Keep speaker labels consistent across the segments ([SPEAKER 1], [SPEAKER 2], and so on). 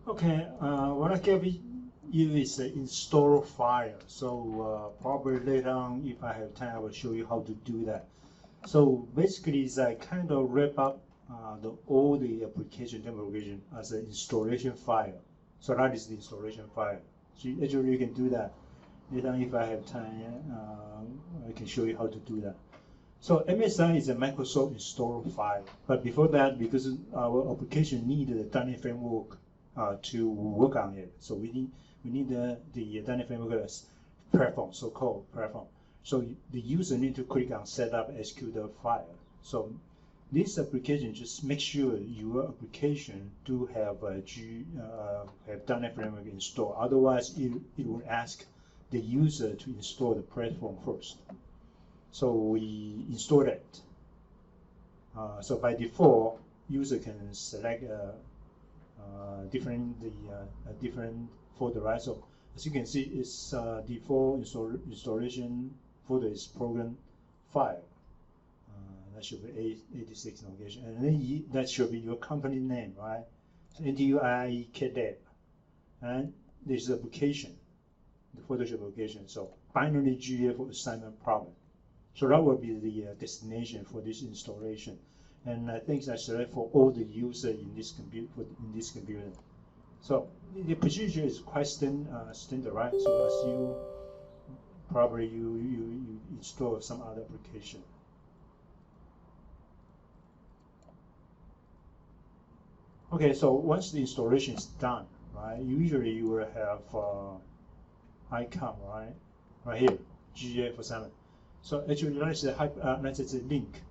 [SPEAKER 1] Okay, what I give you is an install file. So probably later on, if I have time, I will show you how to do that. So basically, it's I kind of wrap up all the application application as an installation file. So that is the installation file. So actually, you can do that. Later on, if I have time, I can show you how to do that. So MSI is a Microsoft install file. But before that, because our application needed a .NET framework to work on it, so we need the .NET framework as platform, so-called platform. So the user need to click on Setup execute file. So this application just make sure your application do have have .NET framework installed. Otherwise, it will ask the user to install the platform first. So we installed it. So by default, user can select different folder, right? So as you can see, its default installation folder is program file. That should be 86 location, and then that should be your company name, right? So NTUIE KDEP, and this is application, the Photoshop application. So binary GA for assignment problem. So that will be the destination for this installation, and I think that's right for all the users in this computer. So the procedure is quite standard, right? So as you probably you install some other application. Okay, so once the installation is done, right? Usually you will have icon, right here, GA for assignment. So actually, that's a link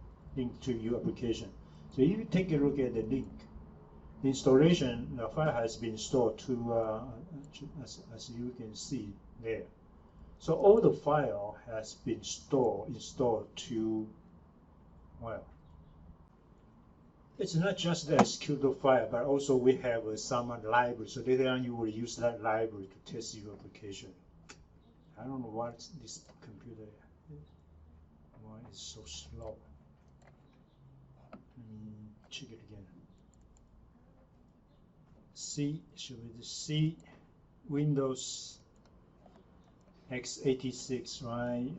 [SPEAKER 1] to your application. So if you take a look at the link, the installation, the file has been stored to, as you can see there. So all the file has been installed to, well, it's not just the executable file, but also we have some library. So later on, you will use that library to test your application. I don't know what this computer. Why it's so slow? Let me check it again. C, should be the C, Windows x86, right?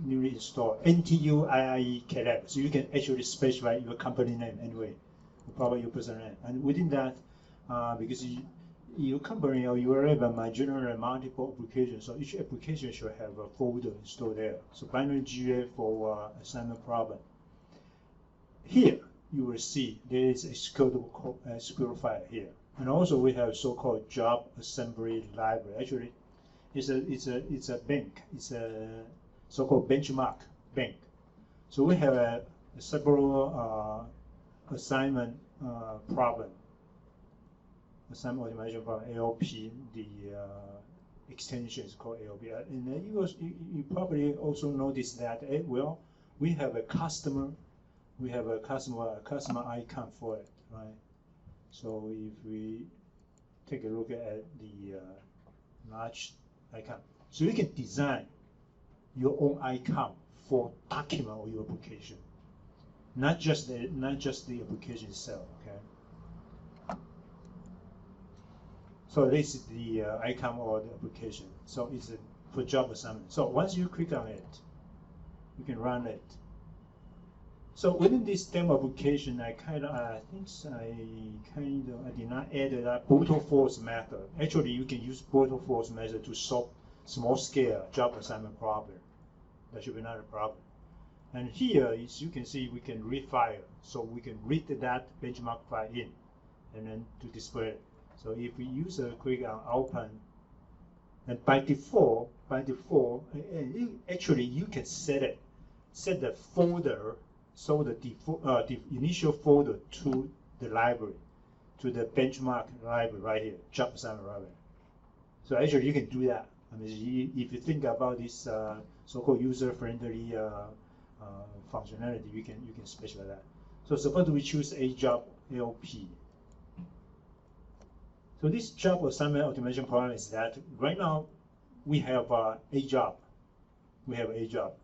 [SPEAKER 1] Newly installed NTUIE KDEP. So you can actually specify your company name anyway, probably your personal name. And within that, because your company or your lab might generate multiple applications, so each application should have a folder installed there. So binary GA for assignment problem. Here you will see there is a executable file here, and also we have so-called job assembly library. Actually, it's a bank. It's a so-called benchmark bank. So we have several assignment problem. Assignment automation problem, ALP, the extension is called ALP. And you probably also noticed that, well, we have a customer icon for it, right? So if we take a look at the large icon, so you can design your own icon for document or your application, not just the application itself, okay? So this is the icon or the application. So it's for job assignment. So once you click on it, you can run it. So within this demo application, I did not add that brutal force method. Actually, you can use brutal force method to solve small scale job assignment problem. That should be not a problem. And here, as you can see, we can read file. So we can read that benchmark file in, and then to display it. So if we use a click on open, and by default, actually you can set the folder, so the default the initial folder to the library, to the benchmark library right here, job assignment library. So actually you can do that. I mean, if you think about this so-called user-friendly functionality, you can specify that. So suppose we choose a job ALP. So this job assignment automation problem is that right now we have a job. We have a job,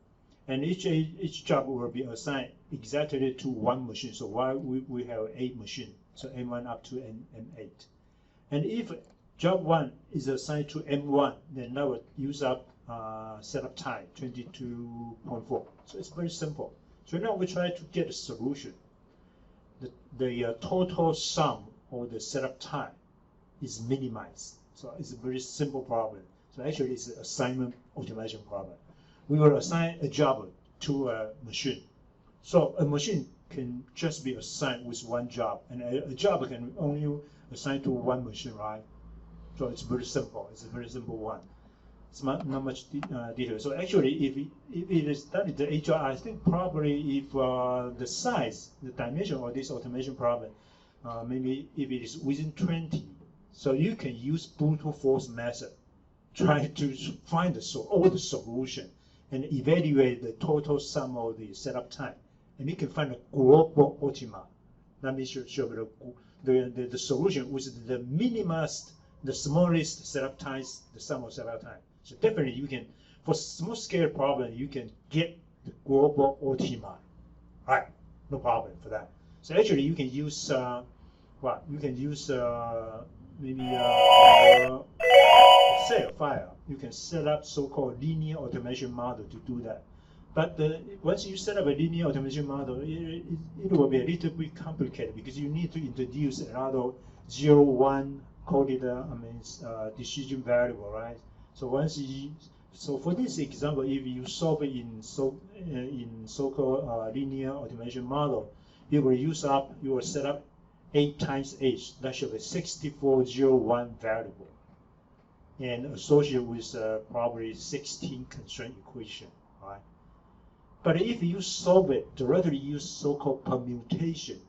[SPEAKER 1] and each job will be assigned exactly to one machine. So why we have 8 machines, so M1 up to M8. And if job 1 is assigned to M1, then that would use up setup time 22.4. So it's very simple. So now we try to get a solution. The total sum or the setup time is minimized. So it's a very simple problem. So actually it's an assignment automation problem. We will assign a job to a machine. So a machine can just be assigned with one job, and a job can only assign to one machine, right? So it's very simple. It's a very simple one. It's not much detail. So actually, if it is studied the HR, I think probably if the size, the dimension of this automation problem, maybe if it is within 20, so you can use brute force method, try to find all the solution and evaluate the total sum of the setup time, and you can find a global optima. That means you show the solution with the minimized, the smallest setup times, the sum of setup time. So definitely you can, for small scale problem, you can get the global optima. Right, no problem for that. So actually you can use, you can use maybe Excel file. You can set up so-called linear automation model to do that. But once you set up a linear automation model, it will be a little bit complicated because you need to introduce another 0, 1 coded decision variable, right? So so for this example, if you solve it in so-called linear automation model, you will set up 8 times h. That should be 6401 variable, and associated with probably 16 constraint equation, right? But if you solve it directly, use so-called permutation,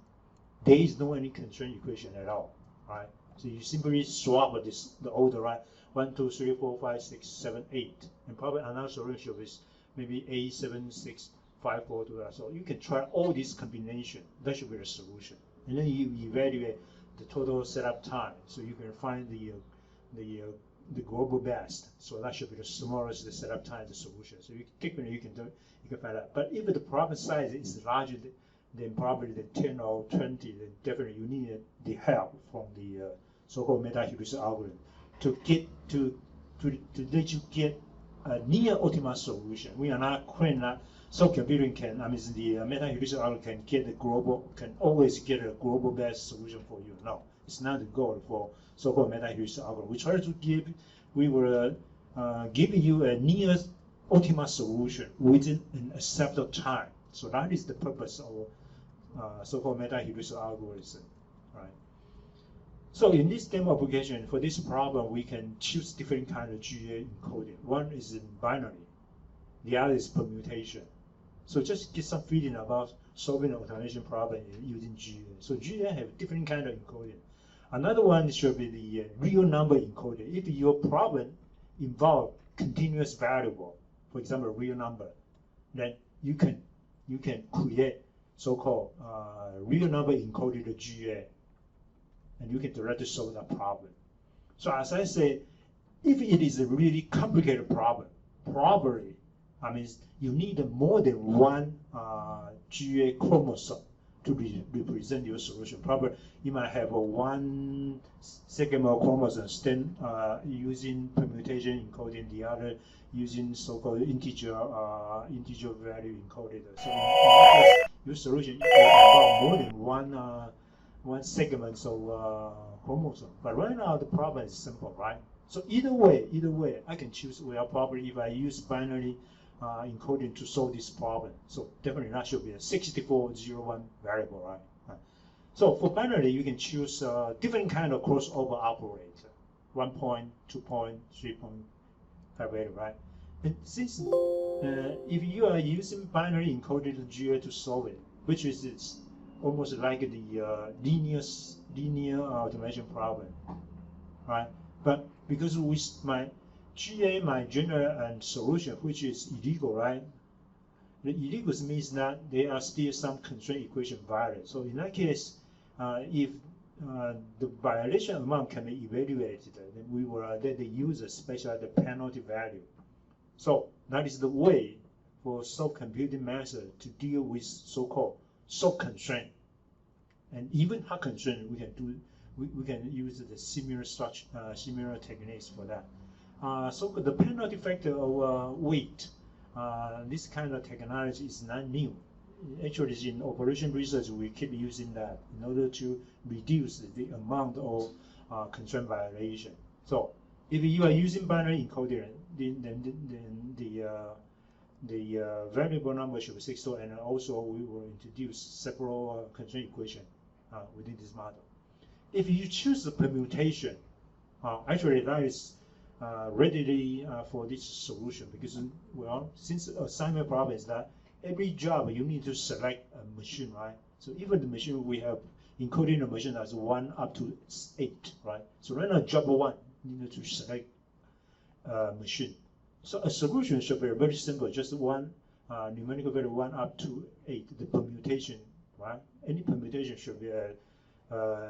[SPEAKER 1] there is no any constraint equation at all, right? So you simply swap the order, right? 1, 2, 3, 4, 5, 6, 7, 8, and probably another solution is maybe 8, 7, 6, 5, 4, 2. So you can try all these combination. That should be the solution. And then you evaluate the total setup time, so you can find the global best. So that should be the smallest setup time, the solution. So technically you can find out. But if the problem size is larger than probably the 10 or 20, then definitely you need the help from the so-called meta-heuristic algorithm to let you get a near optimal solution. We are not claiming that softcomputing can, the meta-heuristic algorithm can always get a global best solution for you. No, it's not the goal for so-called meta-heuristic algorithm. We try to we will give you a near optimal solution within an acceptable time. So that is the purpose of so-called meta-heuristic algorithm, right? So in this demo application, for this problem, we can choose different kind of GA encoding. One is in binary, the other is permutation. So just get some feeling about solving an automation problem using GA. So GA have different kind of encoding. Another one should be the real number encoding. If your problem involves continuous variable, for example, real number, then you can create so-called real number encoded GA, and you can directly solve that problem. So as I say, if it is a really complicated problem, probably, you need more than one GA chromosome to represent your solution. Probably you might have one segment chromosome using permutation encoding, the other using so-called integer value encoded. So in that case, your solution will involve more than one segment of chromosome. But right now the problem is simple, right? So either way, I can choose. Well, probably if I use binary encoding to solve this problem, so definitely that should be a 6401 variable, right? So for binary, you can choose different kind of crossover operator, 1 point, 2 point, 3 point, 5 value, right? And since if you are using binary encoded GA to solve it, which is almost like the linear automation problem, right? But because with my GA, my general and solution, which is illegal, right? The illegal means that there are still some constraint equation violated. So in that case, if the violation amount can be evaluated, then we will let the user specify the penalty value. So that is the way for soft-computing method to deal with so-called soft constraint. And even hard constraint, we can we can use the similar structure, similar techniques for that. So the penalty factor of weight, this kind of technology is not new. Actually, in operation research, we keep using that in order to reduce the amount of constraint violation. So if you are using binary encoder, then the variable number should be 62, and also we will introduce several constraint equation within this model. If you choose the permutation, actually that is readily for this solution, because, well, since assignment problem is that every job you need to select a machine, right? So even the machine we have encoding the machine as 1 up to 8, right? So right now job 1 you need to select machine. So a solution should be very simple, just one numerical value 1 up to 8, the permutation, right? Any permutation should be a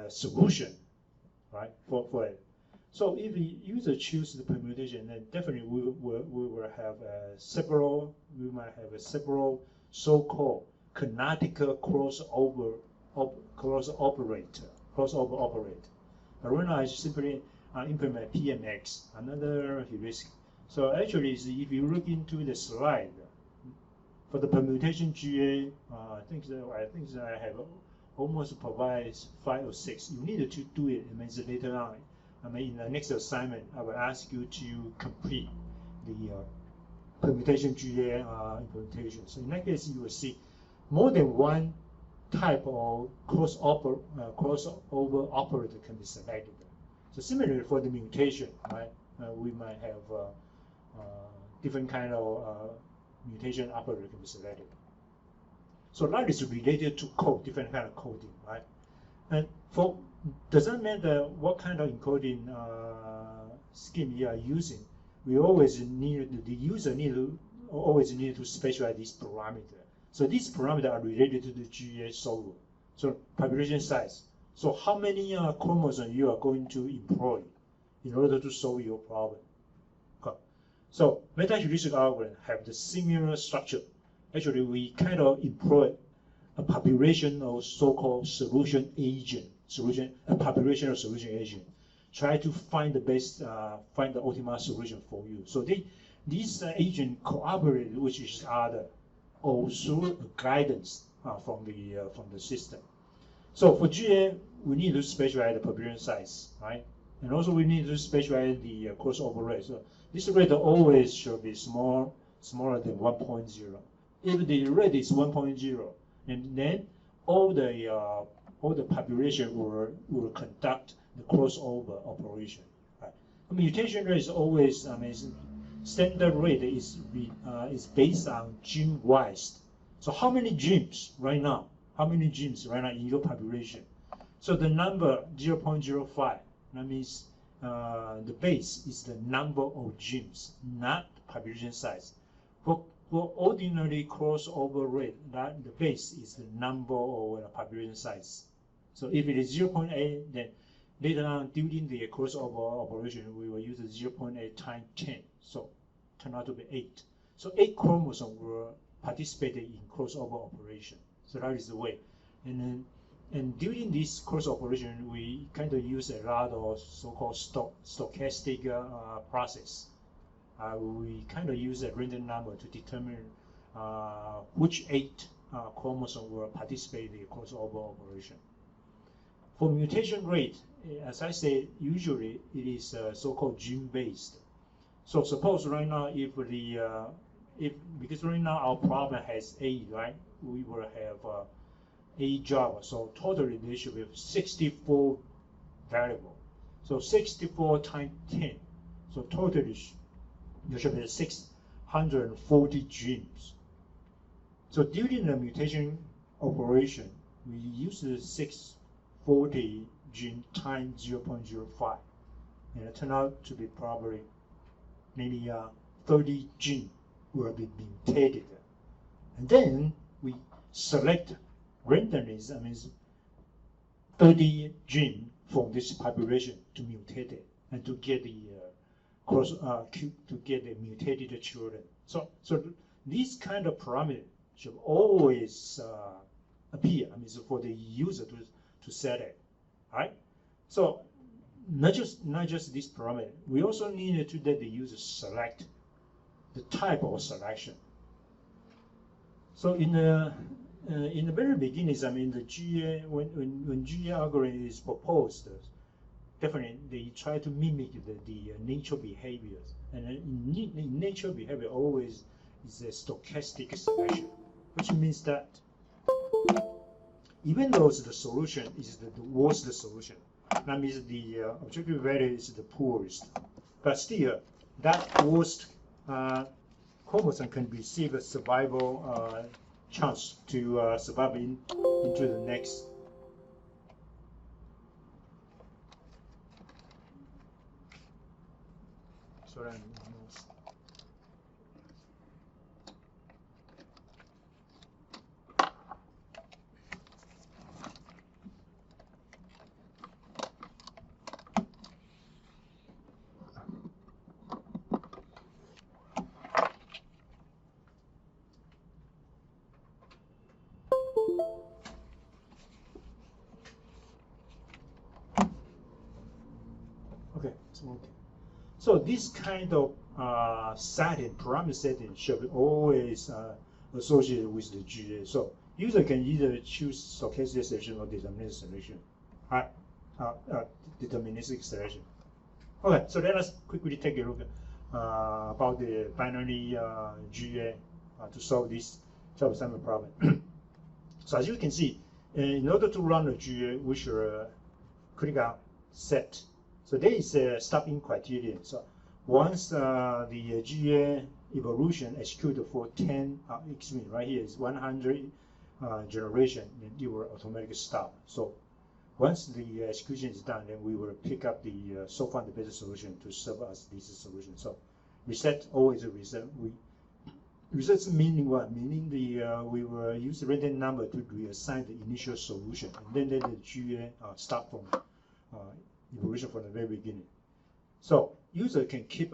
[SPEAKER 1] solution, right, for it. So if the user chooses the permutation, then definitely we will have several so-called canonical crossover operator. But right now I simply implement PMX, another heuristic. So actually, if you look into the slide for the permutation GA, I think that I have almost provided 5 or 6. You need to do it. It means later on, in the next assignment, I will ask you to complete the permutation GA implementation. So in that case, you will see more than one type of crossover operator can be selected. So similarly for the mutation, right? We might have different kind of mutation operator can be selected. So that is related to code, different kind of coding, right? And for doesn't matter what kind of encoding scheme you are using, we always need the user always need to specify this parameter. So these parameters are related to the GA solver. So population size. So how many chromosomes you are going to employ in order to solve your problem. Okay. So meta-heuristic algorithm have the similar structure. Actually, we kind of employ a population of so-called solution agent, population of solution agent. Try to find the best, find the optimal solution for you. So these agent cooperate with each other, or through guidance from the system. So for GA, we need to specify the population size, right? And also we need to specify the crossover rate. So this rate always should be smaller than 1.0. If the rate is 1.0, and then all the population will conduct the crossover operation. Right? The mutation rate is always, standard rate is based on gene wise. So how many genes right now? How many genes right now in your population? So the number 0.05, that means the base is the number of genes, not population size. For ordinary crossover rate, that the base is the number of population size. So if it is 0.8, then later on during the crossover operation, we will use 0.8 times 10. So turn out to be 8. So 8 chromosomes will participate in crossover operation. So that is the way. And during this cross operation, we kind of use a lot of so-called stochastic process. We kind of use a random number to determine which 8 chromosomes will participate in the crossover operation. For mutation rate, as I said, usually it is so-called gene-based. So suppose right now, because right now our problem has 8, right? We will have 8 jobs. So totally there should be 64 variables. So 64 times 10. So totally there should be 640 genes. So during the mutation operation, we use the 640 gene times 0.05, and it turned out to be probably maybe 30 genes will be mutated, and then we select randomly, 30 genes from this population to mutate it and to get the to get the mutated children. So these kind of parameters should always appear. So for the user to set it, right? So not just this parameter, we also need to let the user select the type of selection. So in the very beginning, I mean, the GA, when GA algorithm is proposed, definitely they try to mimic the nature behaviors. And in nature behavior always is a stochastic selection, which means that even though the solution is the worst solution, that means the objective value is the poorest, but still that worst chromosome can receive a survival chance to survive into the next. Sorry, okay, it's okay. So this kind of setting, parameter setting, should be always associated with the GA. So user can either choose stochastic selection or deterministic selection. Deterministic selection. Okay, so let us quickly take a look about the binary GA to solve this job assignment problem. So as you can see, in order to run the GA, we should click on set. So there is a stopping criterion. So once the GA evolution executed for 10, excuse me, right here is 100 generation, then it will automatically stop. So once the execution is done, then we will pick up the so far the best solution to serve us this solution. So reset, always a reset. Reset meaning what? Meaning we will use the random number to reassign the initial solution, and then let the GA start from evolution from the very beginning. So user can keep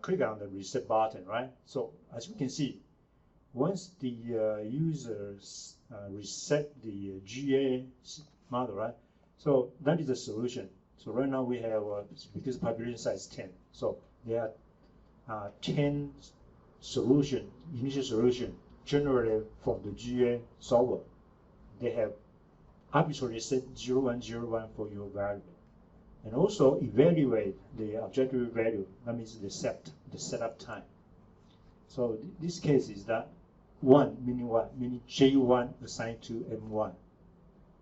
[SPEAKER 1] click on the reset button, right? So as we can see, once the users reset the GA model, right? So that is the solution. So right now we have because population size 10, so there are 10 solution, initial solution generated from the GA solver. They have arbitrarily set 0101 for your variable, and also evaluate the objective value. That means the setup time. So this case is that 1 meaning what? Meaning J1 assigned to M1.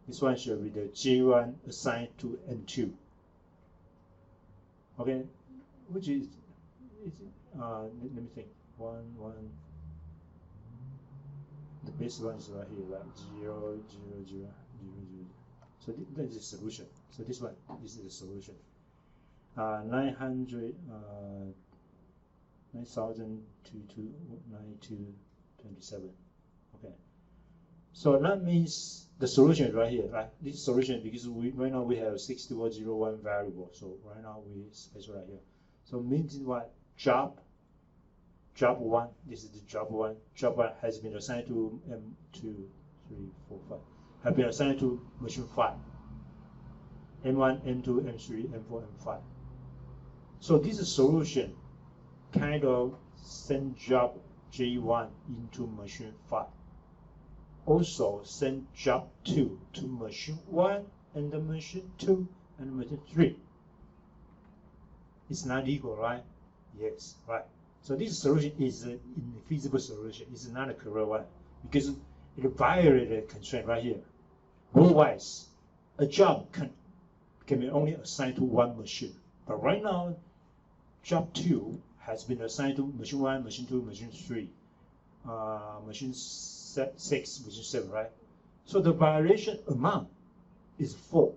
[SPEAKER 1] This one should be the J1 assigned to M2. Okay, which is let me think. One. The base one is right here, right? 0, 0, 0, 0, 0. So that is the solution. So this one is the solution. 900, 9,022,9227. Okay. So that means the solution is right here, right? This solution, because right now we have 6101 variable. So right now we specify right here. So means what? Job 1. This is the job 1. Job 1 has been assigned to M2, 3, 4, 5. Have been assigned to machine 5. M1, M2, M3, M4, M5. So this solution kind of send job J1 into machine 5. Also send job 2 to machine 1 and the machine 2 and machine 3. It's not equal, right? Yes, right. So this solution is an infeasible solution. It's not a correct one because it violates a constraint right here. Rule-wise, a job can be only assigned to one machine. But right now, job 2 has been assigned to machine 1, machine 2, machine 3, machine 6, machine 7, right? So the violation amount is 4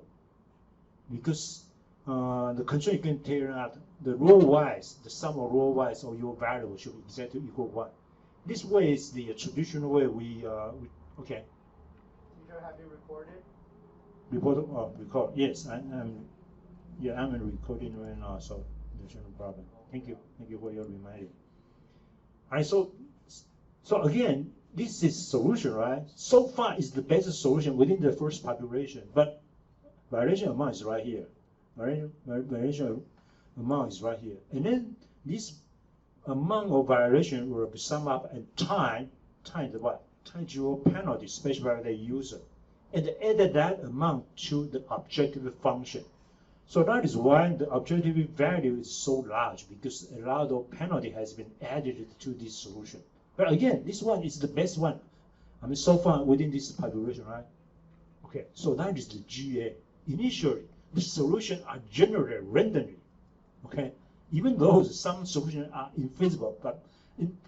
[SPEAKER 1] because the constraint can tell out the row-wise, the sum of row-wise of your variable should be exactly equal 1. This way is the traditional way we okay.
[SPEAKER 2] Teacher, have you recorded?
[SPEAKER 1] Record. Yes, I'm recording right now, so there's no problem. Thank you for your reminder. Alright, so again, this is solution, right? So far is the best solution within the first population, but variation amount is right here. Variation amount is right here. And then this amount of variation will be summed up and times what? Times your penalty specified by the user. And add that amount to the objective function. So that is why the objective value is so large, because a lot of penalty has been added to this solution. But again, this one is the best one. I mean, so far within this population, right? Okay, so that is the GA. Initially, the solutions are generated randomly. Okay, even though some solutions are infeasible, but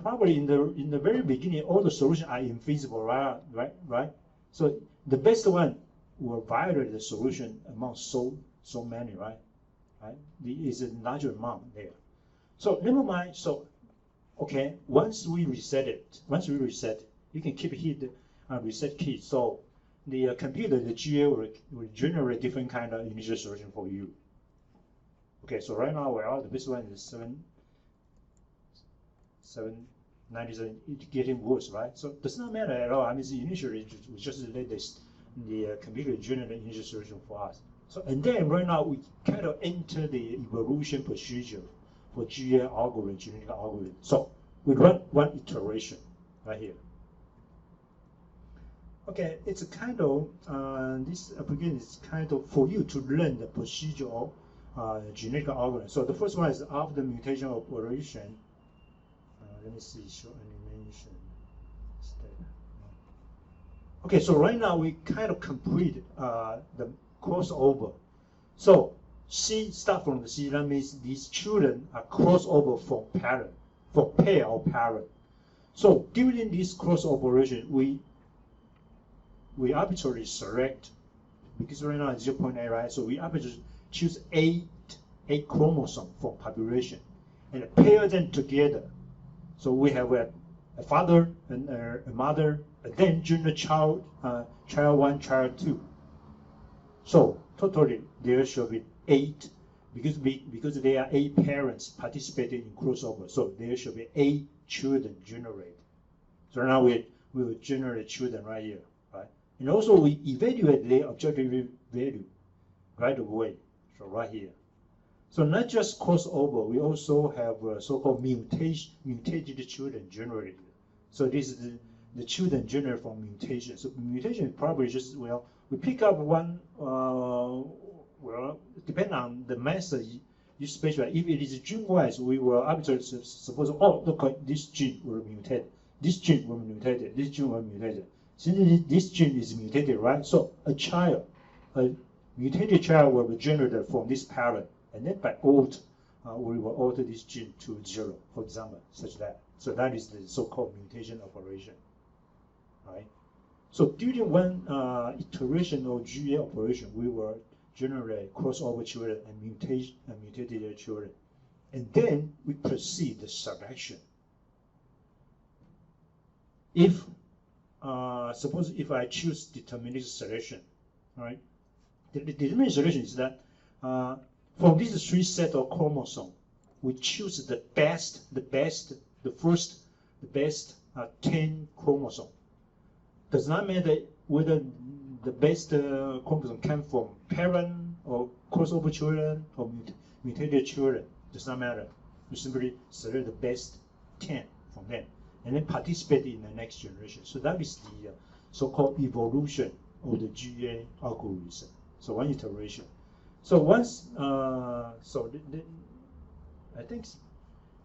[SPEAKER 1] probably in the very beginning, all the solutions are infeasible, right? So the best one will violate the solution among so many, right? There is a larger amount there. So never mind. So okay, once we reset it, you can keep hit reset key. So the computer, the GA will generate different kind of initial solution for you. Okay, so right now, well, the best one is 797. It's getting worse, right? So it does not matter at all. I mean, initially we just let the computer generate initial solution for us. So and then right now we kind of enter the evolution procedure for GA algorithm, genetic algorithm. So we run one iteration right here. Okay, it's a kind of this application is kind of for you to learn the procedure of genetic algorithm. So the first one is after the mutation operation. Let me see, show animation. Okay, so right now we kind of complete the crossover. So C start from the C. That means these children are crossover from pair or parent. So during this cross operation, we arbitrarily select, because right now it's 0.8, right? So we arbitrarily choose eight chromosomes from population and pair them together. So we have a father and a mother, and then junior child 1, child 2. So totally there should be 8, because there are 8 parents participating in crossover. So there should be 8 children generated. So now we will generate children right here, right? And also we evaluate their objective value right away. So right here. So not just crossover, we also have so-called mutated children generated. So this is the children generated from mutation. So mutation is probably just, well, we pick up one, well, depending on the method you specify. If it is gene-wise, we will arbitrarily suppose, oh, look, this gene will mutate, this gene will mutate, this gene will mutate. Since this gene is mutated, right? So a mutated child will be generated from this parent. And then by alt, we will alter this gene to 0, for example, such that. So that is the so-called mutation operation, right? So during one iteration of GA operation, we will generate crossover children and mutated children. And then we proceed the selection. If, suppose if I choose deterministic selection, right? The deterministic selection is that from these 3 sets of chromosomes, we choose the best 10 chromosomes. Does not matter whether the best chromosome came from parent or crossover children or mutated children. Does not matter. You simply select the best 10 from them and then participate in the next generation. So that is the so-called evolution of the GA algorithm. So one iteration. So once, I think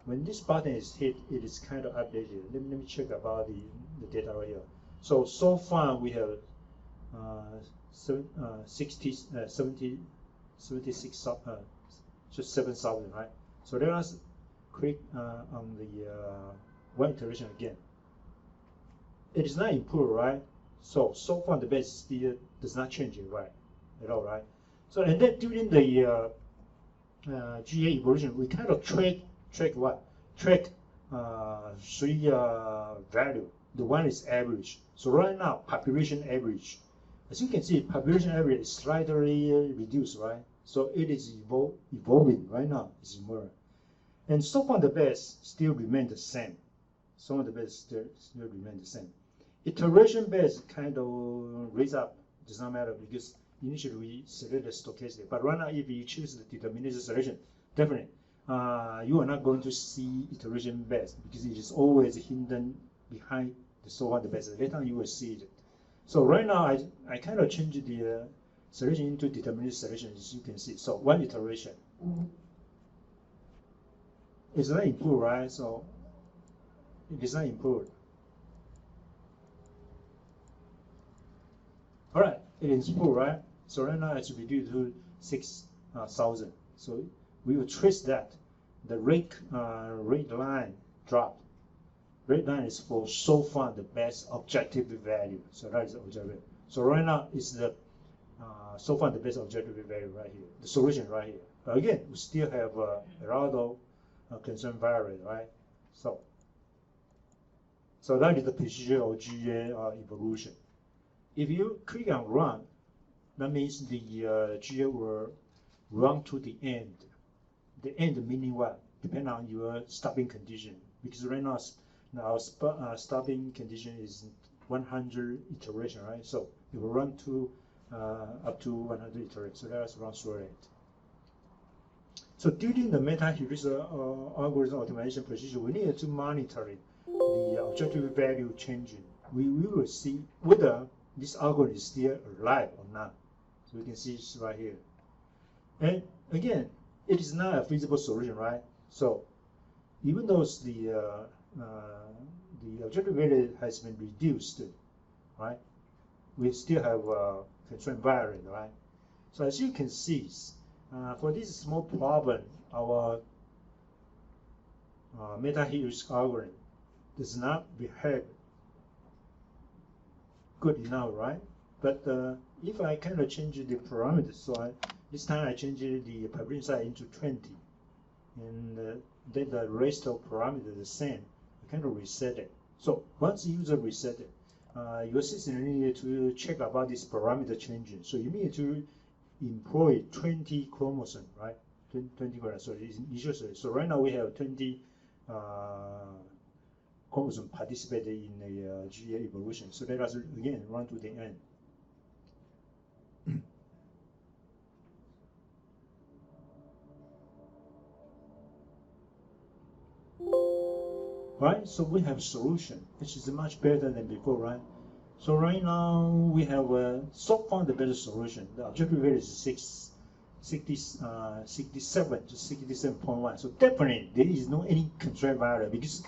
[SPEAKER 1] when this button is hit, it is kind of updated. Let me check about the data right here. So far we have 76, just 7,000, right? So let us click on the one iteration again. It is not improved, right? So far the base still does not change it, right? At all, right? So and then during the GA evolution, we kind of track what? Track 3 value. The one is average. So right now, population average. As you can see, population average is slightly reduced, right? So it is evolving right now. It's emerging. And so far the base still remain the same. Some of the base still remain the same. Iteration base kind of raise up. Does not matter because initially we select the stochastic, but right now if you choose the deterministic solution, definitely you are not going to see iteration best because it is always hidden behind the so far the best. Later on you will see it. So right now I kind of changed the solution into deterministic solution, as you can see. So one iteration. It's not improved, right? So it is not improved. All right, it is improved, right? So right now it's reduced to 6,000. So we will trace that. The red line dropped. Red line is for so far the best objective value. So that is objective. So right now it's the so far the best objective value right here. The solution right here. But again, we still have a lot of concern variable, right? So that is the procedure of GA evolution. If you click on run, that means the GA will run to the end. The end meaning what? Depending on your stopping condition. Because right now our stopping condition is 100 iteration, right? So it will run to up to 100 iterations. So that's run through it. So during the meta-heuristic algorithm optimization procedure, we need to monitor the objective value changing. We will see whether this algorithm is still alive or not. So we can see it's right here. And again, it is not a feasible solution, right? So even though the objective value has been reduced, right? We still have a constraint variant, right? So as you can see, for this small problem, our meta-heuristic algorithm does not behave good enough, right? But if I kind of change the parameters, so this time I change the population size into 20, and then the rest of parameters the same. I kind of reset it. So once the user reset it, your system need to check about this parameter changing. So you need to employ 20 chromosomes, right? 20 chromosomes. So it's initial. So right now we have 20 chromosomes participated in the GA evolution. So let us again run to the end. Right, so we have a solution, which is much better than before, right? So right now we have so far the better solution. The objective value is 67 to 67.1. So definitely there is no any constraint variable, because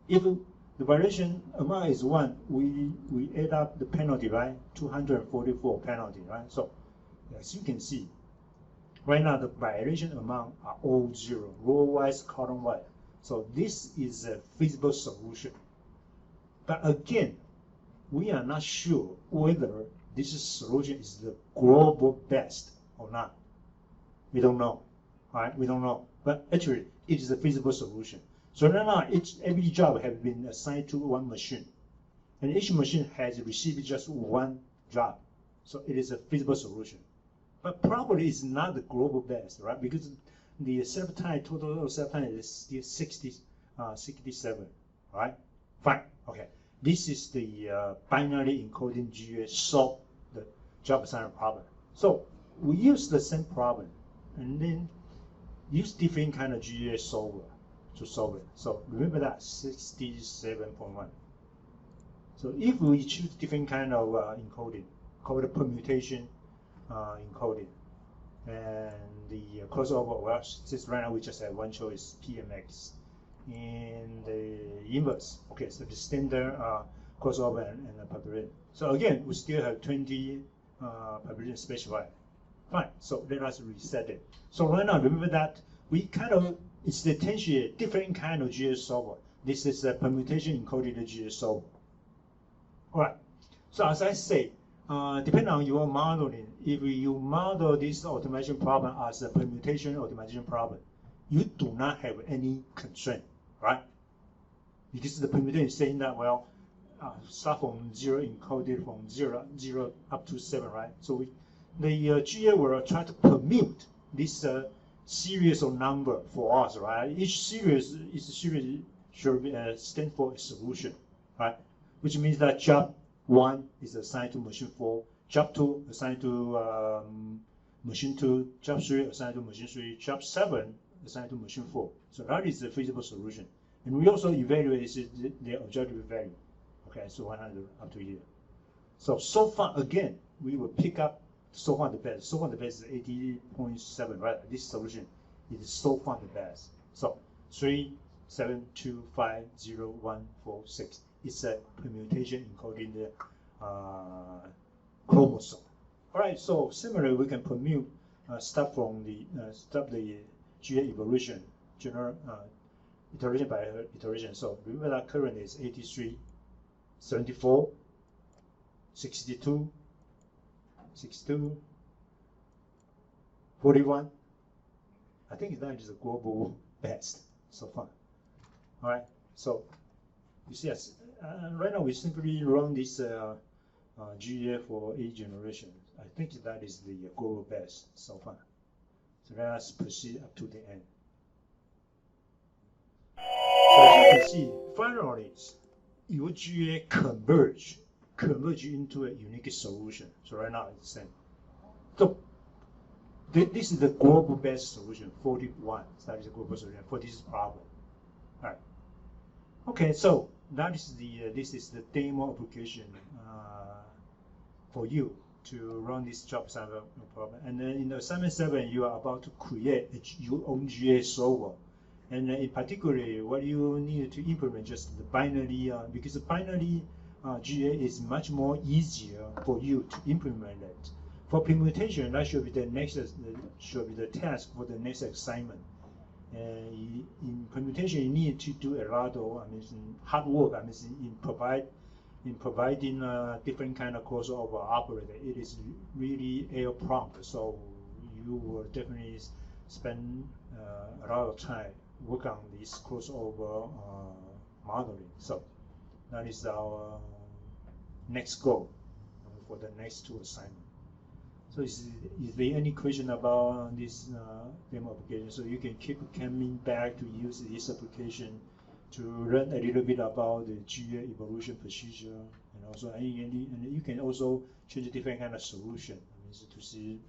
[SPEAKER 1] if the variation amount is 1, we add up the penalty, right? 244 penalty, right? So as you can see, right now the variation amount are all 0, row-wise, column-wise. So this is a feasible solution. But again, we are not sure whether this solution is the global best or not. We don't know, right? We don't know. But actually, it is a feasible solution. So right now, every job has been assigned to one machine, and each machine has received just one job. So it is a feasible solution. But probably it's not the global best, right? Because the setup time, total setup time is still 67, right? Fine, okay. This is the binary encoding GA solve the job assignment problem. So we use the same problem and then use different kind of GA solver to solve it. So remember that 67.1. So if we choose different kind of encoding, called permutation encoding, and the crossover, well, since right now we just have one choice, PMX, and the inverse. Okay, so the standard crossover and the population. So again, we still have 20 population specified. Fine, so let us reset it. So right now, remember that we kind of instantiate different kind of GA solver. This is a permutation encoded GA solver. All right, so as I say, depending on your modeling, if you model this automation problem as a permutation automation problem, you do not have any constraint, right? Because the permutation is saying that, well, start from 0, encoded from 0 up to 7, right? So the GA will try to permute this series of number for us, right? Each series should stand for a solution, right? Which means that job 1 is assigned to machine 4, job 2 assigned to machine 2, job 3 assigned to machine 3, job 7 assigned to machine 4. So that is the feasible solution. And we also evaluate the objective value. Okay, so 100 up to here. So far, again, we will pick up so far the best. So far the best is 80.7, right? This solution is so far the best. So 372501146. It's a permutation encoding the chromosome. All right. So similarly, we can permute start from the GA evolution, general iteration by iteration. So remember that current is 83, 74, 62, 62, 41. I think that is the global best so far. All right. So you see, right now we simply run this GA for 8 generations. I think that is the global best so far. So let us proceed up to the end. So as you can see, finally, your GA converge into a unique solution. So right now it's the same. So this is the global best solution, 41. So that is the global solution for this problem. All right. Okay, so that is this is the demo application for you to run this job assignment problem. And then in assignment 7, you are about to create your own GA solver. And in particular, what you need to implement just the binary, because the binary GA is much more easier for you to implement it. For permutation, that should be the next task for the next assignment. In permutation, you need to do a lot of hard work. In providing different kind of crossover operator. It is really error prompt, so you will definitely spend a lot of time work on this crossover modeling. So that is our next goal for the next 2 assignments. So is there any question about this demo application? So you can keep coming back to use this application to learn a little bit about the GA evolution procedure, and also and you can also change different kind of solution to see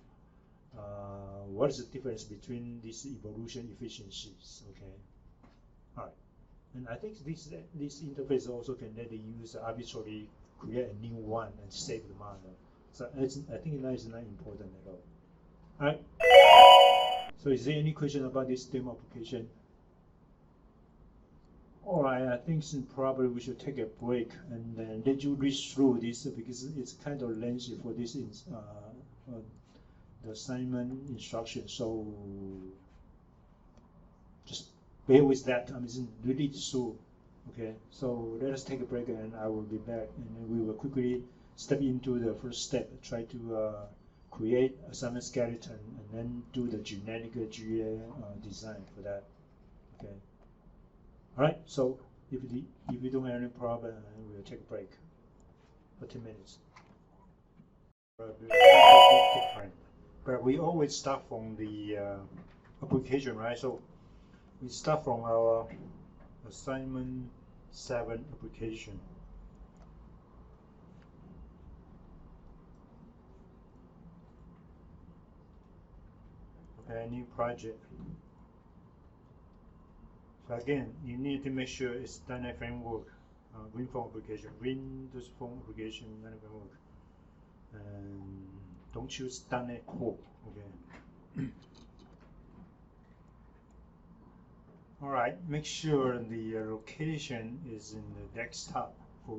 [SPEAKER 1] what is the difference between these evolution efficiencies. Okay, all right, and I think this interface also can let the user arbitrarily create a new one and save the model. So I think that is not important at all. All right. So is there any question about this demo application? All right, I think probably we should take a break and then let you read through this because it's kind of lengthy for this the assignment instruction. So just bear with that. Read it through. Okay, so let us take a break and I will be back, and then we will quickly step into the first step. Try to create assignment skeleton and then do the genetic GA design for that. Okay. All right, so if you don't have any problem, we'll take a break for 10 minutes. But we always start from the application, right? So we start from our assignment 7 application. Okay, new project. So again, you need to make sure it's .NET framework, Windows Phone application, .NET framework, and don't choose .NET Core. Okay. All right. Make sure the location is in the desktop for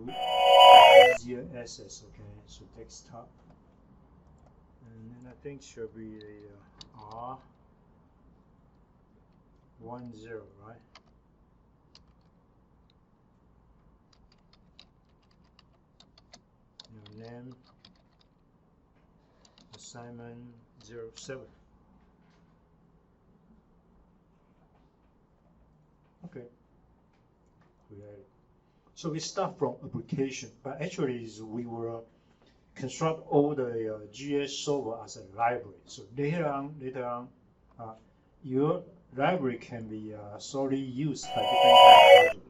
[SPEAKER 1] easier access. Okay. So desktop, and then I think should be a R10, right? Your name, assignment 07. Okay. Create. So we start from application, but actually we will construct all the GS solver as a library. So later on, your library can be solely used by different kind of project.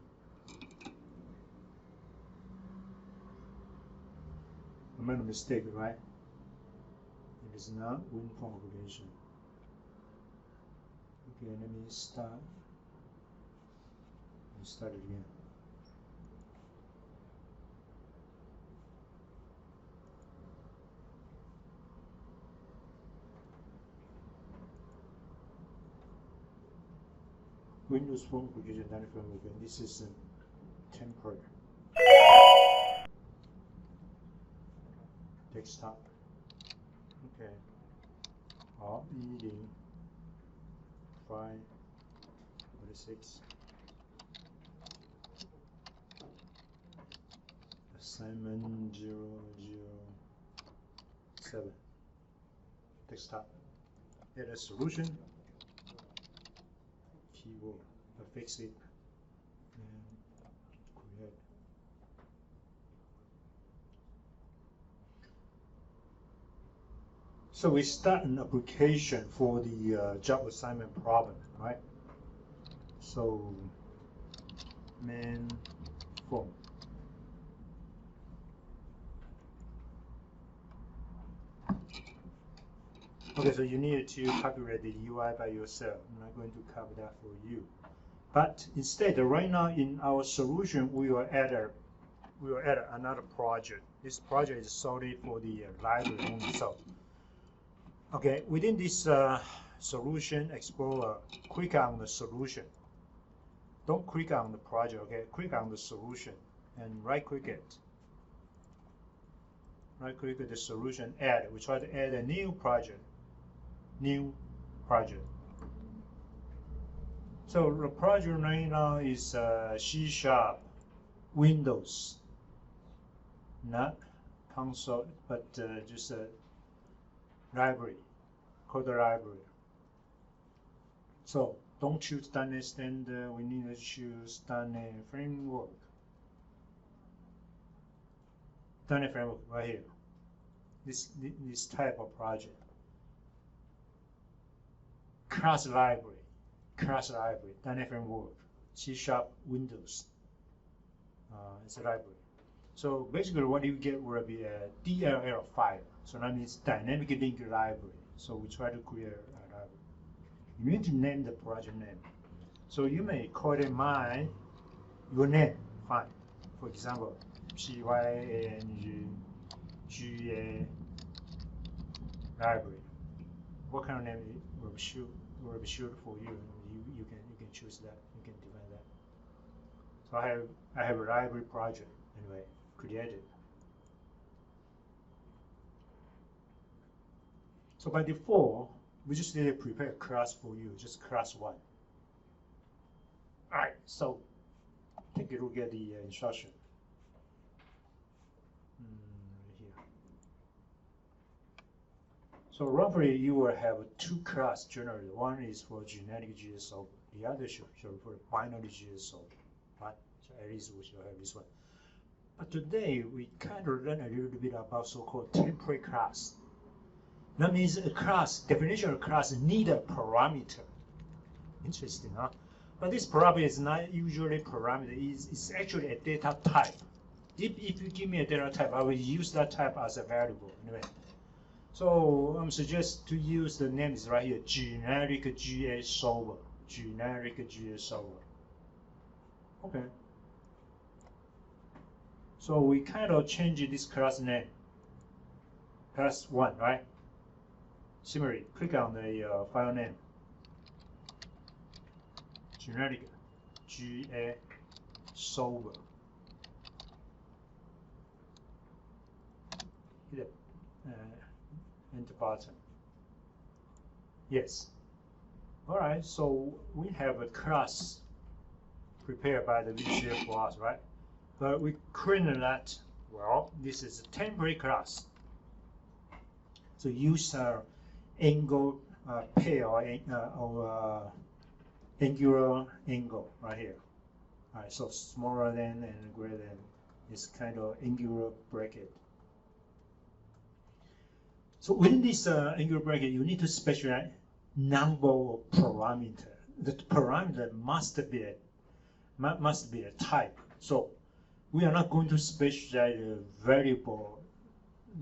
[SPEAKER 1] I made a mistake, right? It's not WinForm application. Okay, let me start. Let's start it again. Windows Phone application framework, and this is a template. Desktop. Okay. reading 546 assignment 007 desktop. Add a solution, keyword, fix it, and create. So we start an application for the job assignment problem, right? So main form. Okay, so you need to calculate the UI by yourself. I'm not going to cover that for you. But instead, right now in our solution, we will add another project. This project is solely for the library only. So, okay, within this solution explorer, click on the solution. Don't click on the project, okay? Click on the solution and right-click it. Right-click the solution, add. We try to add a new project. New project. So the project right now is C# Windows, not console, but just a library, called the library. So don't choose .NET Standard. We need to choose .NET Framework. .NET Framework right here. This type of project. Class library, .NET Framework, C# Windows. It's a library. So basically, what you get will be a DLL file. So that means dynamic link library. So we try to create a library. You need to name the project name. So you may call it your name, fine. For example, PYANGGA library. What kind of name will be suitable for you? You can choose that. You can define that. So I have a library project anyway created. So by default, we just need to prepare a class for you, just class 1. All right. So take a look at the instruction. Here. So roughly, you will have 2 classes generally. One is for generic GS solver. The other should for binary GS solver. Right? So at least we should have this one. But today, we kind of learn a little bit about so-called template class. That means a class, definition of class need a parameter. Interesting, huh? But this parameter is not usually parameter. It's actually a data type. If you give me a data type, I will use that type as a variable. Anyway. So I'm suggest to use the name is right here, generic GA solver. Generic GA solver. Okay. So we kind of change this class name. Class 1, right? Similarly, click on the file name. Generic GA solver. Hit it. Enter button. Yes. All right. So we have a class prepared by the VCF for us, right? But we couldn't let. Well, this is a temporary class. So use angle pair or angular angle right here. All right. So smaller than and greater than is kind of angular bracket. So within this angular bracket, you need to specify number of parameter. The parameter must be a type. So we are not going to specify the variable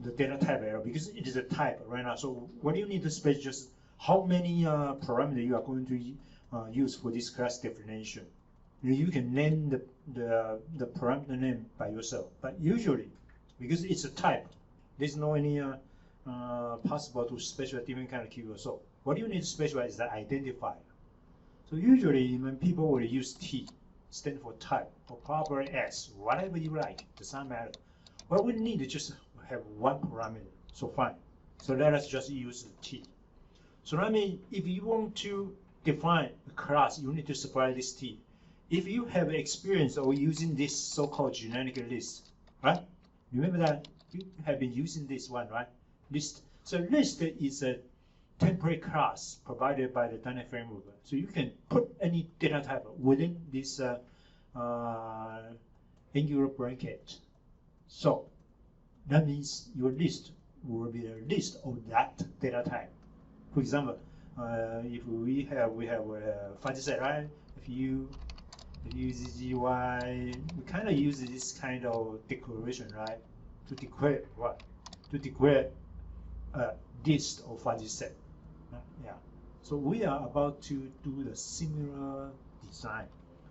[SPEAKER 1] the data type error because it is a type right now. So what you need to specify just how many parameters you are going to use for this class definition. You can name the parameter name by yourself, but usually because it's a type, there's no any possible to specify different kind of keyword. So what you need to specify is the identifier. So usually when people will use T, stand for type, or probably S, whatever you like, does not matter. What we need to just have one parameter. So fine. So let us just use the T. So that means if you want to define a class, you need to supply this T. If you have experience of using this so-called generic list, right? Remember that you have been using this one, right? List. So list is a temporary class provided by the .NET Framework. So you can put any data type within this Angular bracket. So that means your list will be a list of that data type. For example, if we have fuzzy set, right? If you use GY, we kind of use this kind of declaration, right? To declare what? To declare a list of fuzzy set. Yeah. So we are about to do the similar design.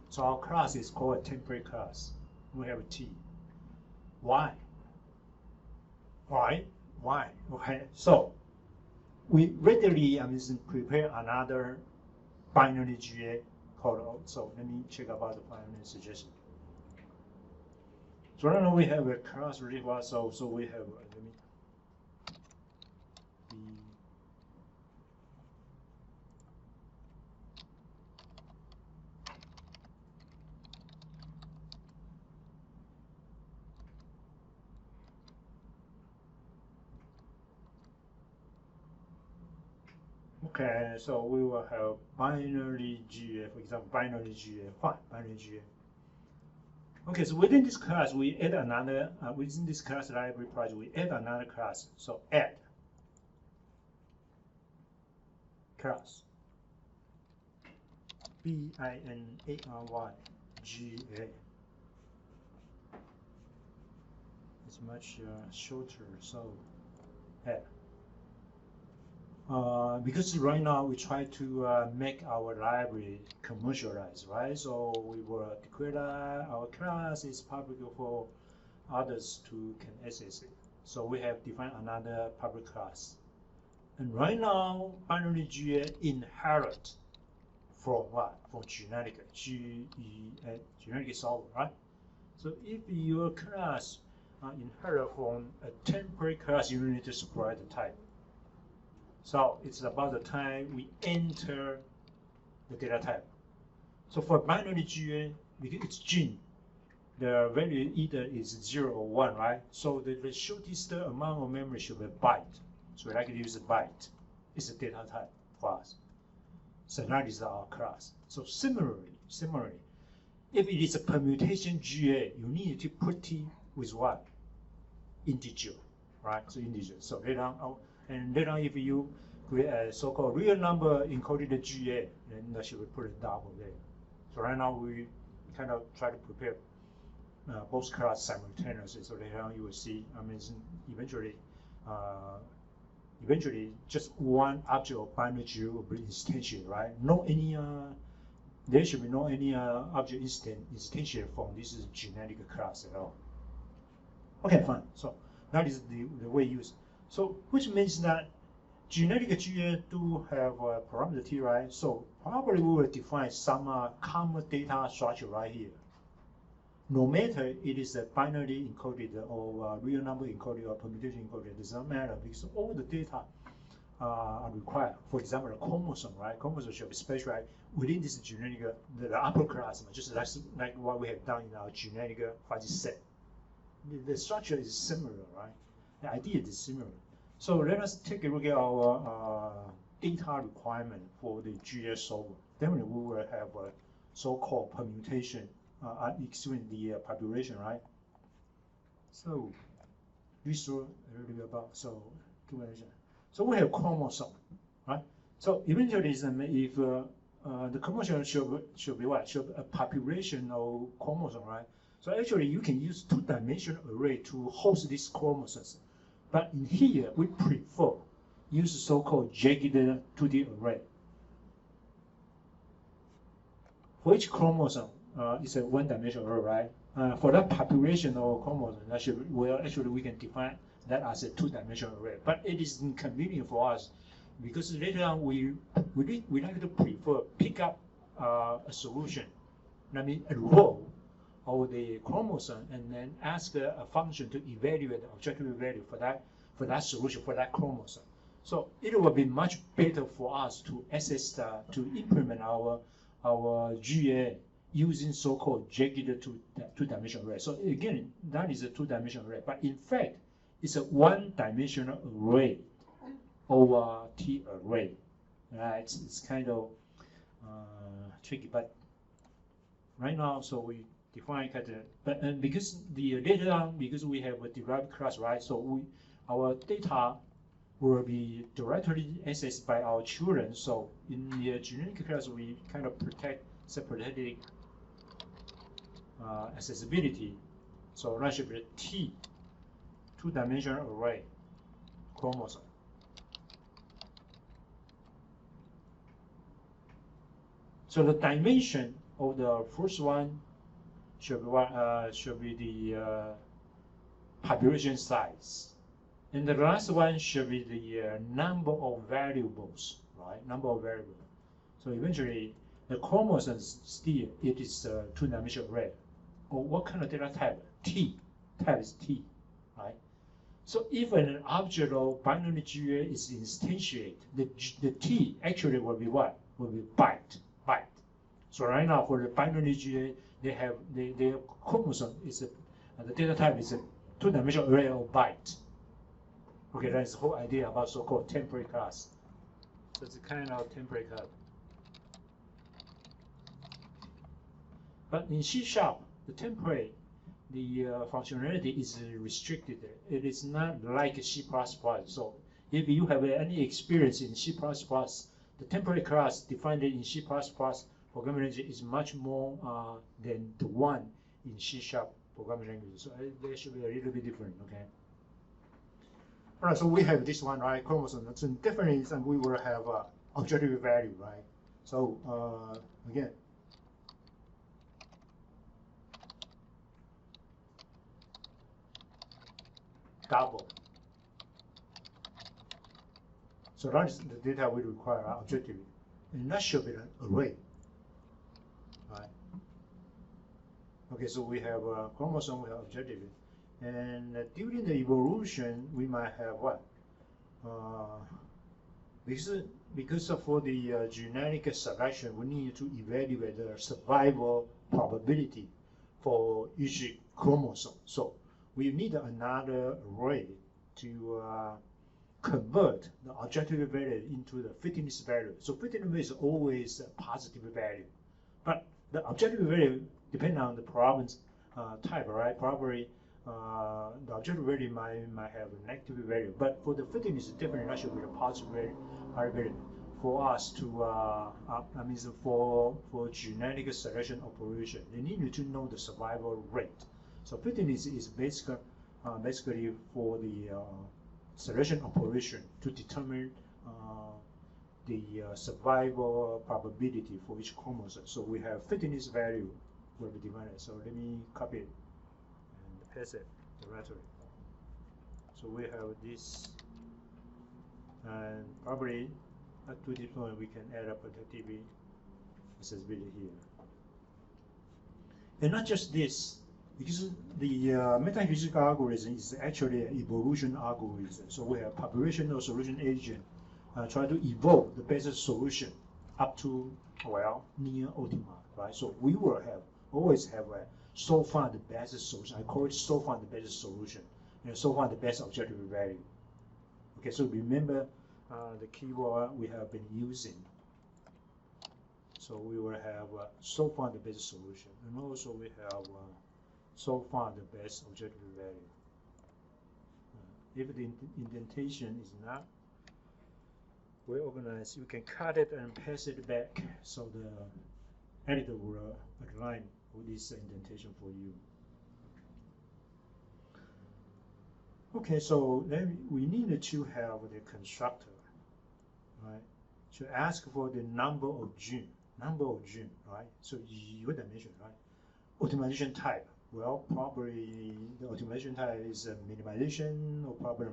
[SPEAKER 1] So our class is called a temporary class. We have a T. Why? Why? Okay. So we readily prepare another binary GA code. So let me check about the binary suggestion. So right now we have a class reservoir. So we have let me okay, so we will have binary GA, for example, binary GA, fine, binary GA. Okay, so within this class, we add another, within this class library project, we add another class. So add class, binary GA. It's much shorter, so add. Because right now we try to make our library commercialized, right? So we will declare that our class is public for others to can access it. So we have defined another public class. And right now, binary GA inherit from what? From generic, generic solver, right? So if your class inherit from a temporary class, you need to supply the type. So it's about the time we enter the data type. So for binary GA, because it's Jin, the value either is 0 or 1, right? So the shortest amount of memory should be byte. So we like to use a byte. It's a data type for us. So that is our class. So similarly, if it is a permutation GA, you need to put it with what? Integer, right? So integer. So later on, and later on, if you create a so-called real number encoded in GA, then that should be put a double there. So right now we kind of try to prepare both classes simultaneously. So later on you will see, eventually just one object of binary GA will be instantiated, right? No any there should be no any object instantiated from this generic class at all. Okay, fine. So that is the way used. So which means that generic GA do have a parameter T, right? So probably we will define some common data structure right here. No matter it is a binary encoded or real number encoded or permutation encoded, it does not matter because all the data are required. For example, a chromosome, right? Chromosome should be specified within this generic, the upper class, just like what we have done in our generic fuzzy set. The structure is similar, right? The idea is similar. So let us take a look at our data requirement for the GA solver. Then we will have a so-called permutation, excluding the population, right? So we saw a little bit about so we have chromosome, right? So eventually, if the chromosome should be what? Should be a population of chromosome, right? So actually, you can use two-dimensional array to host these chromosomes. But in here, we prefer use so-called jagged 2D array. For each chromosome, it's a one-dimensional array, right? For that population of chromosomes, actually we can define that as a two-dimensional array. But it is inconvenient for us because later on we like to prefer pick up a solution, I mean a row of the chromosome, and then ask a function to evaluate the objective value for that solution for that chromosome. So it will be much better for us to assess to implement our GA using so-called jagged two-dimensional array. So again, that is a two-dimensional array, but in fact, it's a one-dimensional array over T array. It's kind of tricky, but right now, so we define but because later on, because we have a derived class, right? So our data will be directly accessed by our children. So in the genetic class, we kind of protect sympathetic accessibility. So that should be T, two-dimensional array chromosome. So the dimension of the first one should be the population size. And the last one should be the number of variables, right? Number of variables. So eventually, the chromosomes still, it is a two-dimensional array. Or what kind of data type? T. Type is T, right? So if an object of binary GA is instantiated, the T actually will be what? Will be byte. So right now, for the binary GA, their chromosome is the data type is a two-dimensional array of byte. Okay, that's the whole idea about so-called temporary class. So it's a kind of temporary class. But in C#, the temporary, the functionality is restricted. It is not like C++. So if you have any experience in C++, the temporary class defined in C++ programming language is much more than the one in C# programming language. So they should be a little bit different, okay? All right, so we have this one, right? Chromosome. So definitely, we will have objective value, right? So again, double. So that is the data we require objectively, and that should be an array, right? Okay, so we have a chromosome, we have objectively. And during the evolution, we might have what? Because for the genetic selection, we need to evaluate the survival probability for each chromosome. So we need another array to convert the objective value into the fitness value. So fitness value is always a positive value, but the objective value depends on the problem type, right? Probably the objective value might have a negative value, but for the fitness, definitely that should be a positive value for us to, I mean, for genetic selection operation, they need to know the survival rate. So fitness is basically for the selection operation to determine the survival probability for each chromosome. So we have fitness value will be divided. So let me copy it and paste it directly. So we have this, and probably to this point we can add up the TV accessibility here. And not just this, because the metaphysical algorithm is actually an evolution algorithm. So we have population or solution agent try to evolve the best solution up to, well, near optima, right? So we will always have a so far the best solution. I call it so far the best solution, and so far the best objective value. Okay, so remember the keyword we have been using. So we will have so far the best solution, and also we have so far the best objective value. If the indentation is not well organized, you can cut it and paste it back, so the editor will align with this indentation for you. Okay, so then we need to have the constructor, right? To ask for the number of June, right? So your dimension, right? Optimization type. Well, probably the optimization type is a minimization or probably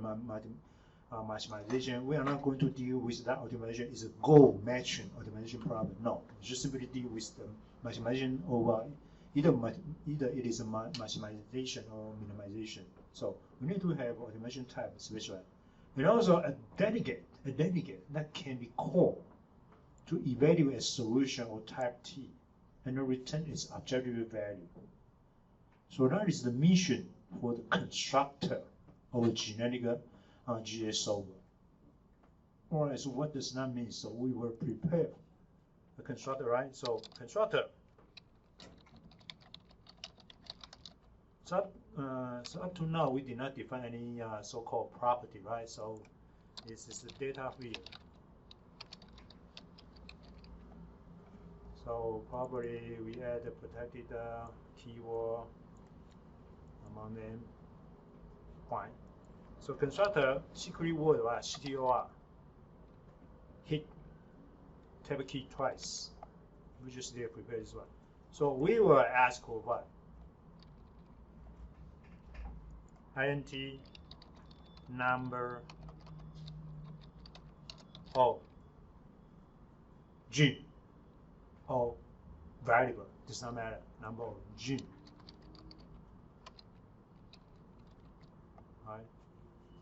[SPEAKER 1] maximization. We are not going to deal with that optimization. It's a goal matching optimization problem. No, just simply deal with the maximization over either it is a maximization or minimization. So we need to have automation type specified. And also a delegate that can be called to evaluate a solution or type T and return its objective value. So that is the mission for the constructor of a generic GA solver. Alright, so what does that mean? So we will prepare the constructor, right? So constructor. So up to now, we did not define any so-called property, right? So this is the data field. So probably we add a protected keyword among them. Fine. So constructor secret word, right? CTOR. Hit tab key twice. We just did prepare this one. So we will ask for what? int number of G or variable, does not matter, number of G. Right?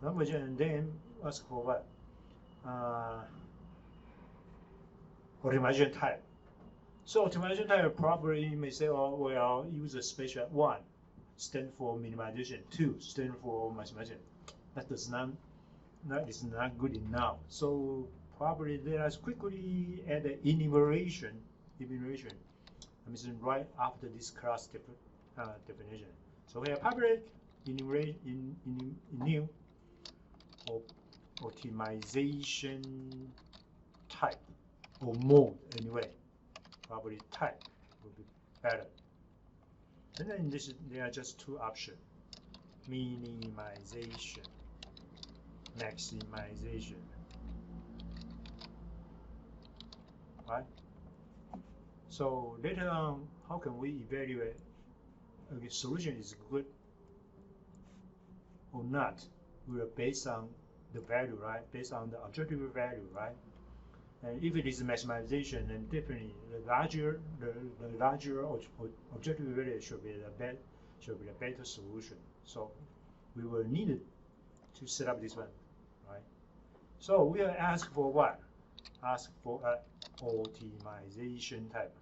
[SPEAKER 1] Number G, and then ask for what? Optimization type. So optimization type probably you may say, oh well, use a special one. Stand for minimization, 2 stand for maximization. That is not good enough. So probably let us quickly add the enumeration. I mean, right after this class definition. So we have public enumeration new optimization type or mode anyway. Probably type will be better. And then there are just two options: minimization, maximization. Right? So later on, how can we evaluate if the solution is good or not? We are based on the value, right? Based on the objective value, right? And if it is maximization, then definitely the larger objective value should be the better solution. So we will need to set up this one, right? So we will ask for what? Ask for an optimization type.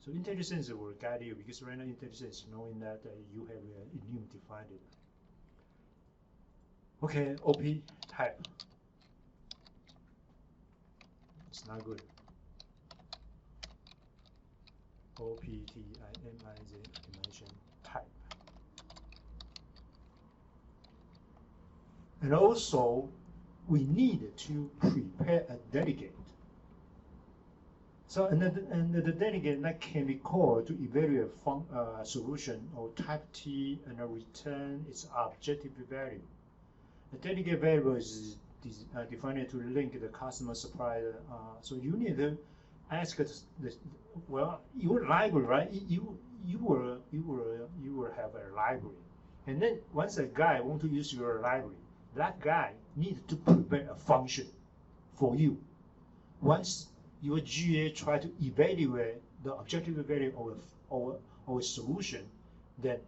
[SPEAKER 1] So IntelliSense will guide you because right now IntelliSense knowing that you have enum defined it. Okay, OP type. It's not good. optimize type. And also, we need to prepare a delegate. So, and the delegate that can be called to evaluate solution or type T and return its objective value. The delegate variable is defined to link the customer supplier. So you need to ask well, your library, right? You will have a library, and then once a guy wants to use your library, that guy needs to prepare a function for you. Once your GA try to evaluate the objective value of a solution, then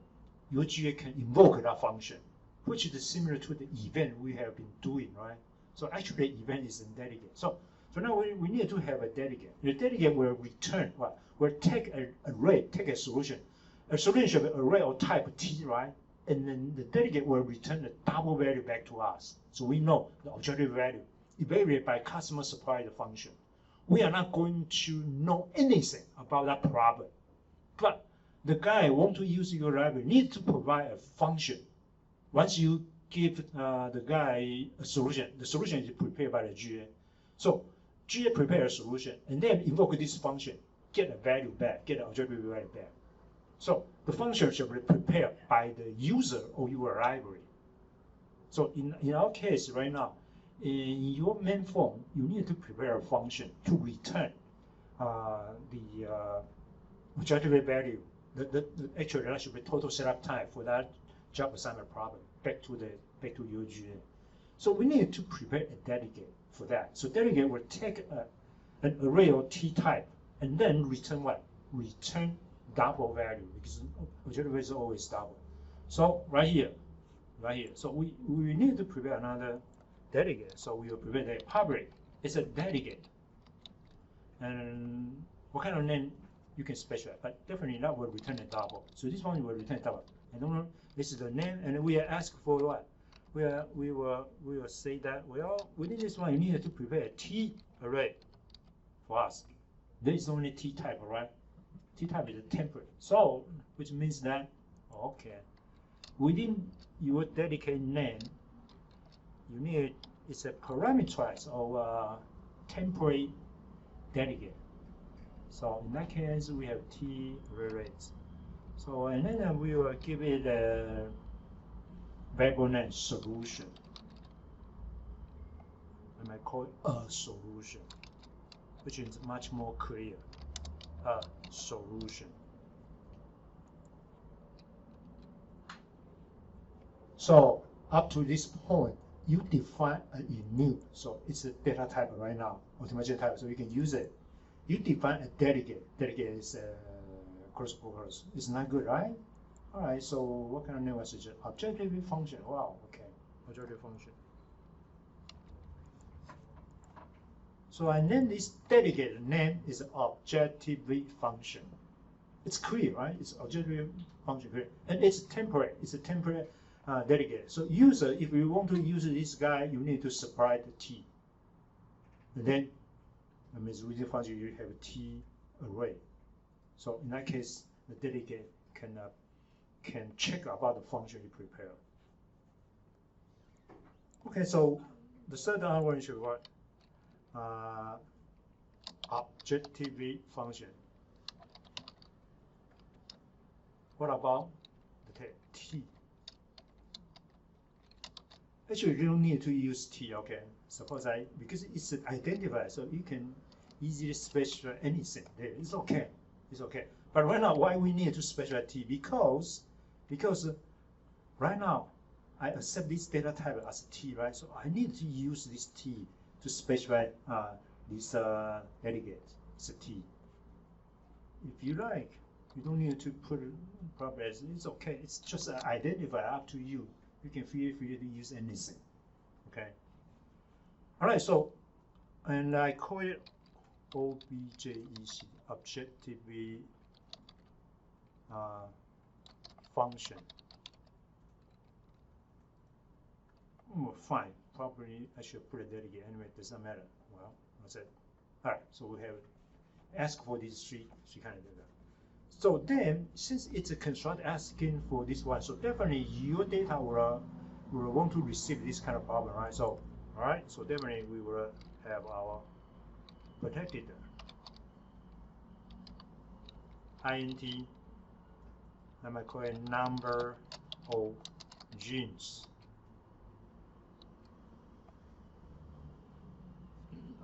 [SPEAKER 1] your GA can invoke that function, which is similar to the event we have been doing, right? So actually, the event is a delegate. So now we need to have a delegate. The delegate will return what? Will take an array, take a solution. A solution should be array of type T, right? And then the delegate will return the double value back to us. So we know the objective value evaluated by customer supplier function. We are not going to know anything about that problem. But the guy want to use your library needs to provide a function. Once you give the guy a solution, the solution is prepared by the GA. So GA prepare a solution and then invoke this function, get a value back, get an objective value back. So the function should be prepared by the user of your library. So in our case right now, in your main form, you need to prepare a function to return the objective value. Actually, that should be total setup time for that job assignment problem back to your GA. So we need to prepare a delegate for that. So delegate will take an array of T type and then return what? Return double value, because objective is always double. So right here. So we need to prepare another delegate. So we will prepare the public. It's a delegate. And what kind of name you can specify, but definitely that will return a double. So this one will return a double. I don't know, this is the name, and we are asked for what? We will say that, well, within this one, you need to prepare a T array for us. There is only T type, right? T type is a template. So, which means that, okay, within your dedicated name, you need, it's a parameterized or temporary delegate. So in that case, we have T arrays. So, and then we will give it a variable name solution. I might call it a solution, which is much more clear. A solution. So up to this point, you define a new. So it's a data type right now, automation type. So you can use it. You define a delegate. Delegate is cross purpose. It's not good, right? All right. So what kind of name was it? Objective function. Wow. Okay. Objective function. So I name this delegate. Name is objective function. It's clear, right? It's objective function clear, and it's temporary. It's a temporary delegate. So user, if you want to use this guy, you need to supply the T. And then, that means within the function you have a T array. So in that case, the delegate can check about the function you prepare. Okay, so the third one should what? Objective function. What about the T? Actually, you don't need to use T, okay? Suppose because it's an identifier, so you can easily specify anything there. It's okay. It's okay. But right now, why we need to specify T? Because right now, I accept this data type as T, right? So I need to use this T to specify this delegate. It's a T. If you like, you don't need to put properties. It's okay. It's just an identifier, up to you. You can feel free to use anything. Okay. All right. So, and I call it OBJEC, objective function. Fine. Probably I should put a delegate anyway. It doesn't matter. Well, that's it. All right. So we have ask for these three kind of data. So then, since it's a construct asking for this one, so definitely your data will want to receive this kind of problem, right? So, all right, so definitely we will have our protected int, I might call it number of genes.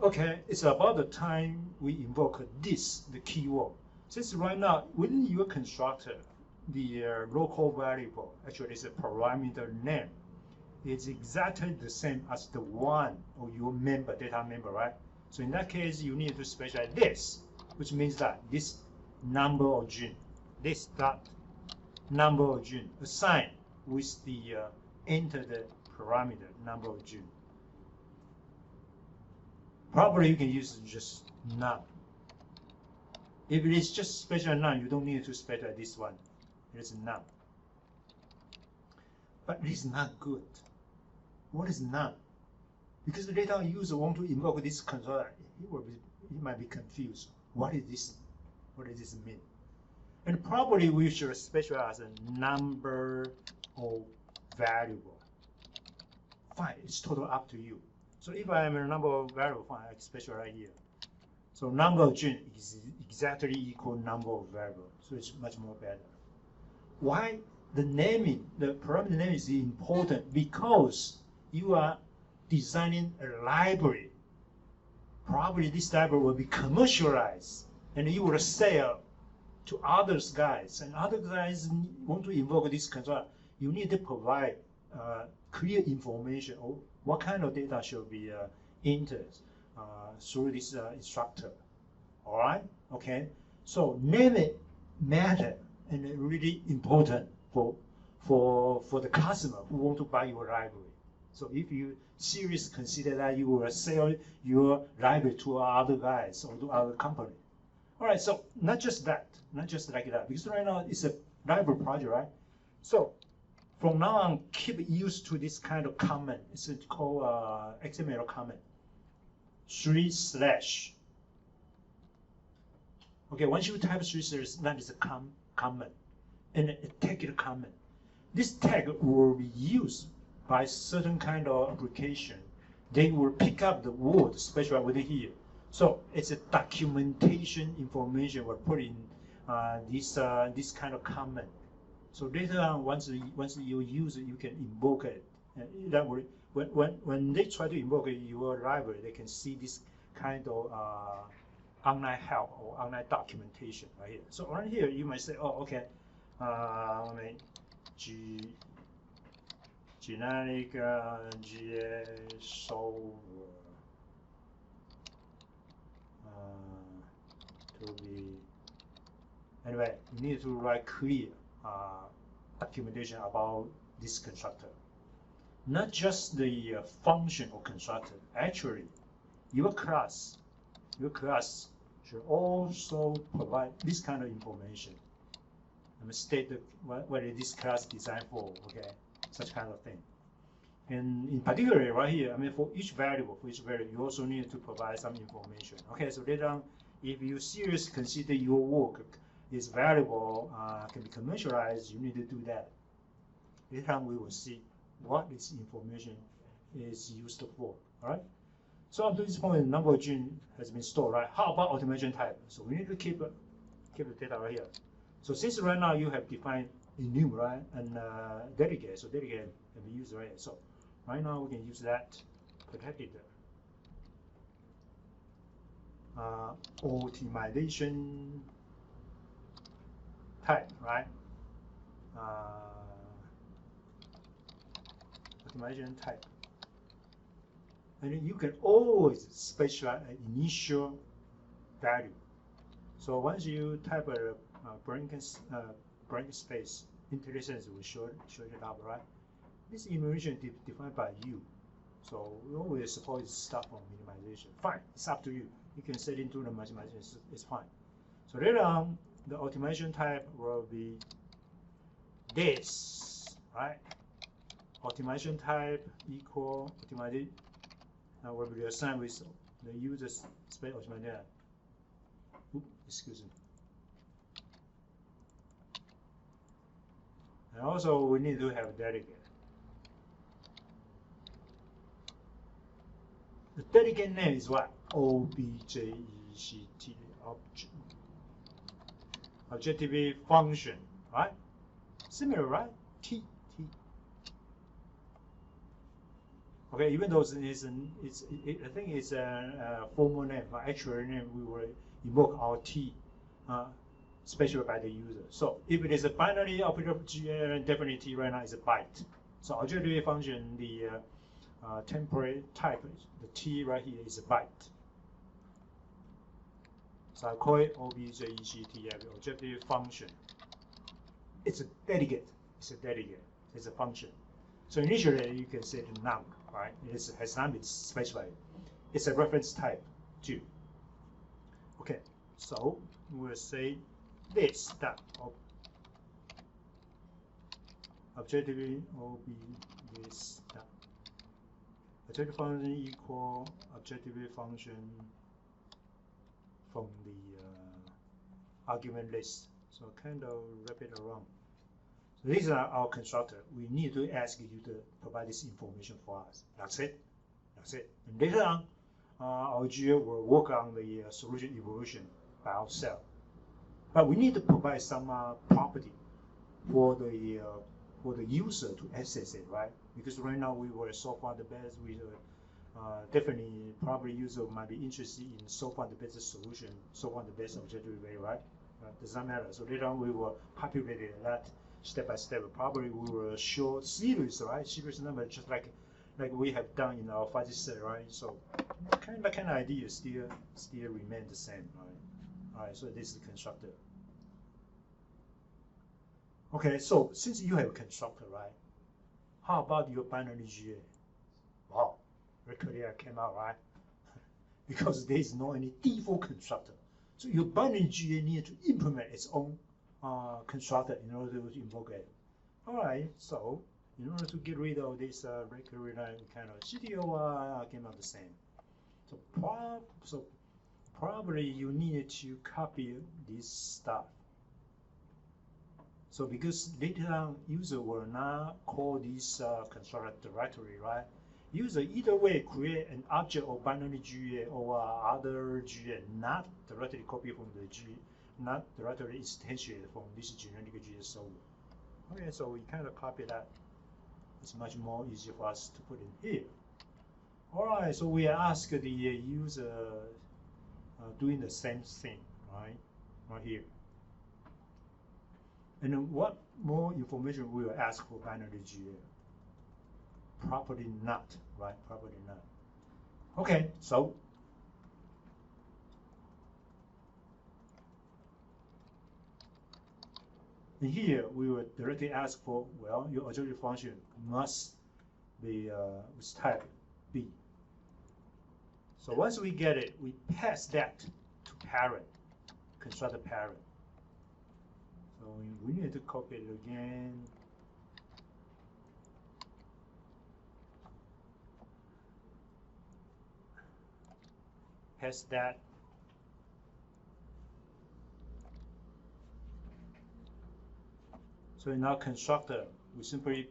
[SPEAKER 1] Okay, it's about the time we invoke this, the keyword. Since right now, within your constructor, the local variable, actually is a parameter name, it's exactly the same as the one of your member, data member, right? So in that case, you need to specify this, which means that this number of gene, this dot number of gene, assigned with the enter the parameter number of gene. Probably you can use just none. If it is just special none, you don't need to specify this one. It is none. But it is not good. What is none? Because the data user want to invoke this constructor, he might be confused. What is this? What does this mean? And probably we should specify as a number of variable. Fine, it's totally up to you. So if I am a number of variable, fine, I specify right here. So number of gene is exactly equal number of variable. So it's much more better. why the naming, the parameter name is important? Because you are designing a library. Probably this library will be commercialized, and you will sell to others guys, and other guys want to invoke this constructor. You need to provide clear information of what kind of data should be entered through this instructor. All right, okay. So name it matter and really important for the customer who want to buy your library. So if you seriously consider that you will sell your library to other guys or to other company. All right, so not just that, not just like that, because right now it's a library project, right? So from now on, keep used to this kind of comment. It's called XML comment. 3/. Okay, once you type 3/, that is a comment, and a tag comment. This tag will be used by certain kind of application. They will pick up the word specified within here. So it's a documentation information we're putting this kind of comment. So later on, once you use it, you can invoke it. That will, when they try to invoke your library, they can see this kind of online help or online documentation right here. So right here, you might say, oh, okay, generic GA solver to be. Anyway, you need to write clear documentation about this constructor. Not just the function or constructor. Actually, your class should also provide this kind of information. And state what is this class designed for, okay? Such kind of thing. And in particular, right here, I mean, for each variable, you also need to provide some information. Okay, so later on, if you seriously consider your work is valuable, can be commercialized, you need to do that. Later on, we will see what this information is used for. All right. So up to this point, the number of genes has been stored, right? How about automation type? So we need to keep the data right here. So since right now you have defined enum, right, and delegate, so delegate can be used right here. So right now we can use that protected optimization type, right? Optimization type. And you can always specify an initial value. So once you type a blank space, IntelliSense will show it up, right? This information is defined by you. So we always support stuff from minimization. Fine, it's up to you. You can set into the maximization, it's fine. So later on, the automation type will be this, right? Automation type equal optimization. Now will be assigned with the user's space optimization. Oops, excuse me. And also we need to have delegate. The delegate name is what? Object, objective function, right? Similar, right? T. Okay, even though I think it's a formal name, but actual name we will invoke our T specified by the user. So if it is a binary operator, definitely T right now is a byte. So objective function, the temporary type, the T right here is a byte. So I call it object objective function. It's a delegate. It's a function. So initially you can say the num, right? It has not been specified. It's a reference type too. Okay, so we'll say this that objectively will be this that objective function equal objective function from the argument list. So kind of wrap it around. So these are our constructor. We need to ask you to provide this information for us. That's it. And later on, our GA will work on the solution evolution by ourselves. But we need to provide some property for the user to access it, right? Because right now we were software based. We definitely probably user might be interested in software based solution, software based objective array, right? Does not matter. So later on we will populate that step by step. Probably we will show series, right? Series number just like we have done in our fuzzy set, right? So kind of idea still remain the same, right? All right. So this is the constructor. Okay. So since you have a constructor, right? How about your binary GA? Wow, very clear came out, right? Because there is no any default constructor. So your binary GA need to implement its own constructor in order to invoke it. All right, so in order to get rid of this recurring kind of CTO came out the same. So probably you need to copy this stuff. So because later on user will not call this constructor directory, right? User either way create an object of binary GA or other GA, not directly copy from the GA, not directly instantiate from this generic GA solver. Okay, so we kind of copy that. It's much more easier for us to put in here. All right, so we ask the user doing the same thing, right here. And then what more information we will ask for binary GA? Probably not, right? Probably not. Okay, so in here we will directly ask for, well, your auxiliary function must be with type B. So once we get it, we pass that to parent, constructor parent. So we need to copy it again. Pass that. So in our constructor, we simply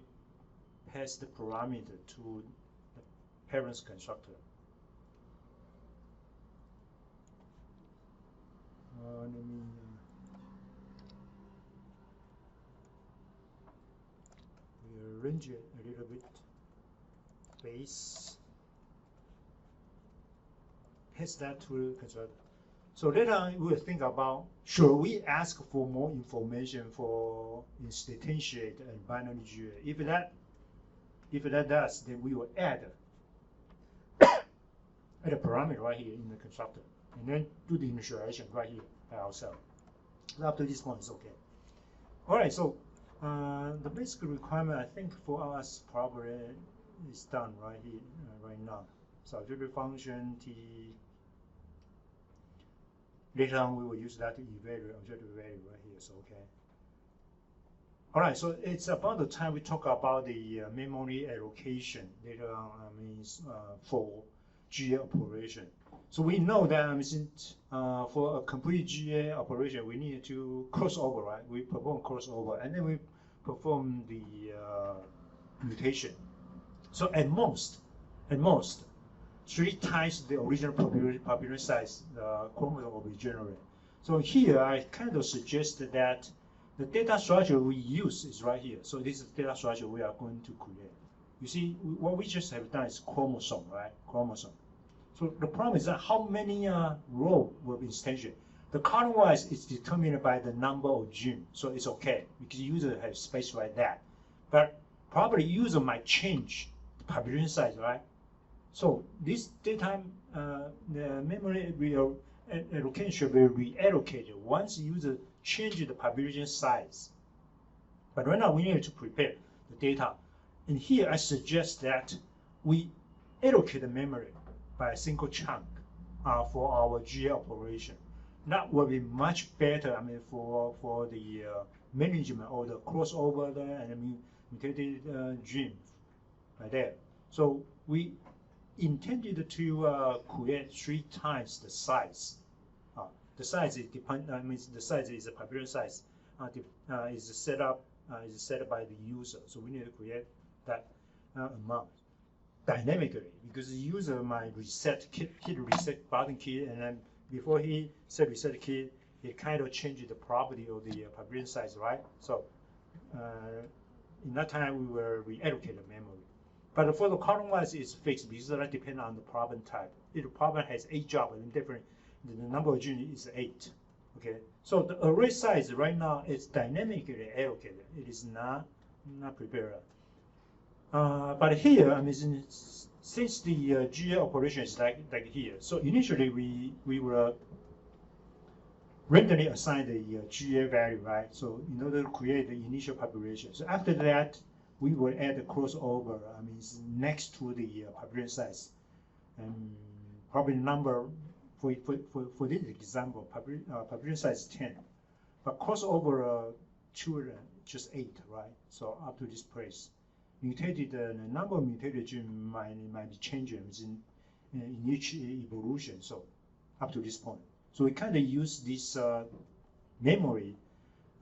[SPEAKER 1] pass the parameter to the parent's constructor. Let me rearrange it a little bit. Base. Pass that to the constructor. So later on, we will think about, should we ask for more information for instantiate and binary GA? If that does, then we will add a parameter right here in the constructor, and then do the initialization right here by ourselves. So up to this point is okay. All right, so the basic requirement I think for us probably is done right here, right now. So auxiliary function T. Later on, we will use that to evaluate objective value right here. So okay. All right. So it's about the time we talk about the memory allocation later on. Means for GA operation. So we know that for a complete GA operation, we need to cross over, right? We perform crossover, and then we perform the mutation. So at most, 3 times the original population size, the chromosome will be generated. So here I kind of suggested that the data structure we use is right here. So this is the data structure we are going to create. You see, what we just have done is chromosome, right? Chromosome. So the problem is that how many rows will be instantiated. The column-wise is determined by the number of genes, so it's okay because user has space like that. But probably user might change the population size, right? So this daytime the memory allocation should be reallocated once user changes the population size. But right now we need to prepare the data. And here I suggest that we allocate the memory by a single chunk for our GA operation. That will be much better, for the management or the crossover there and the mutated gene right there. So we intended to create 3 times the size. The size is the size is the population size is set by the user. So we need to create that amount dynamically because the user might hit reset button key, and then before he set reset key, it kind of changes the property of the population size, right? So in that time we will reallocate the memory. But for the column-wise, it's fixed because that depends on the problem type. If the problem has 8 jobs, then different, the number of genes is 8. Okay, so the array size right now is dynamically allocated. It is not prepared. But here, I mean, since the GA operation is like here, so initially we will randomly assign the GA value, right? So in order to create the initial population. So after that, we will add the crossover. I mean, next to the population size, and probably number for this example, population size is 10, but crossover children just 8, right? So up to this place, mutated the number of mutated genes might be changing in each evolution. So up to this point, so we kind of use this memory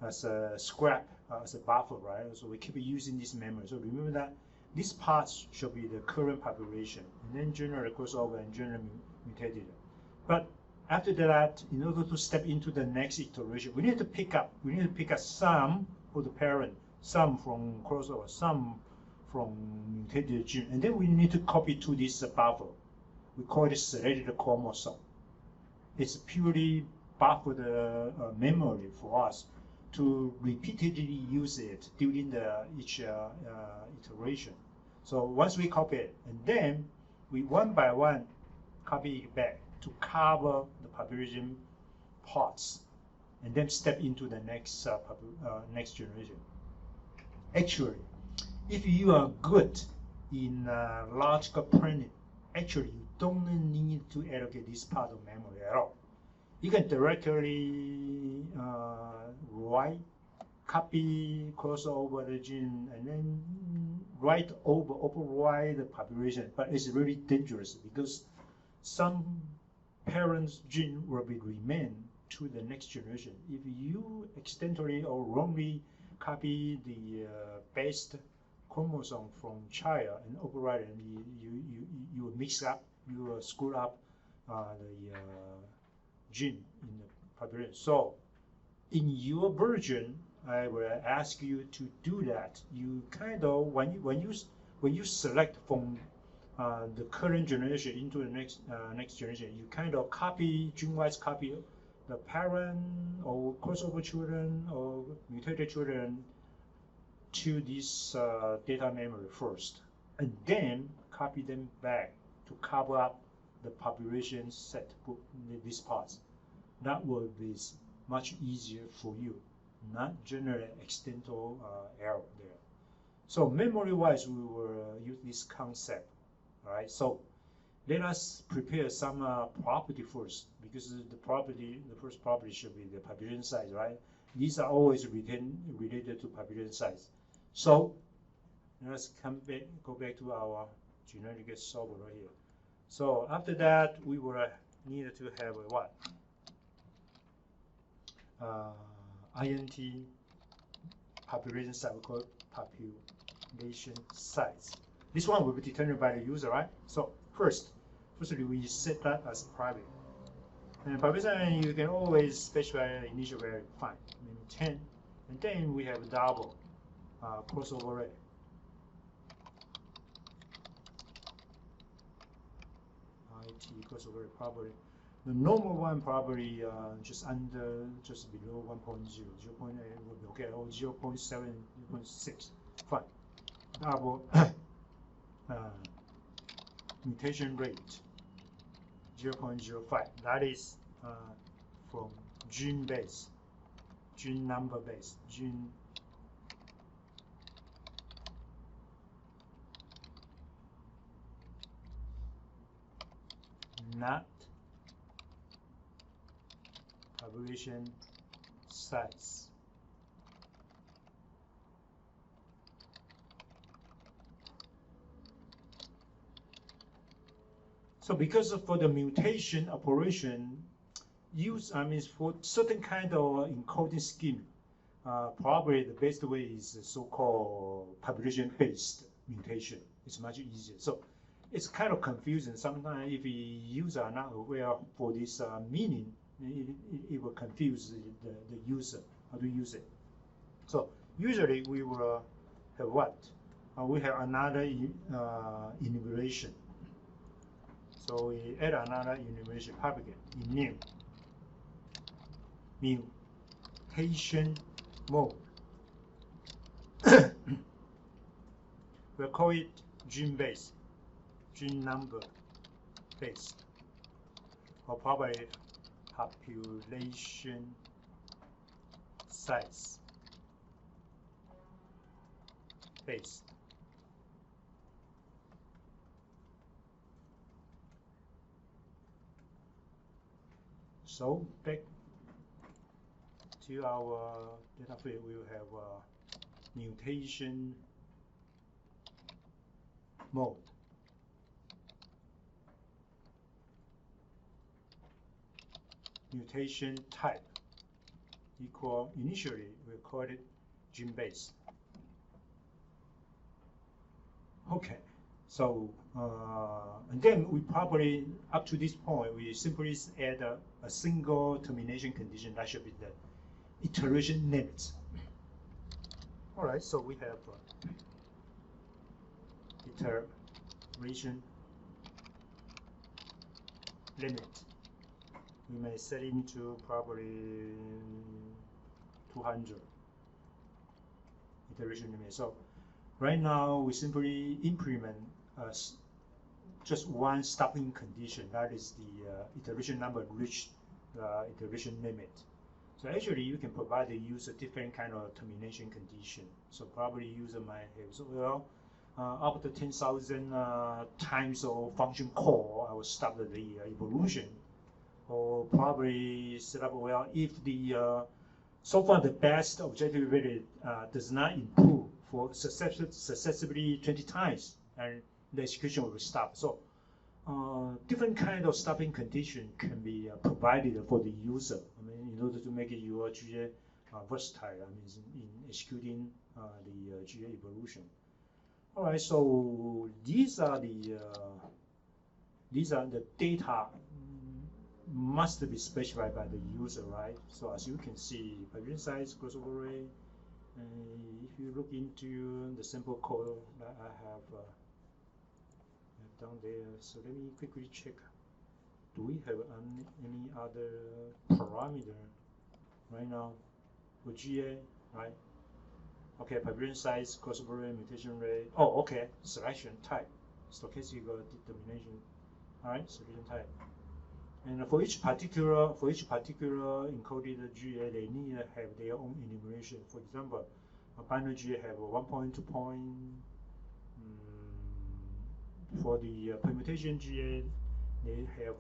[SPEAKER 1] as a scrap, as a buffer, right? So we keep using this memory. So remember that these parts should be the current population, and then general crossover and general mutated. But after that, in order to step into the next iteration, we need to pick up some for the parent, some from crossover, some from mutated gene, and then we need to copy to this buffer. We call it selected chromosome. It's purely buffered memory for us to repeatedly use it during each iteration. So once we copy it, and then we one by one copy it back to cover the population parts, and then step into the next next generation. Actually, if you are good in logical planning, actually you don't need to allocate this part of memory at all. You can directly write, copy, cross over the gene, and then override the population. But it's really dangerous because some parents' gene will be remain to the next generation. If you accidentally or wrongly copy the best chromosome from child and override it, you will mix up, you will screw up the gene in the population. So in your version, I will ask you to do that. You kind of when you select from the current generation into the next generation, you kind of copy gene-wise copy the parent or crossover children or mutated children to this data memory first, and then copy them back to cover up the population set, these parts. That will be much easier for you, not generate accidental error there. So memory-wise, we will use this concept. All right, so let us prepare some property first, because the first property should be the population size, right? These are always related to population size. So let's go back to our genetic solver right here. So after that, we will need to have a what? INT population size, we call it population size. This one will be determined by the user, right? So firstly, we set that as private. And population, you can always specify the initial value, fine, maybe 10. And then we have a double crossover rate. IT crossover rate probably. The normal one probably just below 1.0, 0.8 will be okay, or 0.7, 0.6, fine. Double mutation rate 0.05. That is from gene base, gene number base, gene not population size. So because for the mutation operation, for certain kind of encoding scheme, probably the best way is so-called population-based mutation. It's much easier. So it's kind of confusing. Sometimes if the user are not aware for this meaning, it will confuse the user how to use it. So Usually we will have what? We have another enumeration. So we add another enumeration public in new mutation mode. We'll call it gene base, gene number based, or probably population size based. So back to our data field, we will have mutation mode. Mutation type equal, initially we call it gene base. Okay, so and then we probably, up to this point, we simply add a single termination condition that should be the iteration limit. All right, so we have iteration limit. We may set it to probably 200 iteration limit. So right now we simply implement just one stopping condition. That is the iteration number reached the iteration limit. So actually you can provide the user different kind of termination condition. So probably user might have, so well, after 10,000 times of function call, I will stop the evolution. Or probably set up, well, if the so far the best objective value does not improve for successively 20 times, and the execution will stop. So different kind of stopping condition can be provided for the user. I mean, in order to make your GA versatile, I mean, in executing the GA evolution. All right, so these are the data must be specified by the user, right? So as you can see, population size, crossover rate. If you look into the sample code that I have down there, so let me quickly check. Do we have any other parameter right now for GA, right? Okay, population size, crossover rate, mutation rate. Oh, okay, selection type, stochastic determination. All right, selection type. And for each particular encoded GA, they need to have their own enumeration. For example, a binary GA have 1 point, 2 point. For the permutation GA, they have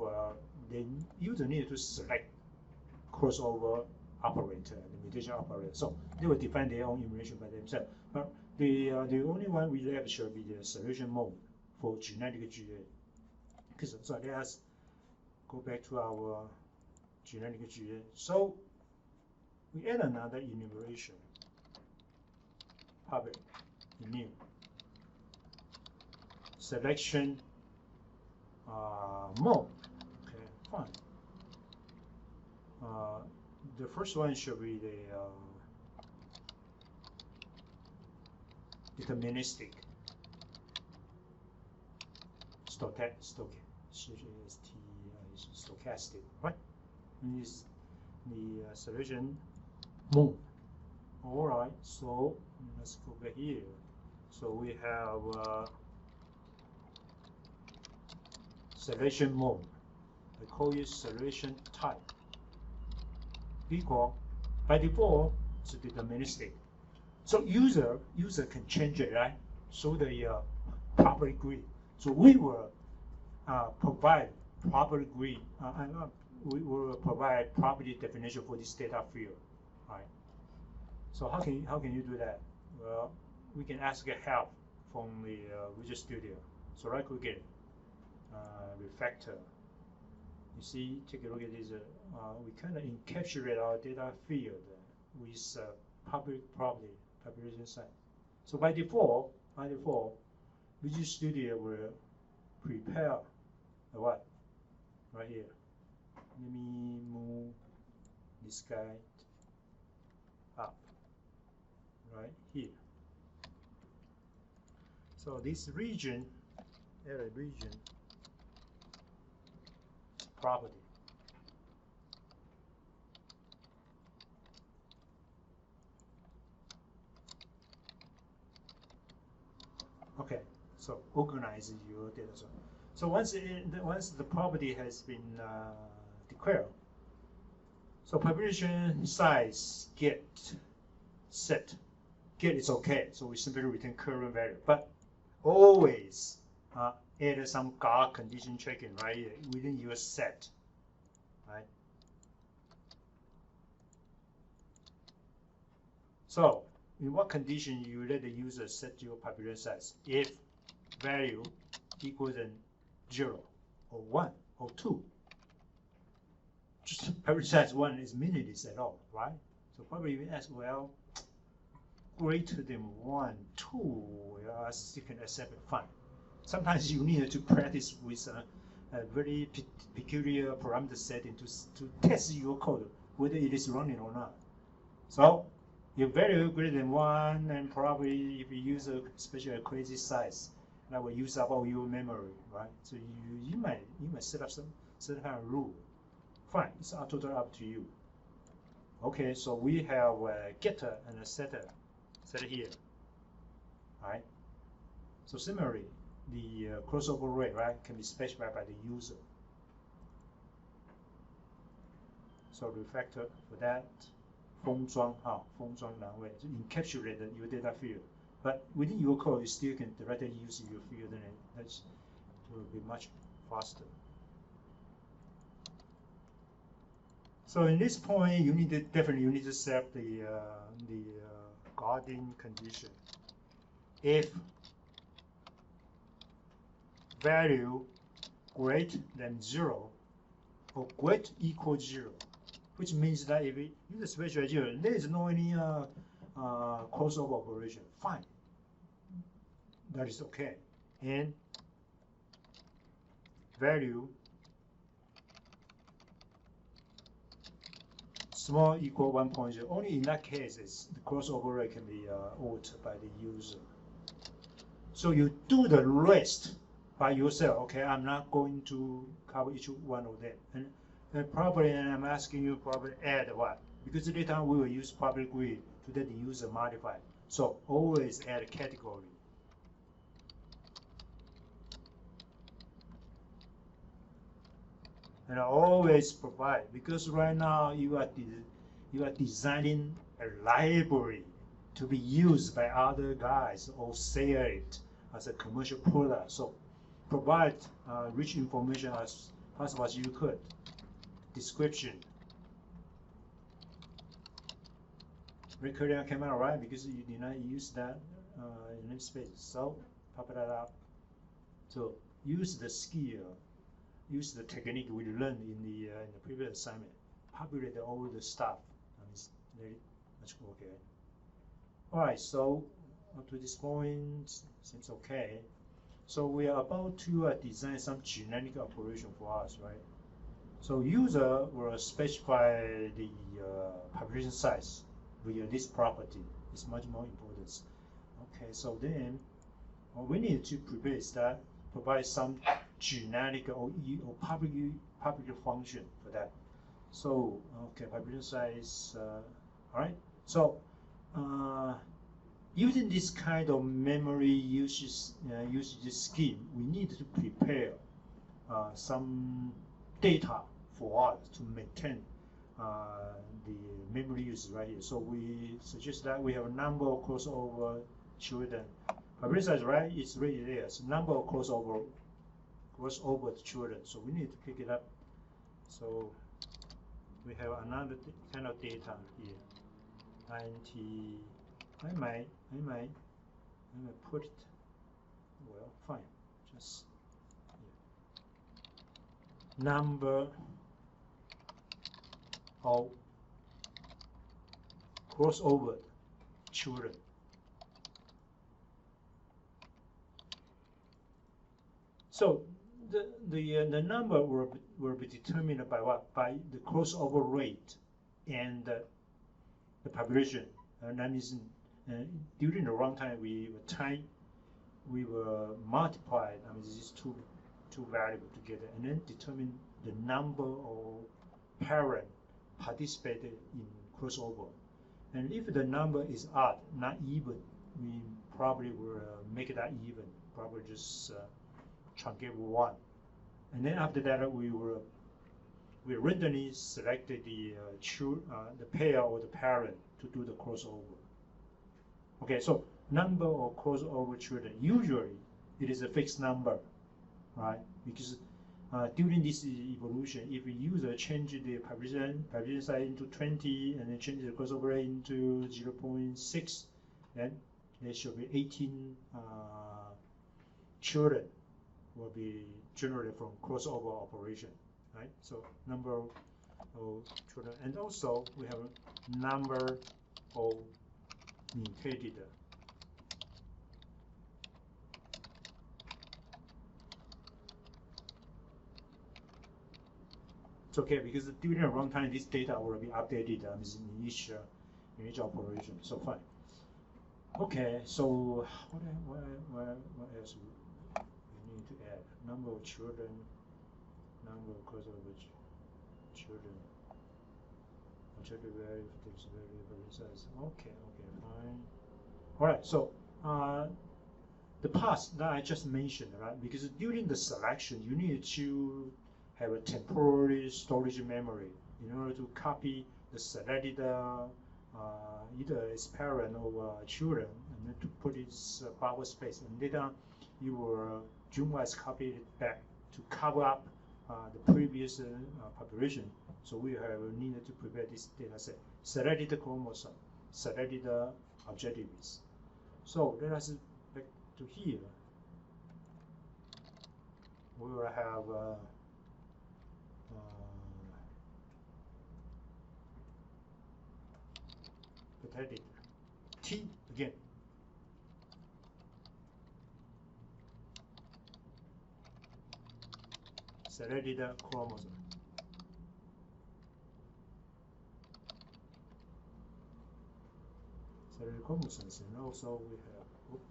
[SPEAKER 1] they user need to select crossover operator, the mutation operator. So they will define their own enumeration by themselves. But the only one we have should be the selection mode for genetic GA. So let us go back to our genetic GA. So we add another enumeration, public, new, selection mode. Okay, fine. The first one should be the deterministic, stochastic, right? Is the selection mode. All right, so let's go back here. So we have selection mode. I call it selection type. Equal, by default, it's deterministic. So user can change it, right? So the property grid. So we will provide property grid. We will provide property definition for this data field, right? So how can you do that? Well, we can ask help from the Visual Studio. So right click it, refactor. You see, take a look at this. We kind of encapsulate our data field with public property population size. So by default, Visual Studio will prepare the what? Right here. Let me move this guy up. Right here. So this region, area region, is property. Okay, so organize your data. So once the property has been declared, so population size get set. Get is okay, so we simply return current value, but always add some guard condition checking right here within your set, right? So in what condition you let the user set your population size? If value equals than 0 or 1 or 2. Just population size 1 is meaningless at all, right? So probably you ask, well, greater than 1, 2, well, I still can accept it, fine. Sometimes you need to practice with a very peculiar parameter setting to test your code, whether it is running or not. So if value greater than 1, and probably if you use a special crazy size, that will use up all your memory, right? So you might set up some certain kind of rule. Fine, it's totally up to you. Okay, so we have a getter and a setter set here, right? So similarly, the crossover rate, right, can be specified by the user. So refactor for that, 封装栏位 to encapsulate your data field. But within your code, you still can directly use your field, and that will be much faster. So in this point, you need to definitely set the guarding condition. If value greater than 0 or greater equal 0, which means that if you use a special 0, there is no any crossover operation. Fine, that is okay. And value small equal 1.0. Only in that case, the crossover rate can be altered by the user. So you do the rest by yourself. Okay, I'm not going to cover each one of them. And probably, and I'm asking you probably add what? Because later on we will use public GUI to let the user modify. So always add a category. And always provide, because right now you are designing a library to be used by other guys or sell it as a commercial product. So provide rich information as possible as you could. Description. Recurring camera, right? Because you did not use that in namespace. So pop that up. So use the skill. Use the technique we learned in the previous assignment. Populate all the stuff. It's very much okay. All right, so up to this point, seems okay. So we are about to design some generic operation for us, right? So user will specify the population size via this property. It's much more important. Okay, so then what we need to prepare is that provide some generic or public function for that. So okay, population size. All right. So using this kind of memory usage scheme, we need to prepare some data for us to maintain the memory use right here. So we suggest that we have a number of crossover children. Population size, right? It's right there. So number of crossover children. So we need to pick it up. So we have another kind of data here. 90. I might put it. Well, fine. Just number of crossover children. So the number will be determined by what? By the crossover rate and the population. And that means And during the runtime, we will multiply, I mean, these two variables together, and then determine the number of parent participated in crossover. And if the number is odd, not even, we probably will make that even, probably just truncate 1. And then after that, we randomly select the pair or the parent to do the crossover. Okay, so number of crossover children, usually it is a fixed number, right? Because during this evolution, if we change the population size into 20 and then change the crossover rate into 0.6, then there should be 18 children will be generated from crossover operation, right? So number of children, and also we have a number of mutated. It's okay because during the runtime, this data will be updated in each operation. So fine. Okay, so what else we need to add? Number of children, number of crossover children. Objective value, fixed value, size. Okay, fine. All right, so the path that I just mentioned, right? Because during the selection, you need to have a temporary storage memory in order to copy the selected either its parent or children, and then to put its buffer space. And later you will zoom-wise copy it back to cover up the previous population. So we have needed to prepare this data set. Selected the chromosome, selected the objectives. So let us back to here. We will have protected T again. Selected the chromosome. Selected chromosomes, and also we have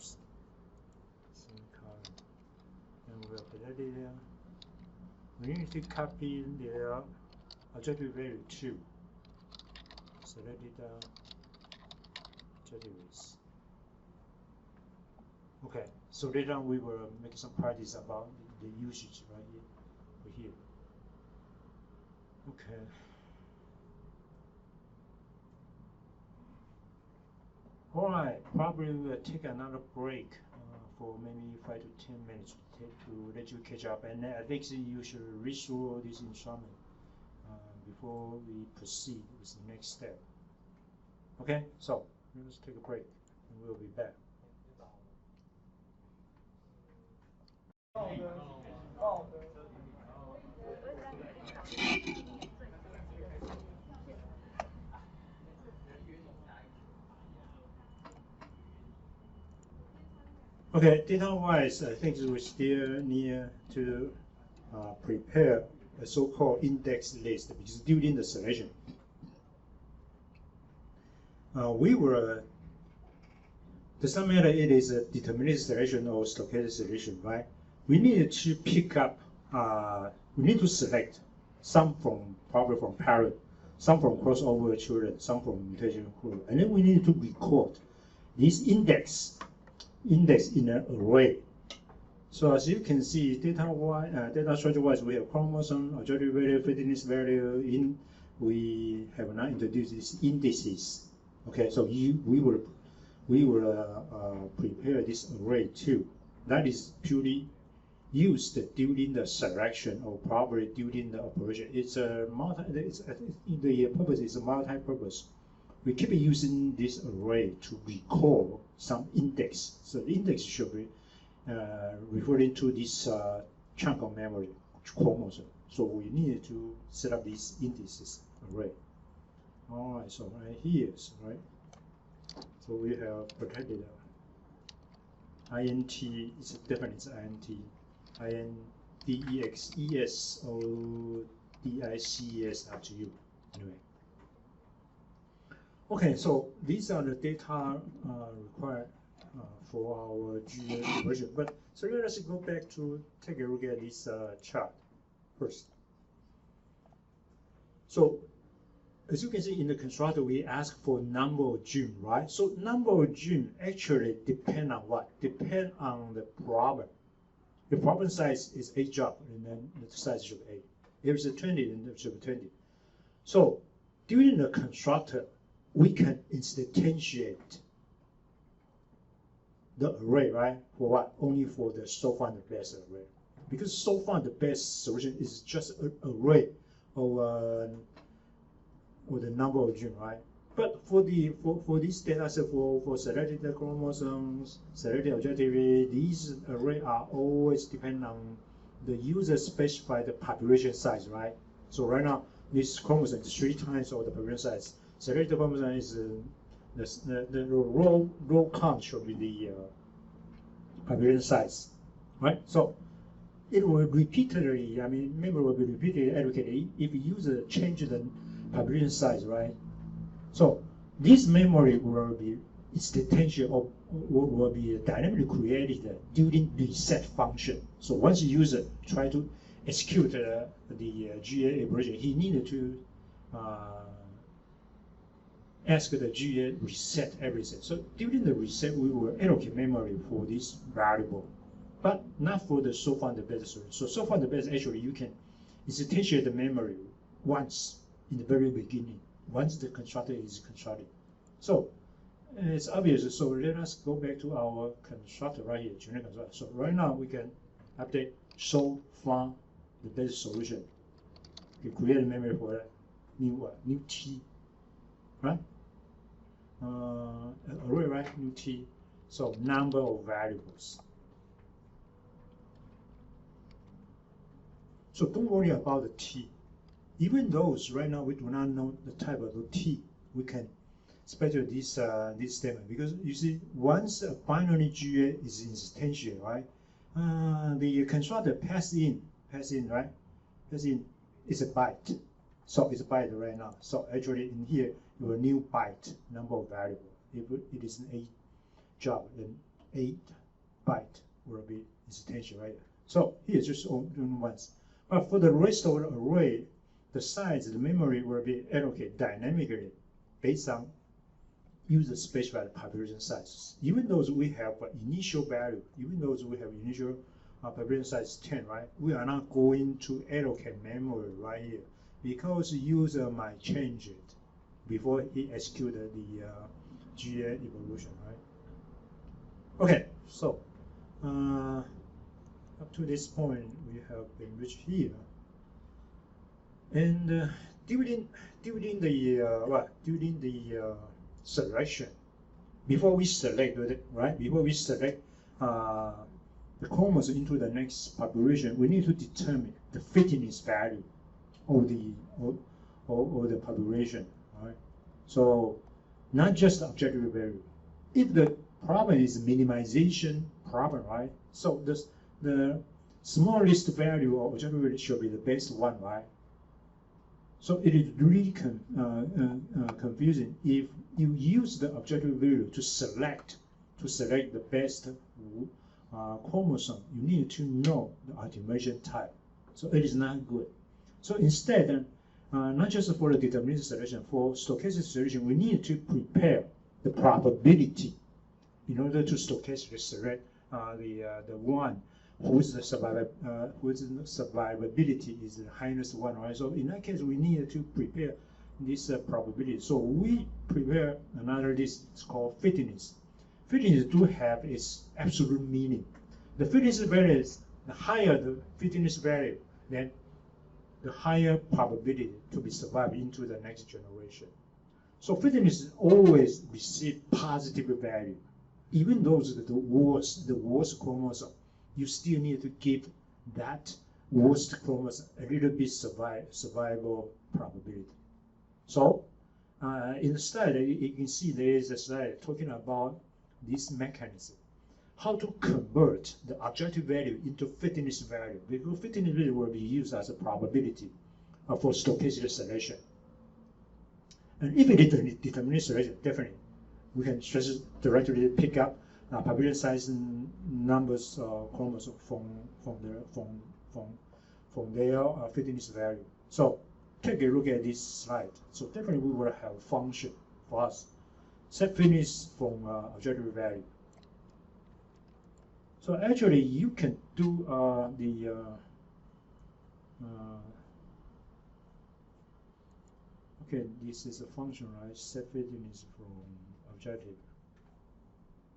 [SPEAKER 1] same color. And we have protected there. We need to copy their objective value too. Selected objectives. Okay, so later on we will make some practice about the usage right here. Okay. All right, probably we'll take another break for maybe 5 to 10 minutes to let you catch up, and I think you should read through this instrument before we proceed with the next step. Okay, so let's take a break, and we'll be back. Okay, data-wise, I think we're still near to prepare a so-called index list, because during the selection, doesn't matter it is a deterministic selection or stochastic selection, right? We need to pick up, we need to select some probably from parent, some from crossover children, some from mutation group, and then we need to record this index in an array. So as you can see, data structure-wise, we have chromosome, objective value, fitness value. We have now introduced these indices. Okay, so we will prepare this array too. That is purely used during the selection or probably during the operation. It's a the purpose is a multi-purpose. We keep using this array to record some index. So the index should be referring to this chunk of memory, chromosome. So we need to set up these indices array. All right, so right here, right? So we have protected int is definitely it's int index or dics RGU anyway. Okay, so these are the data required for our GA version. But so let us go back to take a look at this chart first. So as you can see in the constructor, we ask for number of genes, right? So number of genes actually depend on what? Depend on the problem. The problem size is 8 job, and then the size should be 8. If it's a 20, then it should be 20. So during the constructor, we can instantiate the array, right? For what? Only for the so far the best array. Because so far the best solution is just an array of the number of genes, right? But for this data set, for selected chromosomes, selected objective, these array are always depend on the user specified population size, right? So right now, this chromosome is 3 times of the population size. Selected chromosome is the row count should be the population size, right? So it will repeatedly, memory will be repeatedly allocated if user change the population size, right? So this memory will be instantaneous or will be dynamically created during reset function. So once the user try to execute the GA operation, he needed to ask the GA reset everything. So during the reset, we will allocate memory for this variable, but not for the so far the best solution. So far the best, actually you can instantiate the memory once in the very beginning, once the constructor is constructed. So it's obvious. So let us go back to our constructor right here, generic constructor. So right now we can update so far the best solution. We create a memory for a new T, right? Array, right? New T. So number of variables. So don't worry about the T. Even those right now we do not know the type of the T, we can specify this statement, because you see once a binary GA is instantiated, right? The constructor pass in, right? Pass in is a byte, so it's a byte right now. So actually in here your new byte number of variable. If it is an 8 job, then 8 byte will be instantiated, right? So here just only once. But for the rest of the array, the size, the memory will be allocated dynamically based on user specified population size. Even though we have an initial value, even though we have initial population size 10, right? We are not going to allocate memory right here because user might change it before he executed the GA evolution, right? Okay, so up to this point we have been reached here. And during the selection, before we select, right? Before we select the chromosome into the next population, we need to determine the fitness value of the population, right? So not just the objective value. If the problem is minimization problem, right? So the smallest value of objective value should be the best one, right? So it is really confusing if you use the objective value to select the best chromosome. You need to know the optimization type. So it is not good. So instead, not just for the deterministic selection, for stochastic selection, we need to prepare the probability in order to stochastically select the one whose survivability is the highest one, right? So in that case, we need to prepare this probability. So we prepare another list. It's called fitness. Fitness do have its absolute meaning. The fitness value is the higher the fitness value, then the higher probability to be survived into the next generation. So fitness always receive positive value, even though the worst chromosome. You still need to give that worst chromosome a little bit survival probability. So in the slide, you can see there is a slide talking about this mechanism, how to convert the objective value into fitness value, because fitness value will be used as a probability for stochastic selection. And if it is a deterministic selection, definitely we can just directly pick up population size numbers chromosomes from their fitness value. So take a look at this slide. So definitely we will have a function for us. Set fitness from objective value. So actually you can do okay, this is a function, right? Set fitness from objective.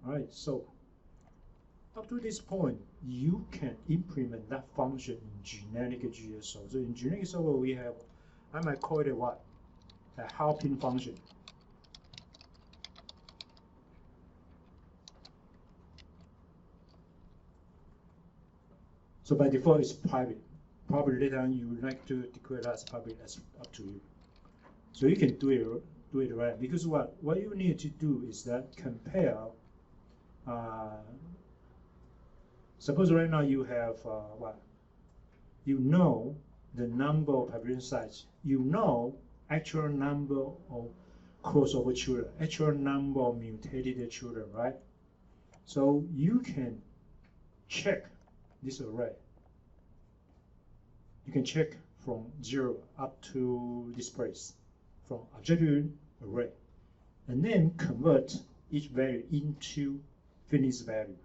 [SPEAKER 1] All right, so up to this point, you can implement that function in generic GSO. So in generic GSO, we have, I might call it what? A helping function. So by default, it's private. Probably later on you would like to declare that as public, that's up to you. So you can do it right, because what you need to do is that compare. Suppose right now you have what? You know the number of population sites. You know actual number of crossover children, actual number of mutated children, right? So you can check this array. You can check from 0 up to this place, from objective array, and then convert each value into fitness value.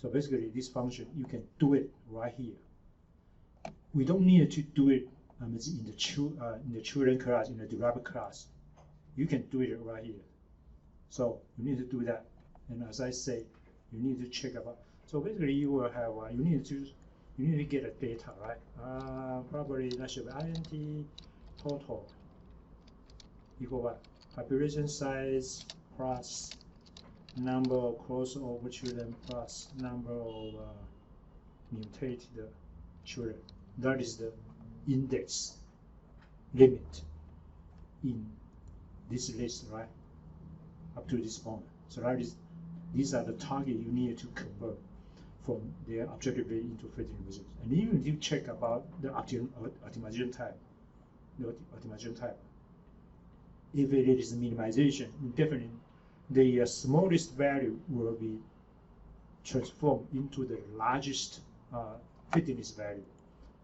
[SPEAKER 1] So basically, this function, you can do it right here. We don't need to do it in the children class, in the derived class. You can do it right here. So you need to do that. And as I say, you need to check about. So basically, you will have you need to get a data, right? Probably that should be int total equal what? Population size plus number of crossover children plus number of mutated children. That is the index limit in this list, right? Up to this point. So that is, these are the target you need to convert from their objective value into fitting results. And even if you check about the optimization type, if it is minimization, definitely the smallest value will be transformed into the largest fitness value.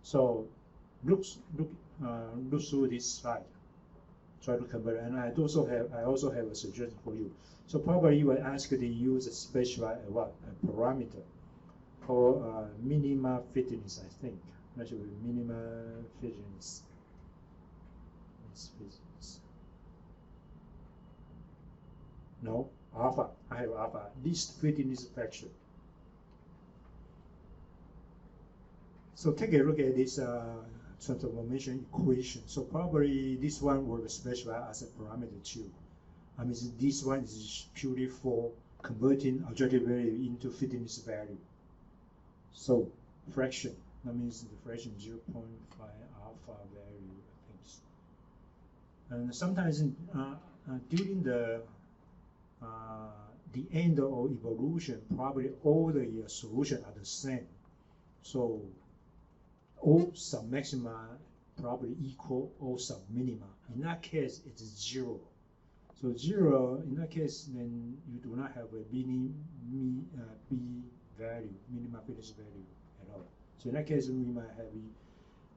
[SPEAKER 1] So look through this slide. Try to convert, and I also have a suggestion for you. So probably you will ask the user specify a parameter called minima fitness. I think that should be minima fitness. No, alpha. I have alpha. Least fitness fraction. So take a look at this transformation equation. So probably this one will specify as a parameter too. I mean, this one is purely for converting objective value into fitness value. So fraction, that means the fraction 0.5 alpha value things. And sometimes during the end of evolution, probably all the solutions are the same. So all submaxima probably equal all subminima. In that case, it's 0. So 0, in that case, then you do not have a B value, minimum fitness value at all. So in that case,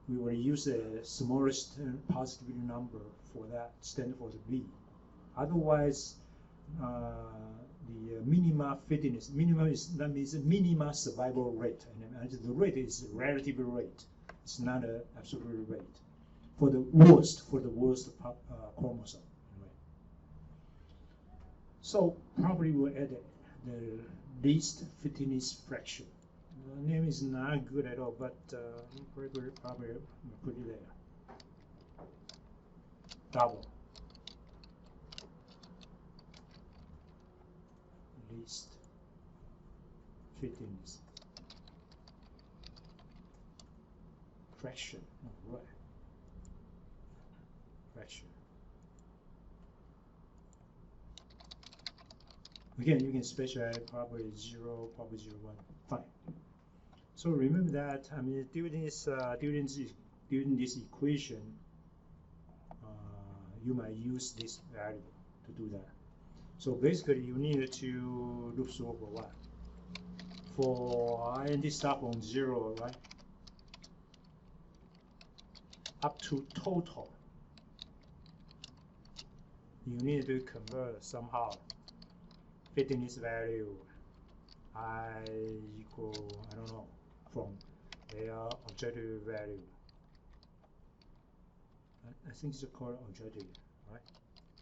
[SPEAKER 1] we will use the smallest positive number for that, stand for the B. Otherwise, the minima fitness, that means minima survival rate, and the rate is relative rate. It's not an absolute rate for the worst chromosome. Anyway. So probably we'll add the least fitness fraction. The name is not good at all, but probably put it there. Double. Least fitness fraction. Right. Fraction. Again, you can specify probably 0, probably 0, 1. Fine. So remember that, I mean, during this equation, you might use this value to do that. So basically, you need to loop through for what? For int start from 0, right? Up to total. You need to convert somehow, fitting this value I equal, I don't know, from their objective value. I think it's called objective, right?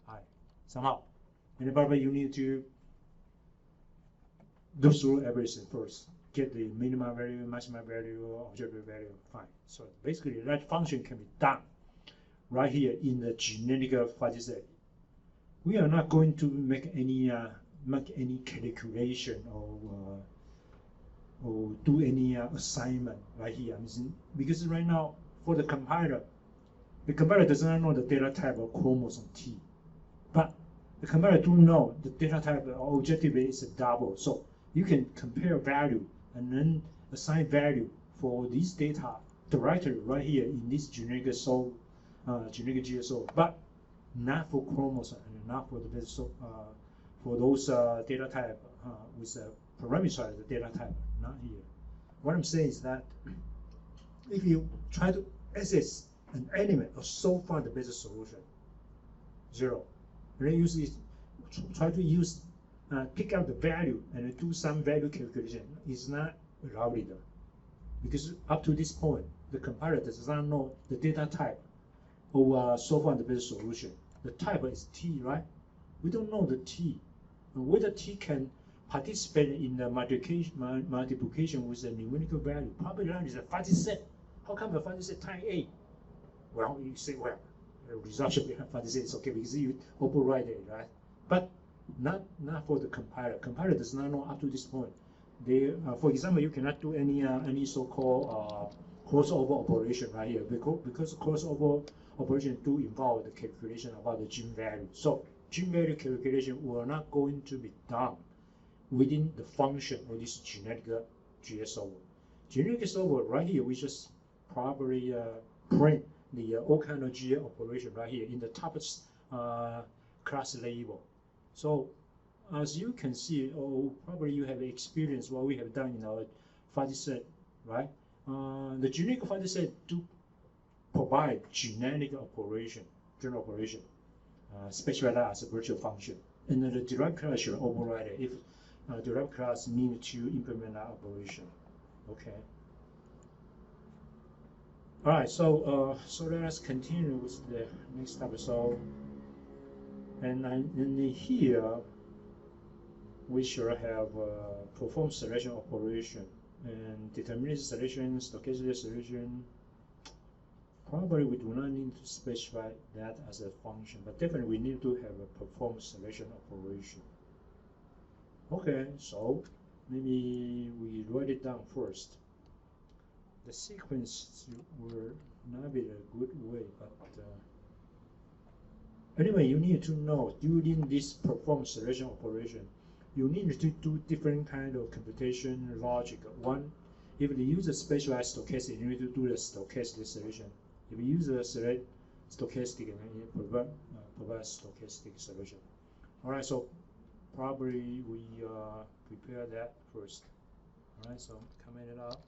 [SPEAKER 1] I somehow. And probably you need to go through everything first. Get the minimum value, maximum value, objective value, fine. So basically that function can be done right here in the generic fuzzy set. We are not going to make any calculation or do any assignment right here. Because right now for the compiler does not know the data type of chromosome T, but the compiler do know the data type of objective is a double. So you can compare value and then assign value for this data directly right here in this generic GSO, but not for chromosome and not for the for those data type with a parameterized data type, not here. What I'm saying is that if you try to access an element of so far the basic solution, 0, and then use it, try to use pick out the value and do some value calculation is not allowed either, because up to this point the compiler does not know the data type of so far the basic solution. The type is T, right? We don't know the T. Whether T can participate in the multiplication with a numerical value. Probably that is a fuzzy set. How come a fuzzy set type A? Well, you say, well, the result should be a fuzzy set. It's okay because you override it, right? But not for the compiler. Compiler does not know up to this point. They, for example, you cannot do any so-called crossover operation right here because crossover operation do involve the calculation about the gene value. So gene value calculation will not going to be done within the function of this generic GS over. Generic solver right here, we just probably print the all kind of G operation right here in the top class label. So as you can see, probably you have experienced what we have done in our fuzzy set, right? The generic fuzzy set do provide generic operation, general operation, specified as a virtual function, and then the derived class should override it if derived class need to implement that operation. Okay. All right. So let us continue with the next step. So, and here we should have perform selection operation and deterministic selection, stochastic selection. Probably we do not need to specify that as a function, but definitely we need to have a perform selection operation. Okay, so maybe we write it down first. The sequence will not be a good way, but anyway, you need to know during this perform selection operation, you need to do different kind of computation logic. One, if you use a specialized stochastic, you need to do the stochastic selection. If you use a select stochastic, and you provide stochastic solution. All right, so probably we prepare that first. All right, so comment it up.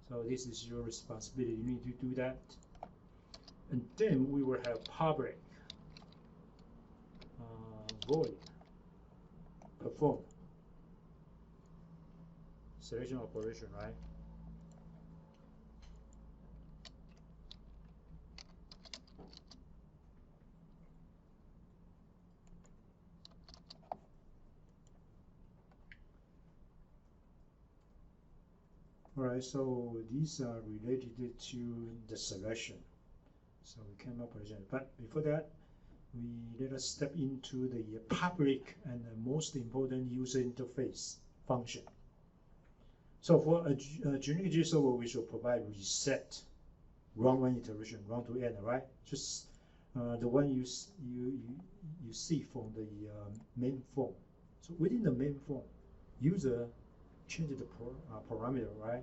[SPEAKER 1] So this is your responsibility. You need to do that, and then we will have public void perform selection operation, right? All right, so these are related to the selection. So we came up with it. But before that, let us step into the public and the most important user interface function. So for a generic G server, we should provide reset, run one iteration, run to end, right? Just the one you see from the main form. So within the main form, user change the parameter, right?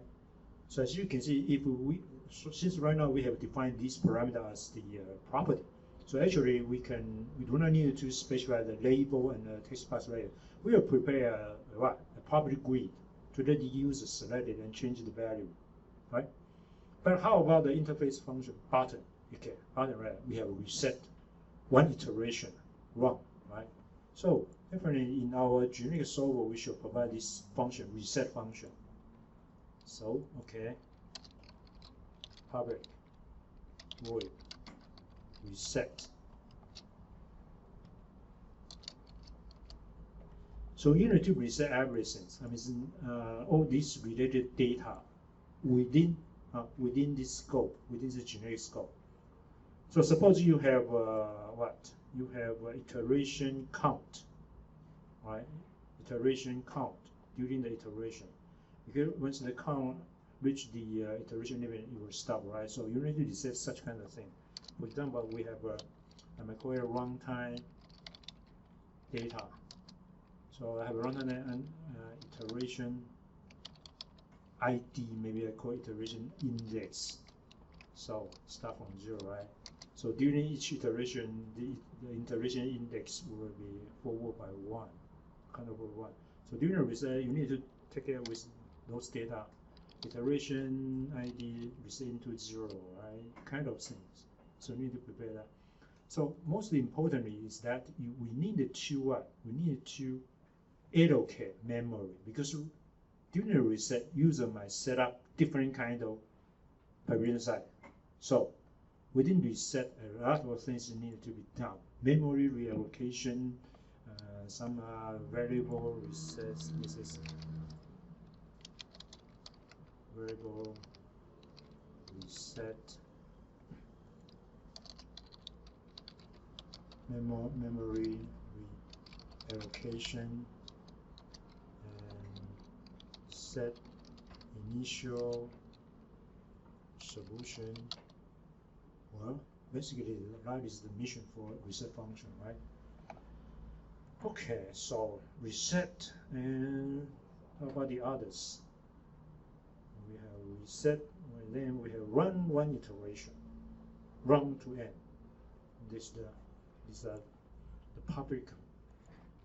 [SPEAKER 1] So as you can see, if we since right now we have defined this parameter as the property, So actually, we do not need to specify the label and the text box layer. We will prepare a public grid to let the user select it and change the value, right? But how about the interface function button? Okay, button, right? We have reset, one iteration, run, right? So definitely in our generic solver, we should provide this function, reset function. So, okay, public void reset. So you need to reset everything. I mean, all this related data within this scope, within the generic scope. So suppose you have You have iteration count, right? Iteration count during the iteration. Because once the count reach the iteration limit, it will stop, right? So you need to reset such kind of thing. For example, we have I might call it runtime data. So I have a runtime and iteration ID, maybe I call iteration index. So start from 0, right? So during each iteration, the iteration index will be forward by 1, kind of 1. So during the reset, you need to take care with those data. Iteration ID reset into 0, right? Kind of things. So you need to prepare that. So most importantly is that we need to allocate memory, because during the reset, user might set up different kind of population size. So within reset, a lot of things need to be done. Memory reallocation, some variable resets. This is variable reset. Memory reallocation and set initial solution. Well, basically that is the mission for reset function, right? Okay, so reset, and how about the others? We have reset, and then we have run one iteration, run to end. These are the public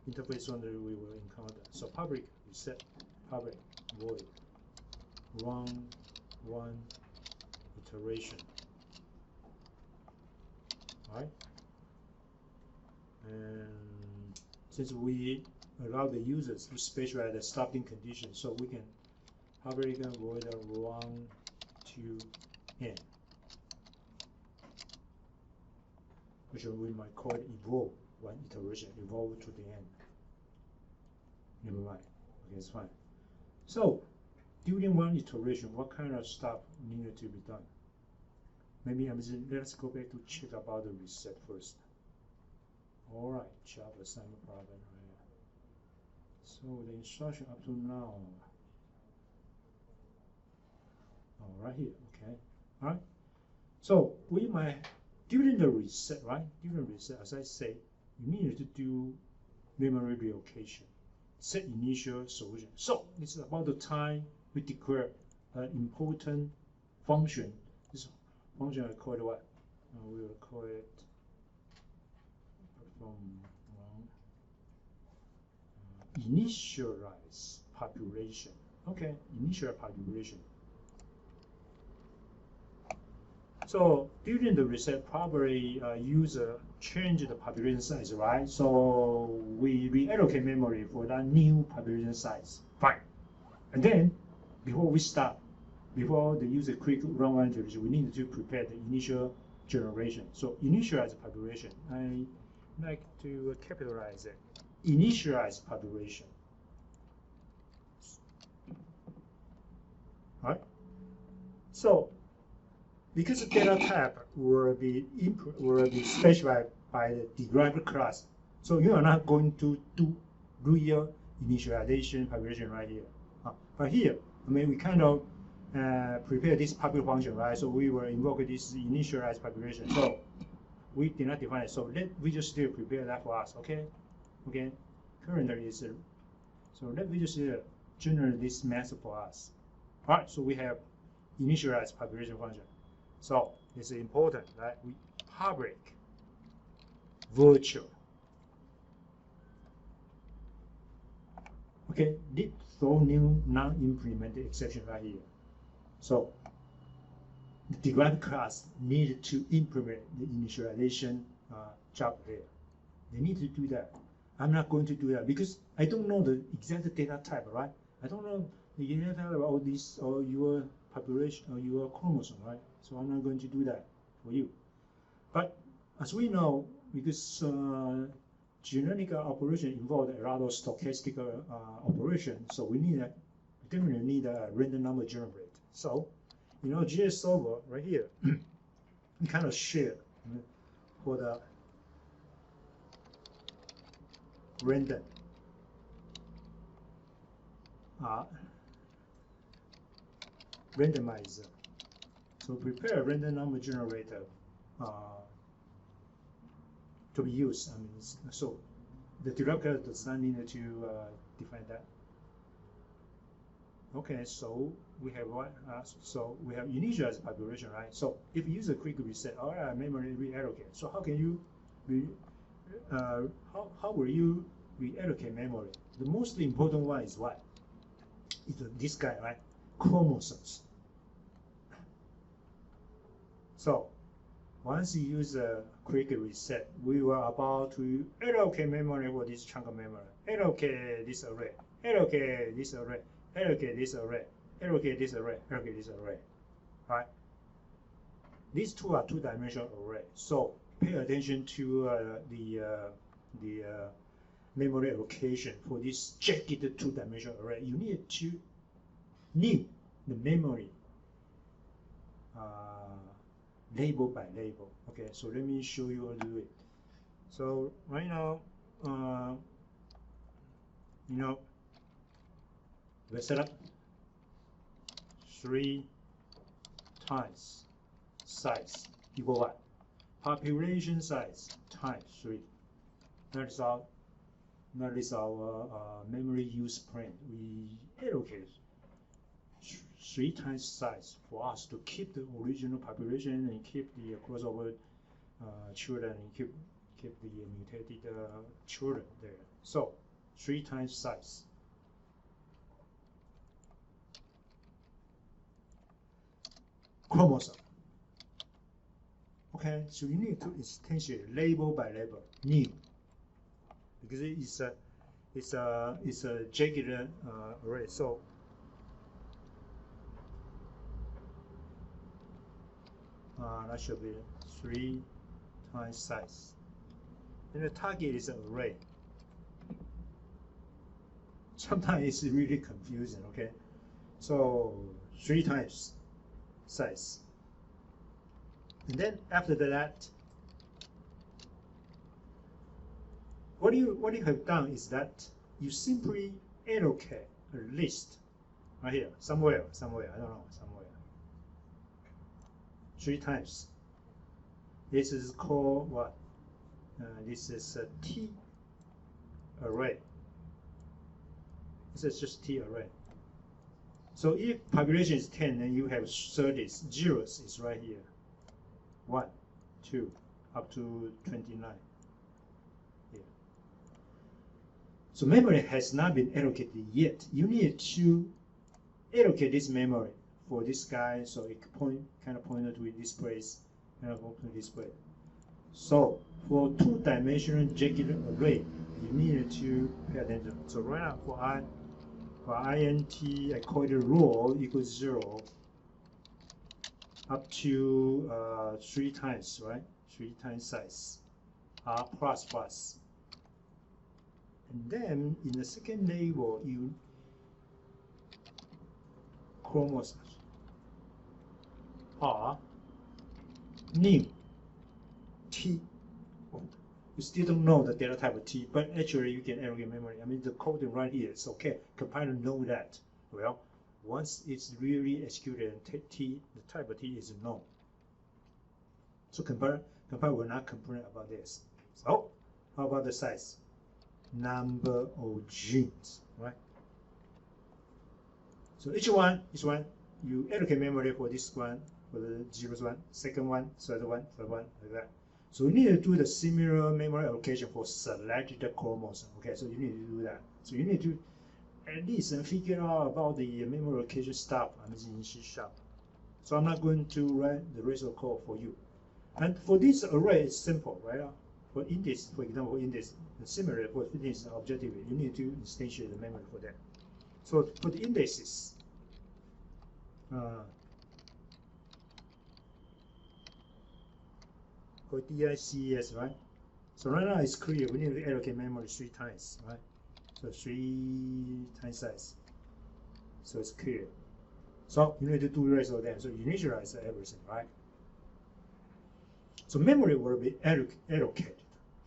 [SPEAKER 1] interface boundary we will encounter. So public reset, public void, run one iteration. Right? And since we allow the users to specify the stopping condition, so we can public void run to end, which we might call it evolve one iteration, evolve to the end. Never mind. Okay, it's fine. So during one iteration, what kind of stuff needed to be done? Maybe let's go back to check about the reset first. All right, Java assignment problem right here. So the instruction up to now. Oh, right here, okay. All right. So we might, during the reset, right? During reset, as I say, you need to do memory reallocation, set initial solution. So this is about the time we declare an important function. This function I call it what? We will call it initialize population. Okay, initial population. So during the reset, probably user change the population size, right? So we reallocate memory for that new population size. Fine. And then before we start, before the user click run one iteration, we need to prepare the initial generation. So initialize population. I like to capitalize it. Initialize population. All right. So because the data type will be specified by the derived class, so you are not going to do real initialization population right here. But here, I mean, we kind of prepare this public function, right? So we will invoke this initialize population. So we did not define it. So let Visual Studio prepare that for us, okay? Okay. Currently is so let Visual Studio generate this method for us. All right. So we have initialize population function. So it's important that we public virtual. Okay, did throw new non-implemented exception right here. So the derived class needed to implement the initialization job there. They need to do that. I'm not going to do that because I don't know the exact data type, right? I don't know the data type of all this or your population or your chromosome, right? So I'm not going to do that for you. But as we know, because genetic operation involved a lot of stochastic operation, so we definitely need a random number generator. So, GS solver right here, we kind of share for the random randomizer. So prepare a random number generator to be used. So the derived class does not need to define that. Okay, so we have what? So we have initialized population, right? So if you use a quick reset, all right, memory reallocate. So how can you how will you reallocate memory? The most important one is what? It's this guy, right? Chromosomes. So once you use a quick reset, we were about to allocate memory for this chunk of memory. Allocate this array. Allocate this array. Allocate this array. Allocate this array. Allocate this array. Right? These two are two-dimensional array. So pay attention to the memory allocation for this jagged two-dimensional array. You need to name the memory label by label. Okay, so let me show you how to do it. So right now, let's set up 3 times size equal what? Population size times 3. That is our memory use plan. We allocate 3 times size for us to keep the original population and keep the crossover children and keep the mutated children there. So 3 times size. Chromosome. Okay, so you need to instantiate label by label, new, because it's a jagged array. So that should be 3 times size, and the target is an array. Sometimes it's really confusing. Okay, so 3 times size. And then after that, what you have done is that you simply allocate a list right here, somewhere, I don't know, somewhere. 3 times. This is called what? This is a T array. This is just T array. So if population is 10, then you have 30 zeros is right here. 1, 2, up to 29. Here. So memory has not been allocated yet. You need to allocate this memory for this guy, so it kind of pointed to this place, kind of to this place. So for two-dimensional jagged array, you need to pay attention. So right now for int, I call it row equals 0. Up to 3 times, right? 3 times size, plus plus. And then in the second label, you chromosomes are new T. Oh, you still don't know the data type of T, but actually you can allocate memory. I mean, the coding right here is okay. Compiler know that. Well, once it's really executed, the type of T is known. So compiler will not complain about this. So how about the size? Number of genes, right? So each one, you allocate memory for this one, for the 0th one, second one, third one, like that. So you need to do the similar memory allocation for selected chromosome. Okay, so you need to do that. So you need to at least figure out about the memory allocation stuff in C#. So I'm not going to write the rest of the code for you. And for this array, it's simple, right? For index, for example, index, similarly for index objectively, you need to instantiate the memory for that. So for the indexes, for DICS, right? So right now it's clear, we need to allocate memory 3 times, right? So 3 times size. So it's clear. So you need to do the rest of them. So you initialize everything, right? So memory will be allocated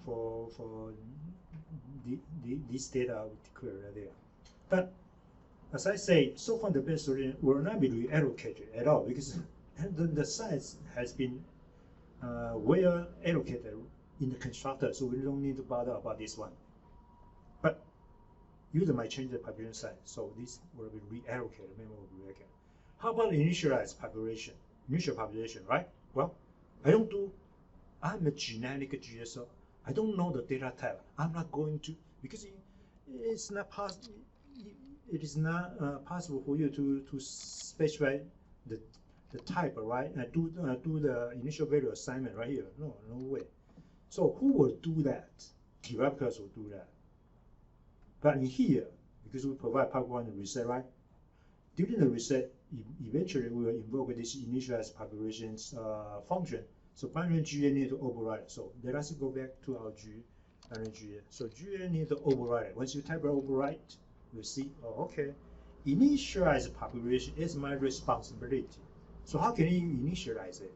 [SPEAKER 1] for this data we declare right there. But as I say, so far the best solution will not be reallocated at all because the size has been well allocated in the constructor, so we don't need to bother about this one. But user might change the population size, so this will be reallocated, memory will be reallocated. How about initialized population? Initial population, right? Well, I'm a genetic GS, so I don't know the data type. I'm not going to, because it's not possible. It is not possible for you to specify the type, right? Do the initial value assignment right here. No way. So who will do that? Developers will do that. But in here, because we provide part 1 reset, right? During the reset, eventually we will invoke this initialized populations function. So binary GA need to override. So let us go back to our binary GA. So GA need to override it. Once you type override, you see, oh, okay, initialize population is my responsibility. So how can you initialize it?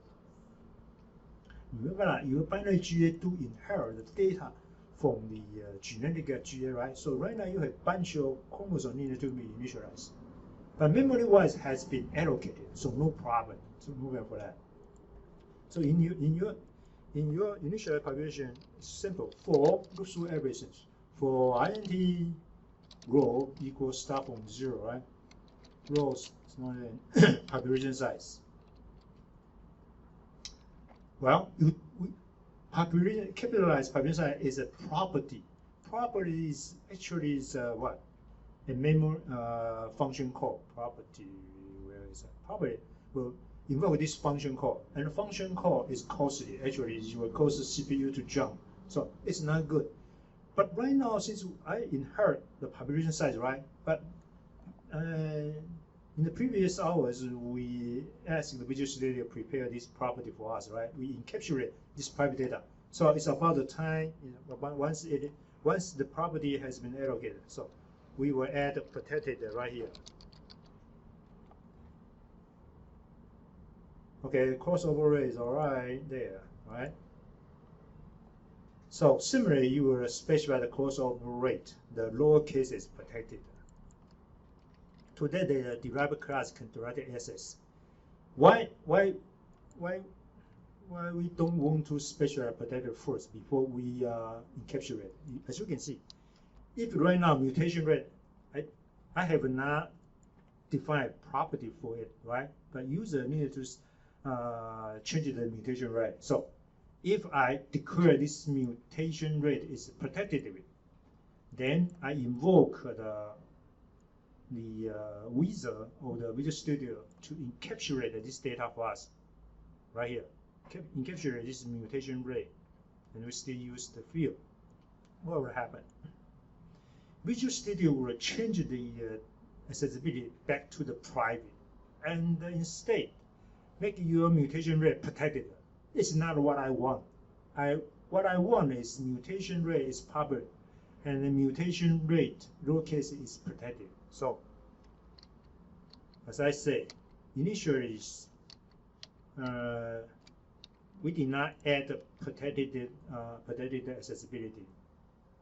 [SPEAKER 1] Remember, your binary GA do inherit the data from the genetic GA, right? So right now you have a bunch of chromosomes needed to be initialized. But memory-wise has been allocated, so no problem. So moving for that. So in your initial population, it's simple. For look through everything. For int row equals start from 0, right? Rows smaller than population size. Well, population capitalized population size is a property. Property is actually what? A memory function call. Property, where is that? Property will invoke this function call, and the function call is costly. Actually, it will cause the CPU to jump, so it's not good. But right now, since I inherit the population size, right? But in the previous hours, we asked the Visual Studio to prepare this property for us, right? We encapsulate this private data. So it's about the time, once the property has been allocated. So we will add protected right here. Okay, crossover rate is all right there, right? So similarly, you will specify the crossover rate. The lower case is protected. Today, the derived class can directly access. Why we don't want to specify protected first before we encapsulate? As you can see, if right now mutation rate, I have not defined property for it, right? But user needed to change the mutation rate. So if I declare this mutation rate is protected, then I invoke the wizard or the Visual Studio to encapsulate this data for us right here. Encapsulate this mutation rate, and we still use the field. What will happen? Visual Studio will change the accessibility back to the private, and instead make your mutation rate protected. It's not what I want. What I want is mutation rate is public, and the mutation rate lowercase is protected. So, as I say, initially we did not add protected accessibility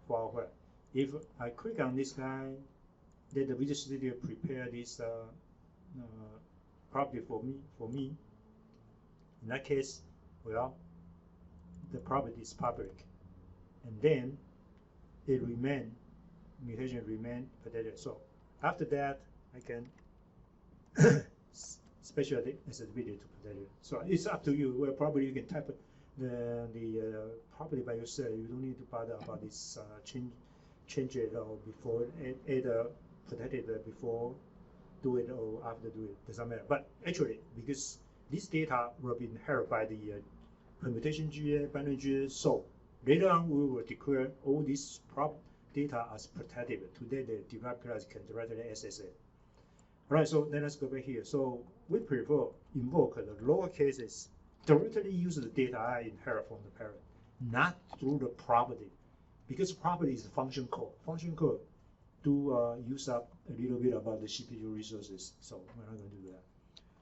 [SPEAKER 1] for our web. If I click on this guy, let the Visual Studio prepare this property for me. In that case, well, the property is public, and then mutation remain protected. So after that, I can special accessibility to protect it. So it's up to you. Well, probably you can type then the property by yourself, you don't need to bother about this change it or before either protect it before do it or after do it, doesn't matter. But actually, because this data will be inherited by the permutation GA, binary GA, so later on we will declare all these data as protected. Today the derived class can directly access it. All right, so then let's go back here. So we prefer invoke the lower cases directly use the data I inherit from the parent, not through the property, because property is a function code. Function code do use up a little bit about the CPU resources, so we're not going to do that.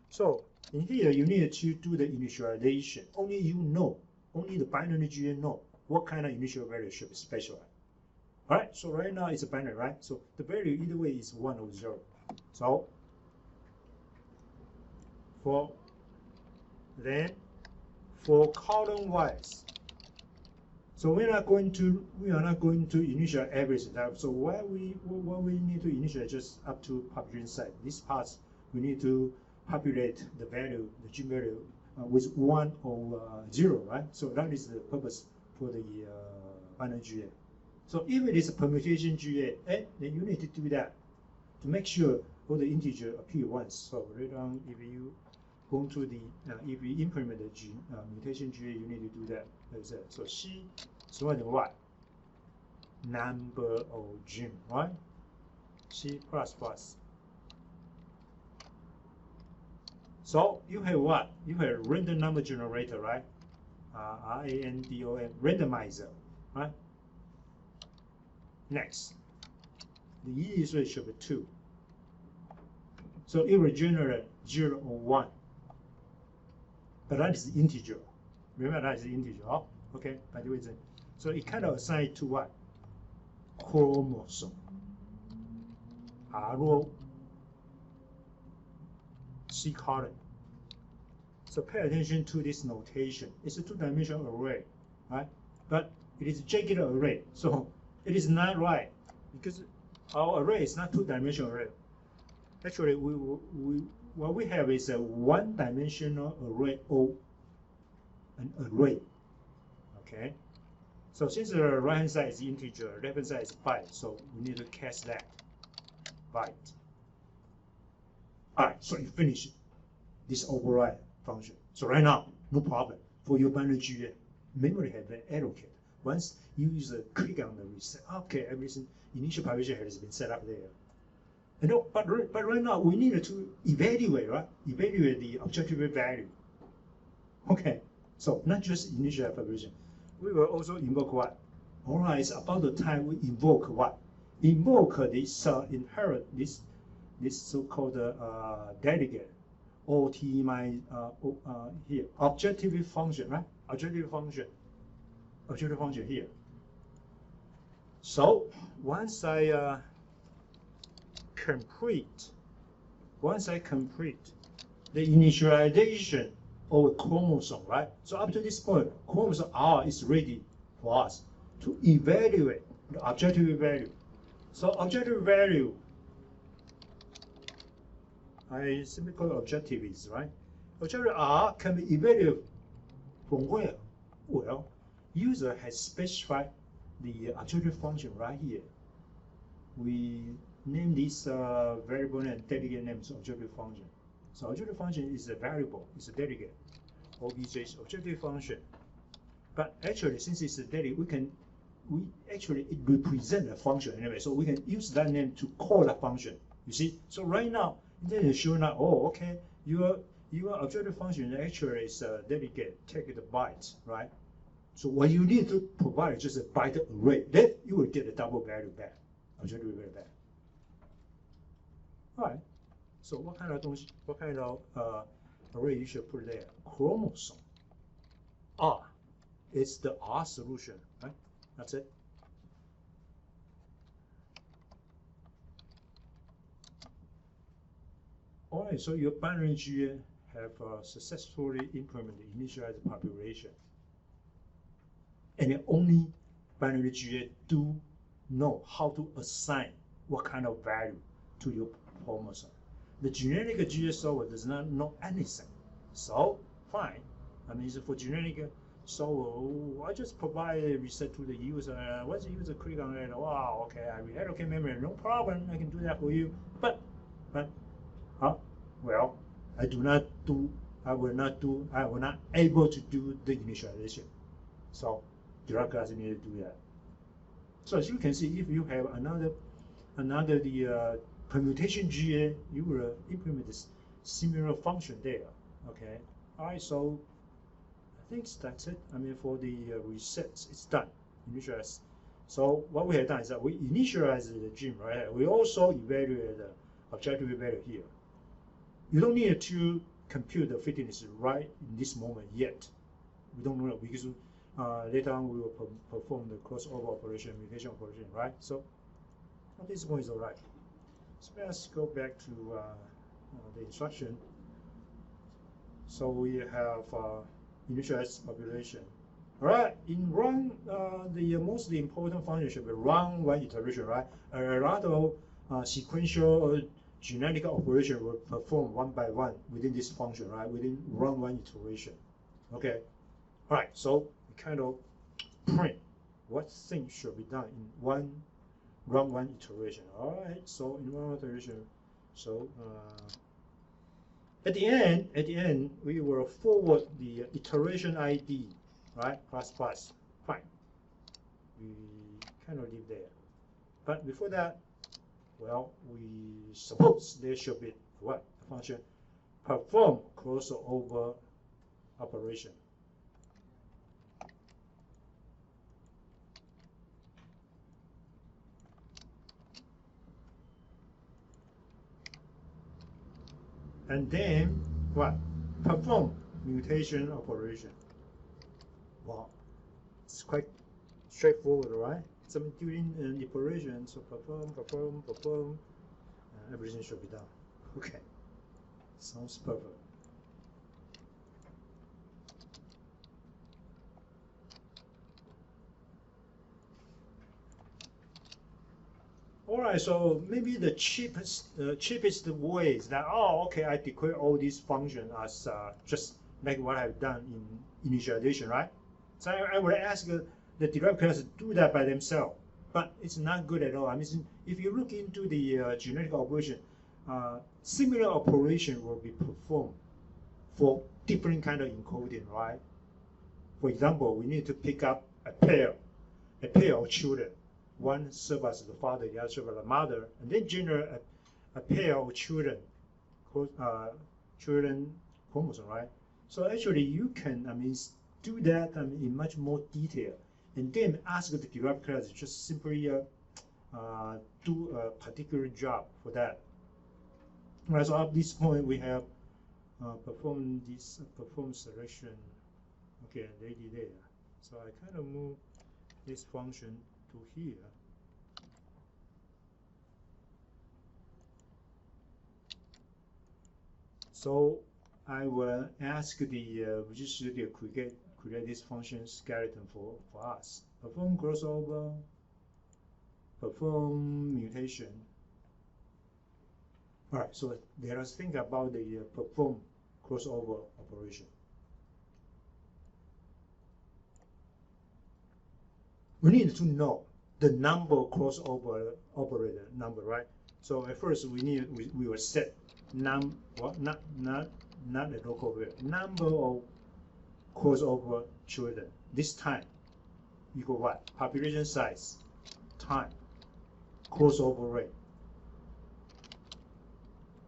[SPEAKER 1] So in here, you need to do the initialization. Only you know, only the binary GA know what kind of initial value should be specified. All right, so right now it's a binary, right? So the value either way is 1 or 0. So for column wise, so we are not going to initialize everything. So what we need to initialize just up to population side. This part we need to populate the value, the gene value with 1 or 0, right? So that is the purpose for the binary GA. So if it is a permutation GA, then you need to do that to make sure all the integer appear once. So later on, if you go to the if you implement the mutation GA, you need to do that. So C is what what number of gene, right? C plus plus. So you have what? You have random number generator, right? RANDOM, randomizer, right? Next, the E is should be 2. So it will generate 0 or 1. But that is the integer. Remember that is the integer. Oh, okay, by the way, so it kind of assigned to what? Chromosome. R row, C column. So pay attention to this notation. It's a 2-dimensional array, right? But it is a Jagged array, so it is not right because our array is not 2-dimensional array. Actually, what we have is a 1-dimensional array or an array. Okay. So since the right hand side is integer, left hand side is byte, so we need to cast that byte. All right. So you finish this override function. So right now, no problem for your binary GA. Memory has been allocated. Once you use a click on the reset, okay, everything initial population has been set up there. And but right now we need to evaluate, right? Evaluate the objective value. Okay, so not just initial population. We will also invoke what? All right, it's about the time we invoke what? Invoke this inherit this so-called delegate OT my here objective function, right? Objective function here. So once I complete the initialization of a chromosome, right? So up to this point, chromosome R is ready for us to evaluate the objective value. So objective value, I simply call it objective is, right? Objective R can be evaluated from where? Well, user has specified the objective function right here. We name this variable name, delegate name, so objective function. So objective function is a variable, it's a delegate. OBJ is objective function. But actually, since it's a delegate, it represents a function anyway. So we can use that name to call a function. You see? So right now, then it's showing up, oh, okay, your objective function actually is a delegate, take the byte, right? So what you need to provide is just a byte array. Then you will get a double value back, objective value back. All right. So what kind of array you should put there? Chromosome. R. It's the R solution, right? That's it. All right. So your binary GA have successfully implemented initialized population, and only binary GA do know how to assign what kind of value to your chromosome. The generic GA software does not know anything. So fine. I mean, for generic So I just provide a reset to the user. Once the user click on it, wow, okay, I reallocate memory, no problem, I can do that for you. But, well, I will not able to do the initialization. So direct class need to do that. So as you can see, if you have another permutation GA, you will implement this similar function there. Okay. All right. So I think that's it. I mean, for the resets, it's done. Initialize. So what we have done is that we initialize the gym, right? We also evaluate the objective value here. You don't need to compute the fitness right in this moment yet. We don't know because later on we will perform the crossover operation, mutation operation, right? So at this point is all right. So let's go back to the instruction. So we have initialize population. All right, in run, the most important function should be run one iteration, right? A lot of sequential or genetic operation will perform one by one within this function, right? Within run one iteration. Okay. All right, so we kind of print what things should be done in run one iteration. All right, so in one iteration, so at the end, we will forward the iteration ID, right? Plus. Fine. We kind of leave there. But before that, well, we suppose there should be what? A function perform crossover operation. And then what? Perform mutation operation. Well, it's quite straightforward, right? So during an operation, so perform, everything should be done. Okay, sounds perfect. All right, so maybe the cheapest way is that, oh, okay, I declare all these functions as just like what I've done in initialization, right? So I would ask the derived class to do that by themselves, but it's not good at all. I mean, if you look into the genetic operation, similar operation will be performed for different kind of encoding, right? For example, we need to pick up a pair of children. One serves as the father, the other serves as the mother, and then generate a pair of children chromosome, right? So actually, you can, do that in much more detail, and then ask the derived class to just simply do a particular job for that. All right, so at this point, we have perform selection. Okay, lady there. So I kind of move this function to here. So I will ask the registry to create this function skeleton for us. Perform crossover, perform mutation. All right, so let us think about the perform crossover operation. We need to know the number of crossover operator number, right? So at first we will set not a local variable, number of crossover children. This time equal what? Population size time crossover rate.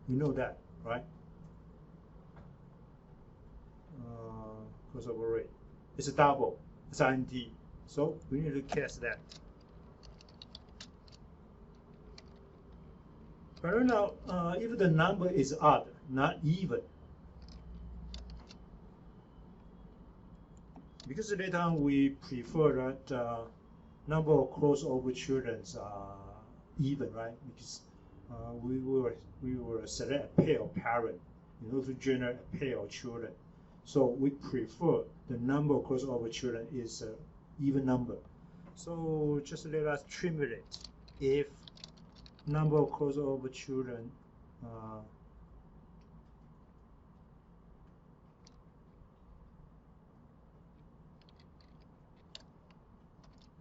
[SPEAKER 1] You know that, right? Crossover rate. It's a double. It's int. So we need to cast that. But right now, if the number is odd, not even, because later on we prefer that number of crossover children are even, right? Because we will select a pair of parent in order to generate a pair of children. So we prefer the number of crossover children is an even number. So just let us trim it if number of crossover children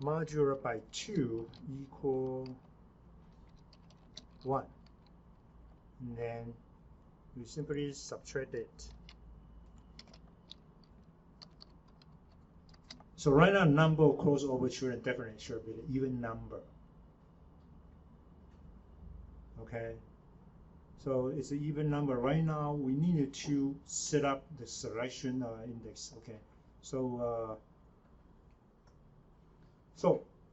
[SPEAKER 1] modular by 2 equal 1. And then we simply subtract it. So right now, number of crossover children definitely should be an even number. Okay, so it's an even number. Right now, we need to set up the selection index. Okay, so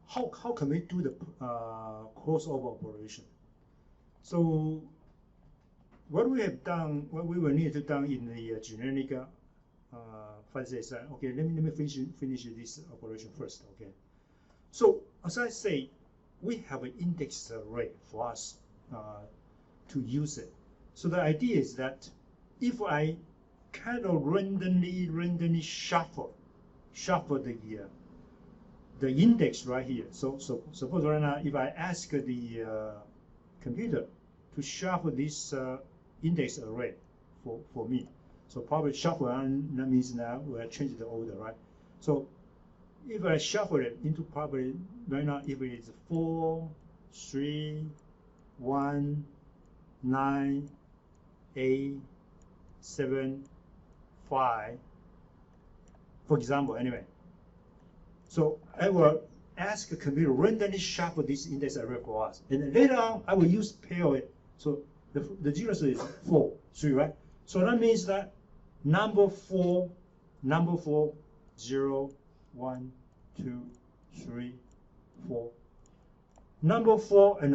[SPEAKER 1] how can we do the crossover operation? So what we have done, what we will need to done in the generic fuzzy side. Okay, let me finish this operation first. Okay, so as I say, we have an index array for us to use it. So the idea is that if I kind of randomly shuffle the index right here. So suppose right now, if I ask the computer to shuffle this index array for me, so probably shuffle, and that means now we'll change the order, right? So if I shuffle it into probably right now, if it is 4, 3, 1, 9, 8, 7, 5, for example, anyway. So I will ask the computer randomly shuffle this index array for us, and then later on I will use pair it. So the genus is 4, 3, right? So that means that number 4, 0, 1, 2, 3, 4. Number 4 and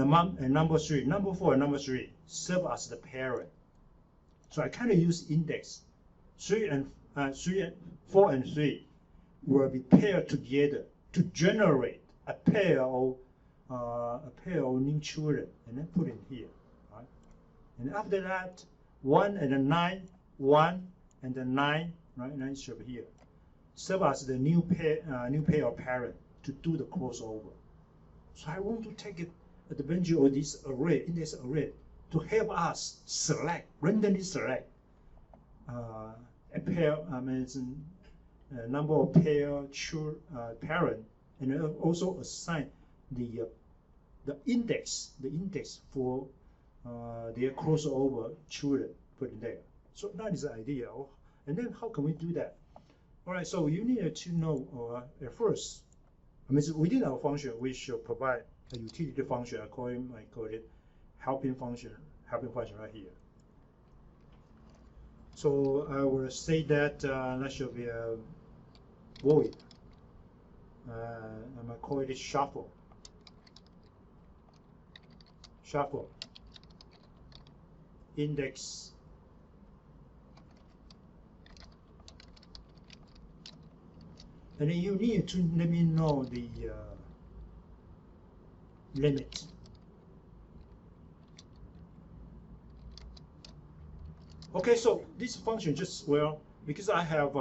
[SPEAKER 1] number 3, number 4 and number 3 serve as the parent. So I kind of use index 4 and 3 will be paired together to generate a pair of new children, and then put in here, right? And after that, 1 and the 9, 1 and the 9, right? 9 should be here. Serve as the new pair of parent to do the crossover. So I want to take advantage of this array, index array, to help us randomly select a pair, number of pair parent, and also assign the index for their crossover children put in there. So that is the idea. And then how can we do that? All right, so you need to know at first, within our function, we should provide a utility function. I call it helping function right here. So I will say that that should be a void. I'm gonna call it shuffle index and then you need to let me know the limit. Okay, so this function just, well, because I have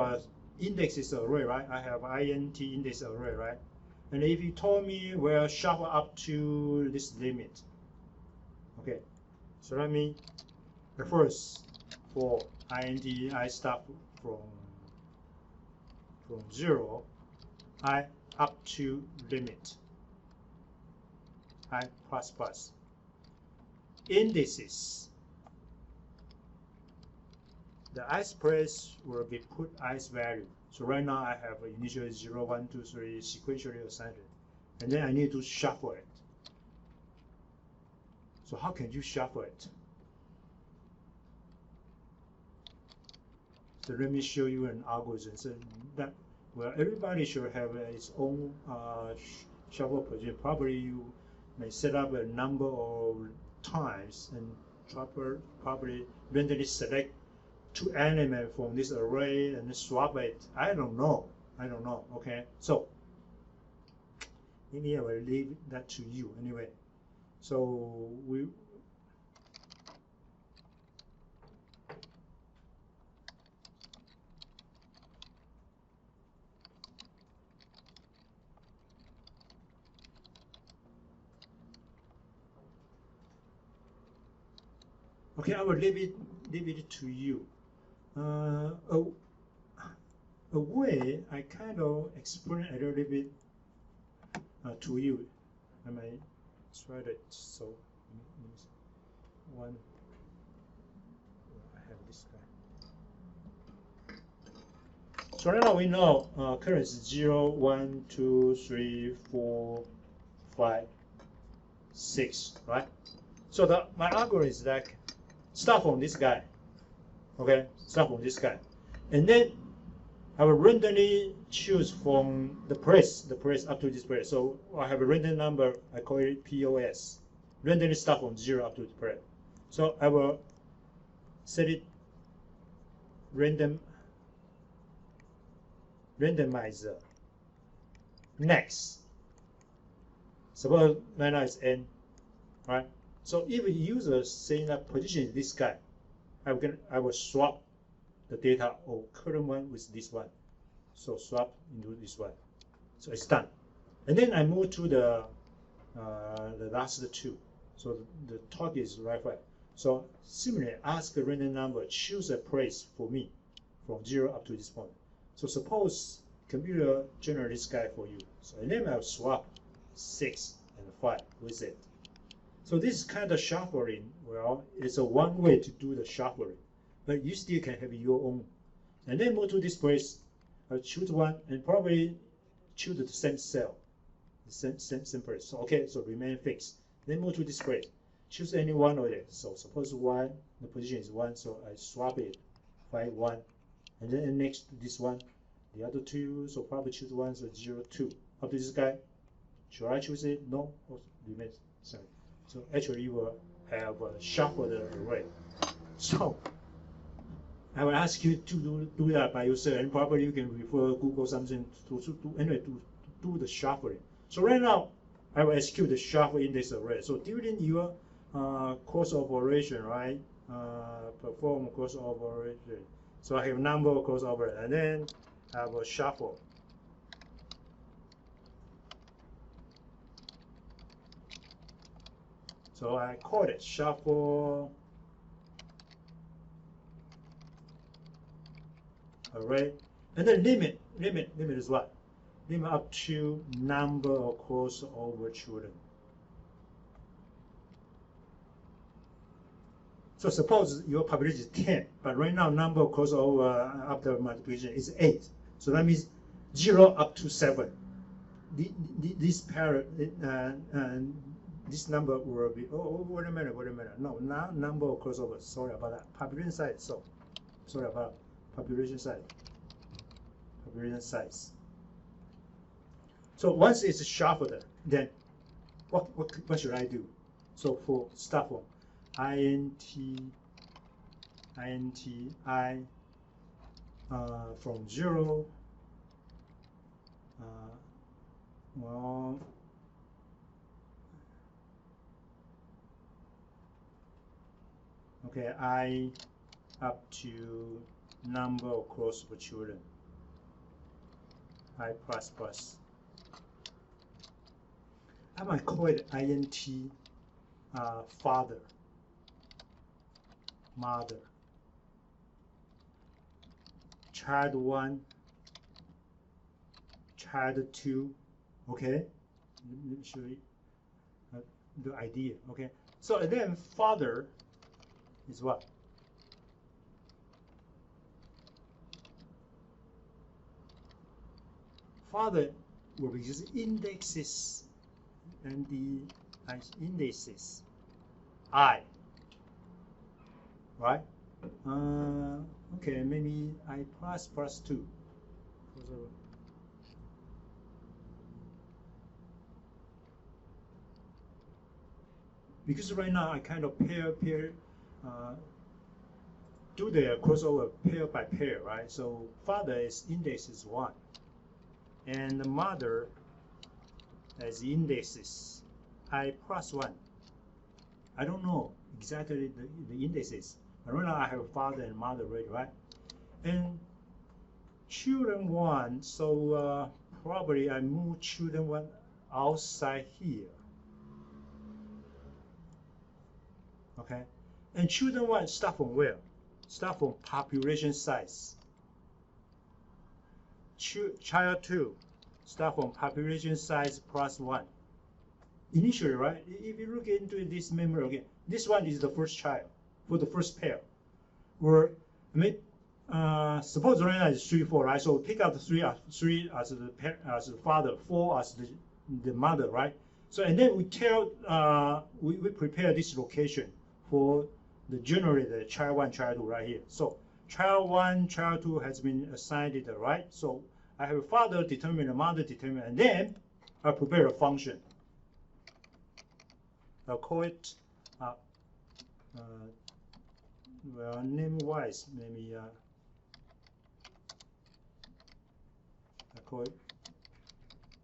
[SPEAKER 1] indexes array, right? I have int index array, right? And if you told me, well, shuffle up to this limit. Okay, so let me first for int, I start from 0, I up to limit, I plus. Indices, the ith place will be put ith value. So right now I have initially 0, 1, 2, 3 sequentially assigned it, and then I need to shuffle it. So how can you shuffle it? So let me show you an algorithm. So that, well, everybody should have its own shuffle position. Probably you may set up a number of times and probably randomly select 2 elements from this array and swap it. I don't know. Okay, so maybe I will leave that to you anyway. So we. Okay, I will leave it to you. A way I kind of explain a little bit to you. I may try it. So one. I have this guy. So right now we know current is 0, 1, 2, 3, 4, 5, 6, right? So my algorithm is like start from this guy. Okay, start from this guy, and then I will randomly choose from the place up to this place. So I have a random number, I call it POS. Randomly start from 0 up to the place. So I will set it randomizer. Next. Suppose right now it's N, right? So if a user saying that position is this guy, I will swap the data of current one with this one. So swap into this one. So it's done. And then I move to the last two. So the target is right way. So similarly, ask a random number, choose a place for me from 0 up to this point. So suppose computer generate this guy for you. So and then I'll swap 6 and 5 with it. So this kind of shuffling, well, it's a one way to do the shuffling, but you still can have your own. And then move to this place, choose one, and probably choose the same cell, the same place. So okay, so remain fixed. Then move to this place, choose any one of it. So suppose 1, the position is 1, so I swap it, 5, 1, and then next to this one, the other 2, so probably choose 1, so 0, 2. Up to this guy, should I choose it? No, remain sorry. So actually you will have a shuffled array. So I will ask you to do that by yourself, and probably you can refer Google something to do the shuffling. So right now I will execute the shuffle index array. So during your cross operation, right? Perform cross operation. So I have number of cross operation, and then I will shuffle. So I call it shuffle array, and then limit is what? Limit up to number of crossover children. So suppose your population is 10, but right now number of crossover after multiplication is 8. So that means 0 up to 7. This parent this number will be, wait a minute. No, now number of crossover, sorry about that. Population size, so, sorry about population size. So once it's shuffled, then what should I do? So for start from I from 0, well, okay, I up to number of crossover children, I plus. I might call it int father, mother, child 1, child 2. Okay, let me show you the idea. Okay, so and then father is what? Father will be using indexes and the indices I, right? Okay, maybe I plus 2. Because right now I kind of pair do the crossover pair by pair, right? So father is index is 1, and the mother as indexes I plus 1. I don't know exactly the indices, but right now I have father and mother ready, right? And children 1, so probably I move children 1 outside here. Okay, and children 1 start from where? Start from population size. Child 2 start from population size plus 1. Initially, right, if you look into this memory again, this one is the first child for the first pair. Or, I mean, suppose right now is 3, 4, right? So pick up the 3 as the father, 4 as the mother, right? So and then we tell we prepare this location for the generator child 1, child 2 right here. So child 1, child 2 has been assigned it, right? So I have a father determine, a mother determine, and then I prepare a function. I'll call it well, name-wise, maybe I call it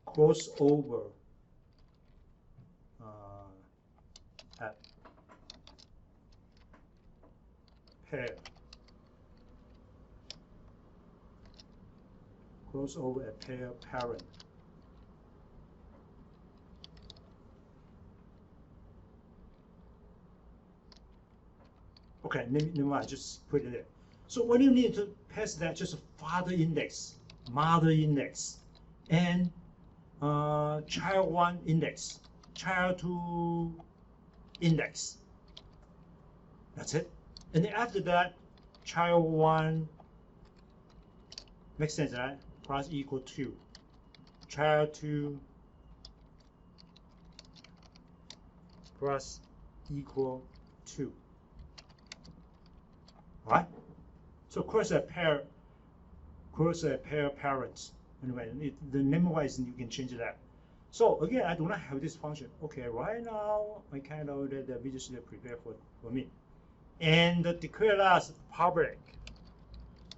[SPEAKER 1] crossover at pair. Crossover at pair parent. Okay, never mind, just put it there. So what you need to pass that, just a father index, mother index, and child 1 index, child 2 index. That's it. And then after that, child 1, makes sense, right? Plus equal to child 2 plus equal to. Right? So cross a pair parents. Anyway, the name-wise you can change that. So again, I do not have this function. Okay, right now I kind of let the Visual Studio prepare for me, and declare as public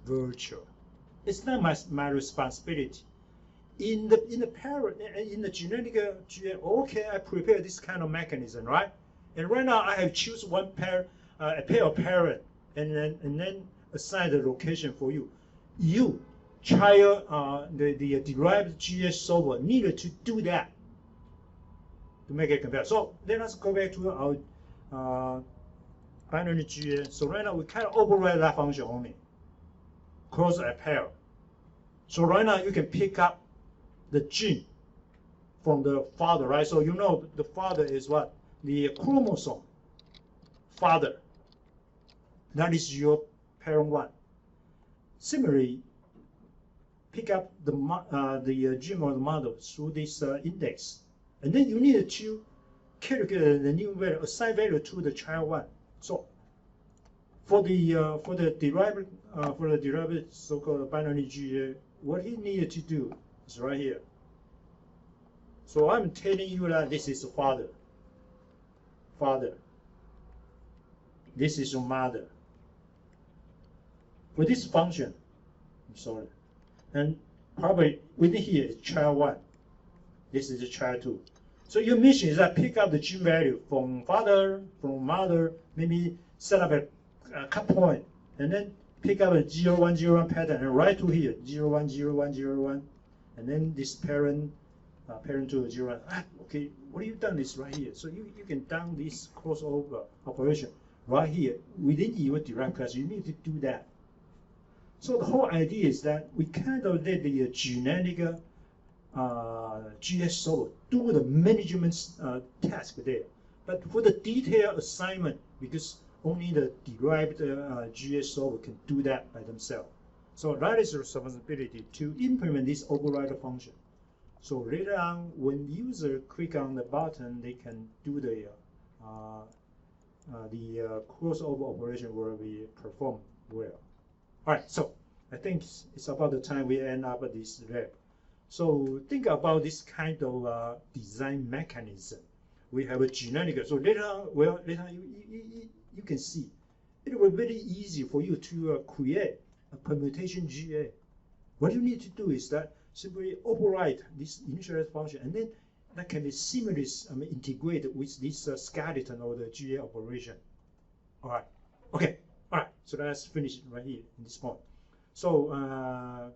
[SPEAKER 1] virtual. It's not my responsibility. In the parent in the generic GA, okay, I prepare this kind of mechanism, right? And right now I have choose one pair, a pair of parent. And then assign the location for you. You, child, the derived GS solver needed to do that to make it compare. So let us go back to our binary GS. So right now we kind of override that function only. Cross a pair. So right now you can pick up the gene from the father, right? So you know the father is what? The chromosome father. That is your parent 1. Similarly, pick up the gene of the mother through this index, and then you need to calculate the new value, assign value to the child 1. So for the derived so-called binary GA, what he needed to do is right here. So I'm telling you that this is father. This is your mother. For this function, I'm sorry, and probably within here is child 1. This is the child 2. So your mission is that pick up the gene value from father, from mother, maybe set up a cut point, and then pick up a 0, 1, 0, 1 pattern and write to here 0, 1, 0, 1, 0, 1, and then this parent 2 0, 1. Okay, what you done is right here. So you can down this crossover operation right here within your direct class. You need to do that. So the whole idea is that we kind of let the genetic GS solver do the management task there. But for the detailed assignment, because only the derived GS solver can do that by themselves. So that is the responsibility to implement this override function. So later on, when user click on the button, they can do the crossover operation will be performed well. All right, so I think it's about the time we end up at this lab. So think about this kind of design mechanism. We have a genetic. So later on, you can see it will be very easy for you to create a permutation GA. What you need to do is that simply override this initialize function, and then that can be seamlessly integrated with this skeleton or the GA operation. All right. Okay. All right. So let's finish it right here in this point. So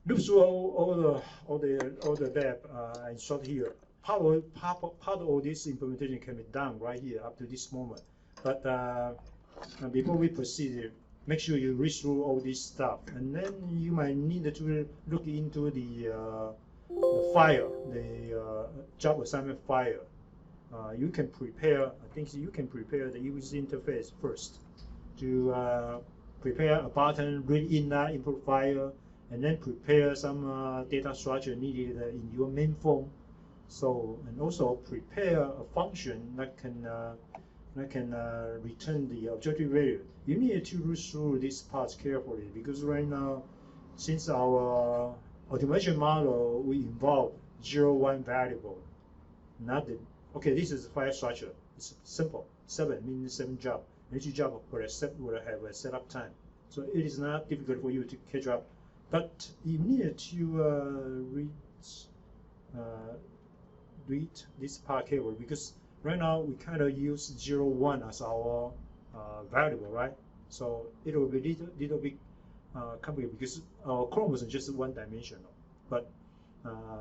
[SPEAKER 1] look through all the lab and short here. Part of all this implementation can be done right here up to this moment. But before we proceed, make sure you read through all this stuff, and then you might need to look into the file, the job assignment file. You can prepare, I think you can prepare the user interface first to prepare a button, read in that input file, and then prepare some data structure needed in your main form. So, and also prepare a function that can return the objective value. You need to read through these parts carefully, because right now, since our automation model, we involve 0, 1 variable, not the, okay, this is file structure. It's simple. 7 means 7 job. Each job will have a setup time. So it is not difficult for you to catch up, but you need to read this part carefully, because right now we kind of use 0, 1 as our variable, right? So it will be little bit complicated, because our chromosome is just one dimensional. But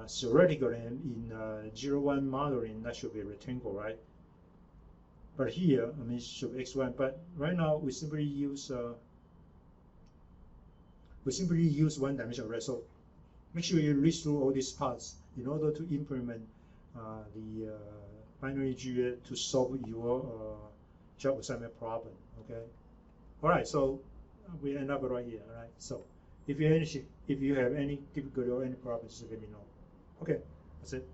[SPEAKER 1] theoretically, in 0, 1 modeling, that should be a rectangle, right? But here, I mean, it should be x1. But right now, we simply use one dimension, right? So make sure you read through all these parts in order to implement the binary GUI to solve your job assignment problem. Okay. All right. So we end up right here. All right. So if you have any difficulty or any problems, just let me know. Okay. That's it.